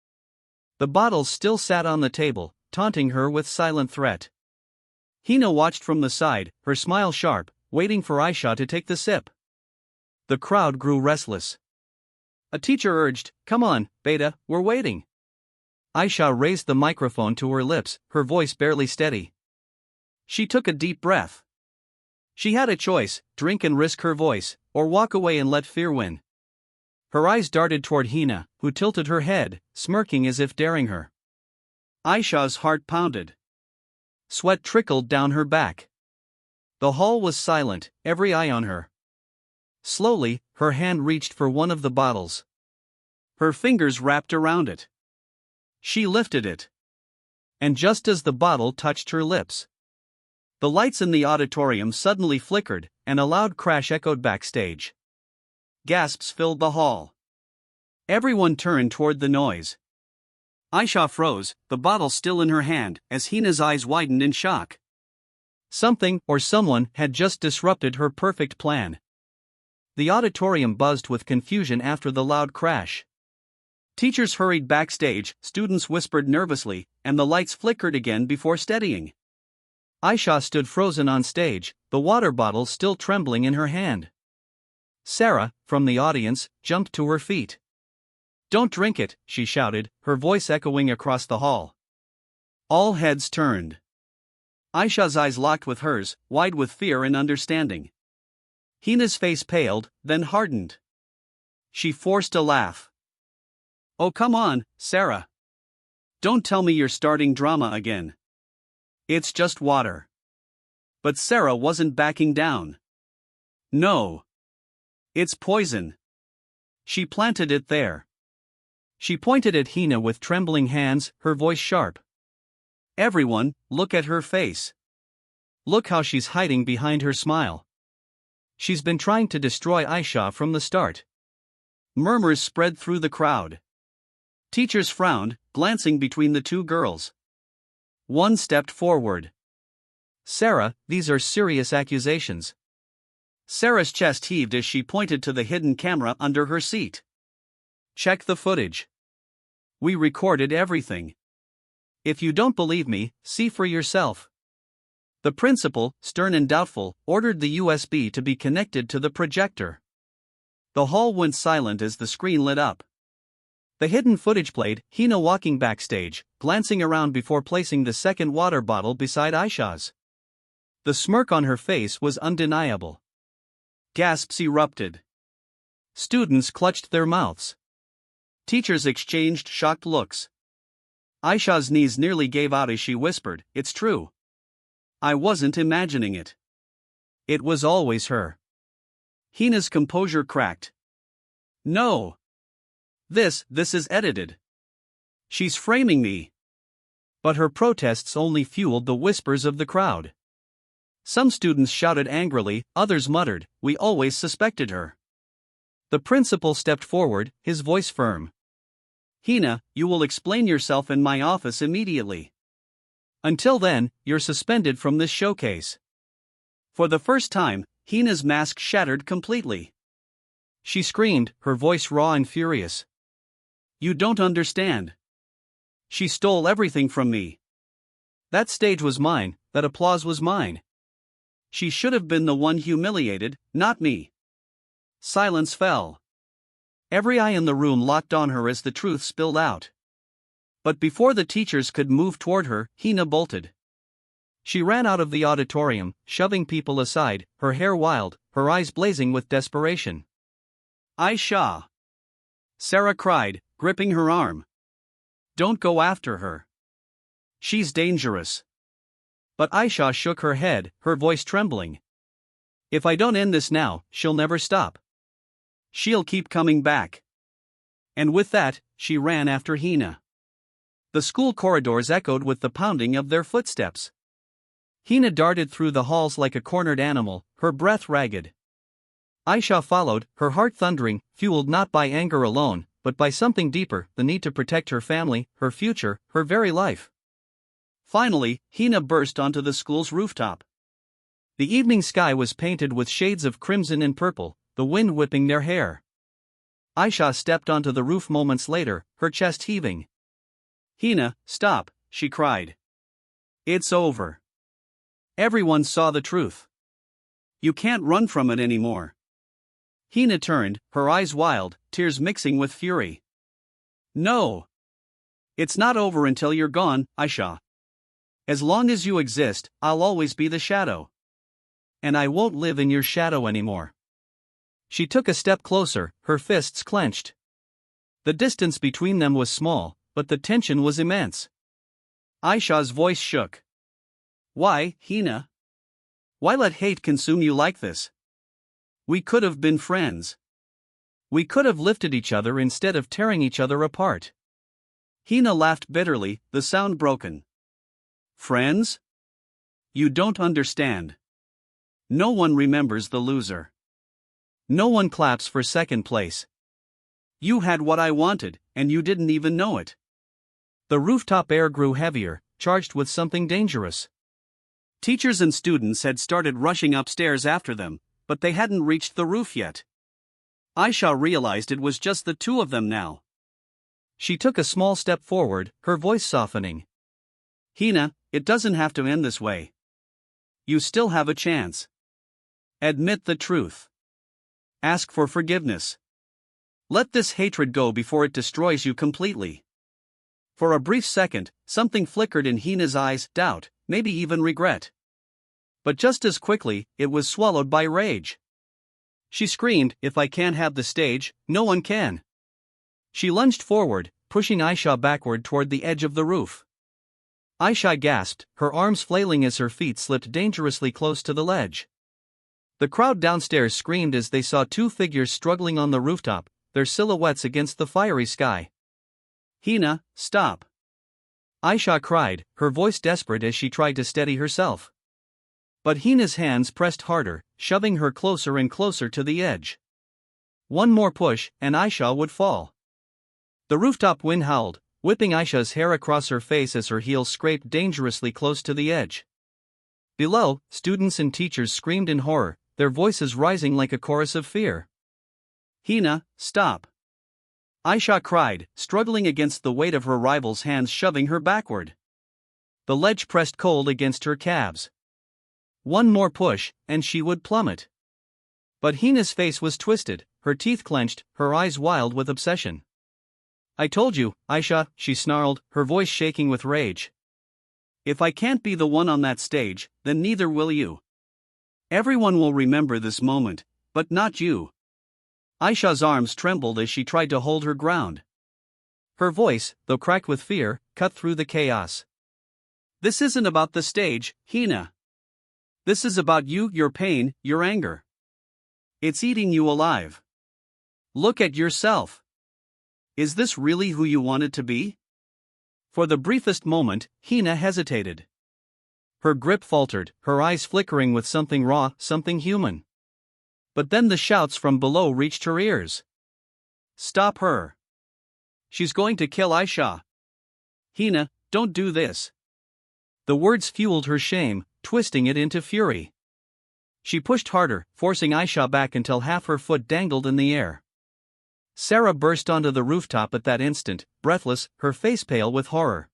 The bottles still sat on the table, taunting her with silent threat. Hina watched from the side, her smile sharp, waiting for Aisha to take the sip. The crowd grew restless. A teacher urged, "Come on, Beta, we're waiting." Aisha raised the microphone to her lips, her voice barely steady. She took a deep breath. She had a choice: drink and risk her voice, or walk away and let fear win. Her eyes darted toward Hina, who tilted her head, smirking as if daring her. Aisha's heart pounded. Sweat trickled down her back. The hall was silent, every eye on her. Slowly, her hand reached for one of the bottles. Her fingers wrapped around it. She lifted it. And just as the bottle touched her lips, the lights in the auditorium suddenly flickered, and a loud crash echoed backstage. Gasps filled the hall. Everyone turned toward the noise. Aisha froze, the bottle still in her hand, as Hina's eyes widened in shock. Something, or someone, had just disrupted her perfect plan. The auditorium buzzed with confusion after the loud crash. Teachers hurried backstage, students whispered nervously, and the lights flickered again before steadying. Aisha stood frozen on stage, the water bottle still trembling in her hand. Sarah, from the audience, jumped to her feet. "Don't drink it," she shouted, her voice echoing across the hall. All heads turned. Aisha's eyes locked with hers, wide with fear and understanding. Hina's face paled, then hardened. She forced a laugh. "Oh, come on, Sarah. Don't tell me you're starting drama again. It's just water." But Sarah wasn't backing down. "No. It's poison." She planted it there. She pointed at Hina with trembling hands, her voice sharp. "Everyone, look at her face. Look how she's hiding behind her smile. She's been trying to destroy Aisha from the start." Murmurs spread through the crowd. Teachers frowned, glancing between the two girls. One stepped forward. "Sarah, these are serious accusations." Sarah's chest heaved as she pointed to the hidden camera under her seat. "Check the footage. We recorded everything. If you don't believe me, see for yourself." The principal, stern and doubtful, ordered the USB to be connected to the projector. The hall went silent as the screen lit up. The hidden footage played, Hina walking backstage, glancing around before placing the second water bottle beside Aisha's. The smirk on her face was undeniable. Gasps erupted. Students clutched their mouths. Teachers exchanged shocked looks. Aisha's knees nearly gave out as she whispered, "It's true. I wasn't imagining it. It was always her." Hina's composure cracked. "No. This is edited. She's framing me." But her protests only fueled the whispers of the crowd. Some students shouted angrily, others muttered, "We always suspected her." The principal stepped forward, his voice firm. "Hina, you will explain yourself in my office immediately. Until then, you're suspended from this showcase." For the first time, Hina's mask shattered completely. She screamed, her voice raw and furious. "You don't understand. She stole everything from me. That stage was mine, that applause was mine. She should have been the one humiliated, not me." Silence fell. Every eye in the room locked on her as the truth spilled out. But before the teachers could move toward her, Hina bolted. She ran out of the auditorium, shoving people aside, her hair wild, her eyes blazing with desperation. "Aisha!" Sarah cried, gripping her arm. "Don't go after her. She's dangerous." But Aisha shook her head, her voice trembling. "If I don't end this now, she'll never stop. She'll keep coming back." And with that, she ran after Hina. The school corridors echoed with the pounding of their footsteps. Hina darted through the halls like a cornered animal, her breath ragged. Aisha followed, her heart thundering, fueled not by anger alone, but by something deeper, the need to protect her family, her future, her very life. Finally, Hina burst onto the school's rooftop. The evening sky was painted with shades of crimson and purple, the wind whipping their hair. Aisha stepped onto the roof moments later, her chest heaving. "Hina, stop," she cried. "It's over. Everyone saw the truth. You can't run from it anymore. Hina turned, her eyes wild, tears mixing with fury. No! It's not over until you're gone, Aisha. As long as you exist, I'll always be the shadow. And I won't live in your shadow anymore. She took a step closer, her fists clenched. The distance between them was small, but the tension was immense. Aisha's voice shook. Why, Hina? Why let hate consume you like this? We could have been friends. We could have lifted each other instead of tearing each other apart. Hina laughed bitterly, the sound broken. Friends? You don't understand. No one remembers the loser. No one claps for second place. You had what I wanted, and you didn't even know it. The rooftop air grew heavier, charged with something dangerous. Teachers and students had started rushing upstairs after them, but they hadn't reached the roof yet. Aisha realized it was just the two of them now. She took a small step forward, her voice softening. Hina, it doesn't have to end this way. You still have a chance. Admit the truth. Ask for forgiveness. Let this hatred go before it destroys you completely. For a brief second, something flickered in Hina's eyes, doubt, maybe even regret. But just as quickly, it was swallowed by rage. She screamed, if I can't have the stage, no one can. She lunged forward, pushing Aisha backward toward the edge of the roof. Aisha gasped, her arms flailing as her feet slipped dangerously close to the ledge. The crowd downstairs screamed as they saw two figures struggling on the rooftop, their silhouettes against the fiery sky. Hina, stop! Aisha cried, her voice desperate as she tried to steady herself. But Hina's hands pressed harder, shoving her closer and closer to the edge. One more push, and Aisha would fall. The rooftop wind howled, whipping Aisha's hair across her face as her heels scraped dangerously close to the edge. Below, students and teachers screamed in horror, their voices rising like a chorus of fear. Hina, stop! Aisha cried, struggling against the weight of her rival's hands shoving her backward. The ledge pressed cold against her calves. One more push, and she would plummet. But Hina's face was twisted, her teeth clenched, her eyes wild with obsession. I told you, Aisha, she snarled, her voice shaking with rage. If I can't be the one on that stage, then neither will you. Everyone will remember this moment, but not you. Aisha's arms trembled as she tried to hold her ground. Her voice, though cracked with fear, cut through the chaos. This isn't about the stage, Hina. This is about you, your pain, your anger. It's eating you alive. Look at yourself. Is this really who you wanted to be? For the briefest moment, Hina hesitated. Her grip faltered, her eyes flickering with something raw, something human. But then the shouts from below reached her ears. Stop her. She's going to kill Aisha. Hina, don't do this. The words fueled her shame, twisting it into fury. She pushed harder, forcing Aisha back until half her foot dangled in the air. Sarah burst onto the rooftop at that instant, breathless, her face pale with horror.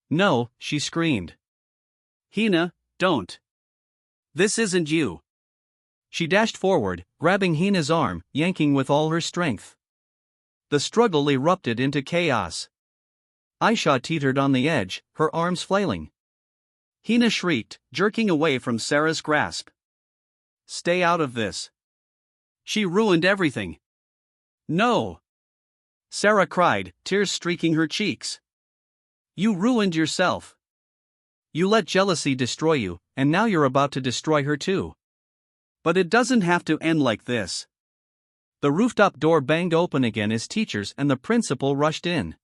No, she screamed. Hina, don't. This isn't you. She dashed forward, grabbing Hina's arm, yanking with all her strength. The struggle erupted into chaos. Aisha teetered on the edge, her arms flailing. Hina shrieked, jerking away from Sarah's grasp. Stay out of this. She ruined everything. No! Sarah cried, tears streaking her cheeks. You ruined yourself. You let jealousy destroy you, and now you're about to destroy her too. But it doesn't have to end like this. The rooftop door banged open again as teachers and the principal rushed in.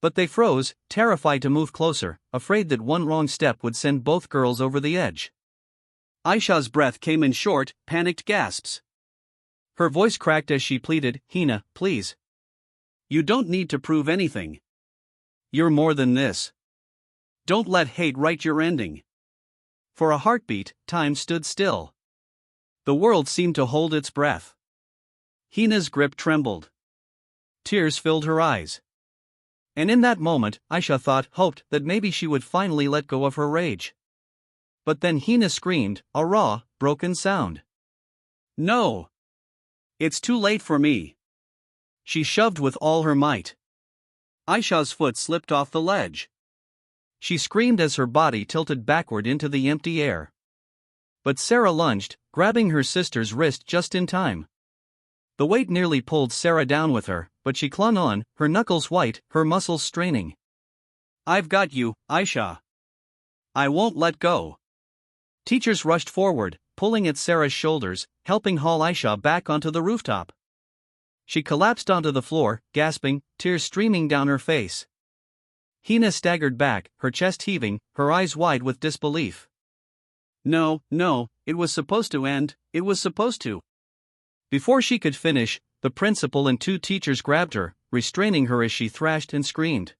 But they froze, terrified to move closer, afraid that one wrong step would send both girls over the edge. Aisha's breath came in short, panicked gasps. Her voice cracked as she pleaded, Hina, please. You don't need to prove anything. You're more than this. Don't let hate write your ending. For a heartbeat, time stood still. The world seemed to hold its breath. Hina's grip trembled. Tears filled her eyes. And in that moment, Aisha hoped that maybe she would finally let go of her rage. But then Hina screamed, a raw, broken sound. No! It's too late for me. She shoved with all her might. Aisha's foot slipped off the ledge. She screamed as her body tilted backward into the empty air. But Sarah lunged, grabbing her sister's wrist just in time. The weight nearly pulled Sarah down with her, but she clung on, her knuckles white, her muscles straining. I've got you, Aisha. I won't let go. Teachers rushed forward, pulling at Sarah's shoulders, helping haul Aisha back onto the rooftop. She collapsed onto the floor, gasping, tears streaming down her face. Hina staggered back, her chest heaving, her eyes wide with disbelief. No, it was supposed to end, it was supposed to. Before she could finish, the principal and 2 teachers grabbed her, restraining her as she thrashed and screamed.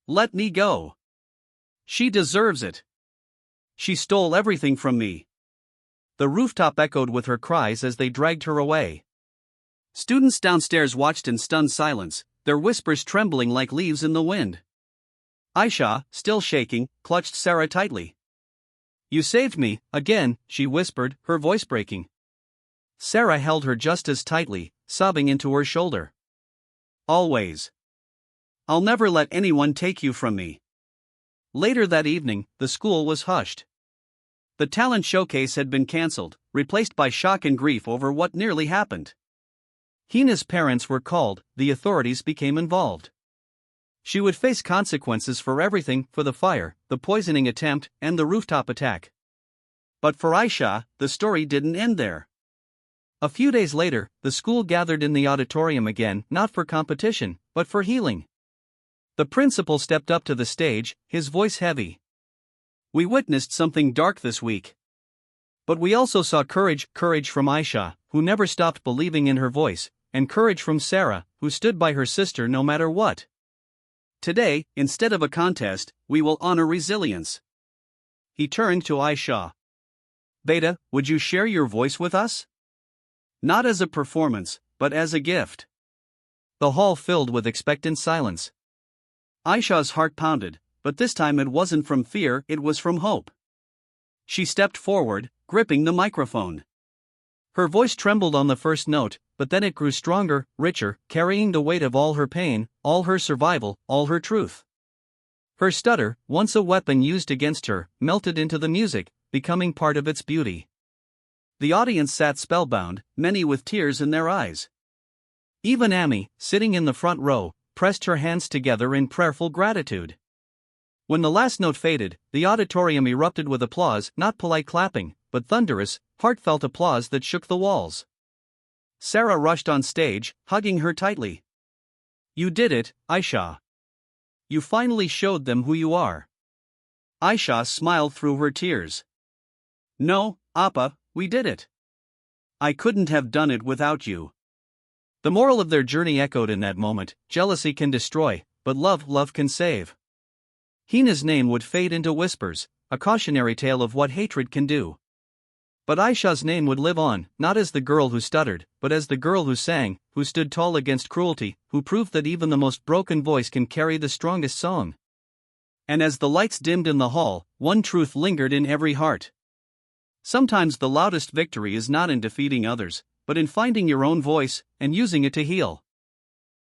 Let me go. She deserves it. She stole everything from me. The rooftop echoed with her cries as they dragged her away. Students downstairs watched in stunned silence, their whispers trembling like leaves in the wind. Aisha, still shaking, clutched Sarah tightly. You saved me, again, she whispered, her voice breaking. Sarah held her just as tightly, sobbing into her shoulder. Always. I'll never let anyone take you from me. Later that evening, the school was hushed. The talent showcase had been cancelled, replaced by shock and grief over what nearly happened. Hina's parents were called, the authorities became involved. She would face consequences for everything, for the fire, the poisoning attempt, and the rooftop attack. But for Aisha, the story didn't end there. A few days later, the school gathered in the auditorium again, not for competition, but for healing. The principal stepped up to the stage, his voice heavy. We witnessed something dark this week. But we also saw courage from Aisha, who never stopped believing in her voice, and courage from Sarah, who stood by her sister no matter what. Today, instead of a contest, we will honor resilience. He turned to Aisha. Beta, would you share your voice with us? Not as a performance, but as a gift. The hall filled with expectant silence. Aisha's heart pounded, but this time it wasn't from fear, it was from hope. She stepped forward, gripping the microphone. Her voice trembled on the first note, but then it grew stronger, richer, carrying the weight of all her pain, all her survival, all her truth. Her stutter, once a weapon used against her, melted into the music, becoming part of its beauty. The audience sat spellbound, many with tears in their eyes. Even Amy, sitting in the front row, pressed her hands together in prayerful gratitude. When the last note faded, the auditorium erupted with applause, not polite clapping, but thunderous, heartfelt applause that shook the walls. Sarah rushed on stage, hugging her tightly. You did it, Aisha. You finally showed them who you are. Aisha smiled through her tears. No, Appa, we did it. I couldn't have done it without you. The moral of their journey echoed in that moment: jealousy can destroy, but love can save. Hina's name would fade into whispers, a cautionary tale of what hatred can do. But Aisha's name would live on, not as the girl who stuttered, but as the girl who sang, who stood tall against cruelty, who proved that even the most broken voice can carry the strongest song. And as the lights dimmed in the hall, one truth lingered in every heart. Sometimes the loudest victory is not in defeating others, but in finding your own voice and using it to heal.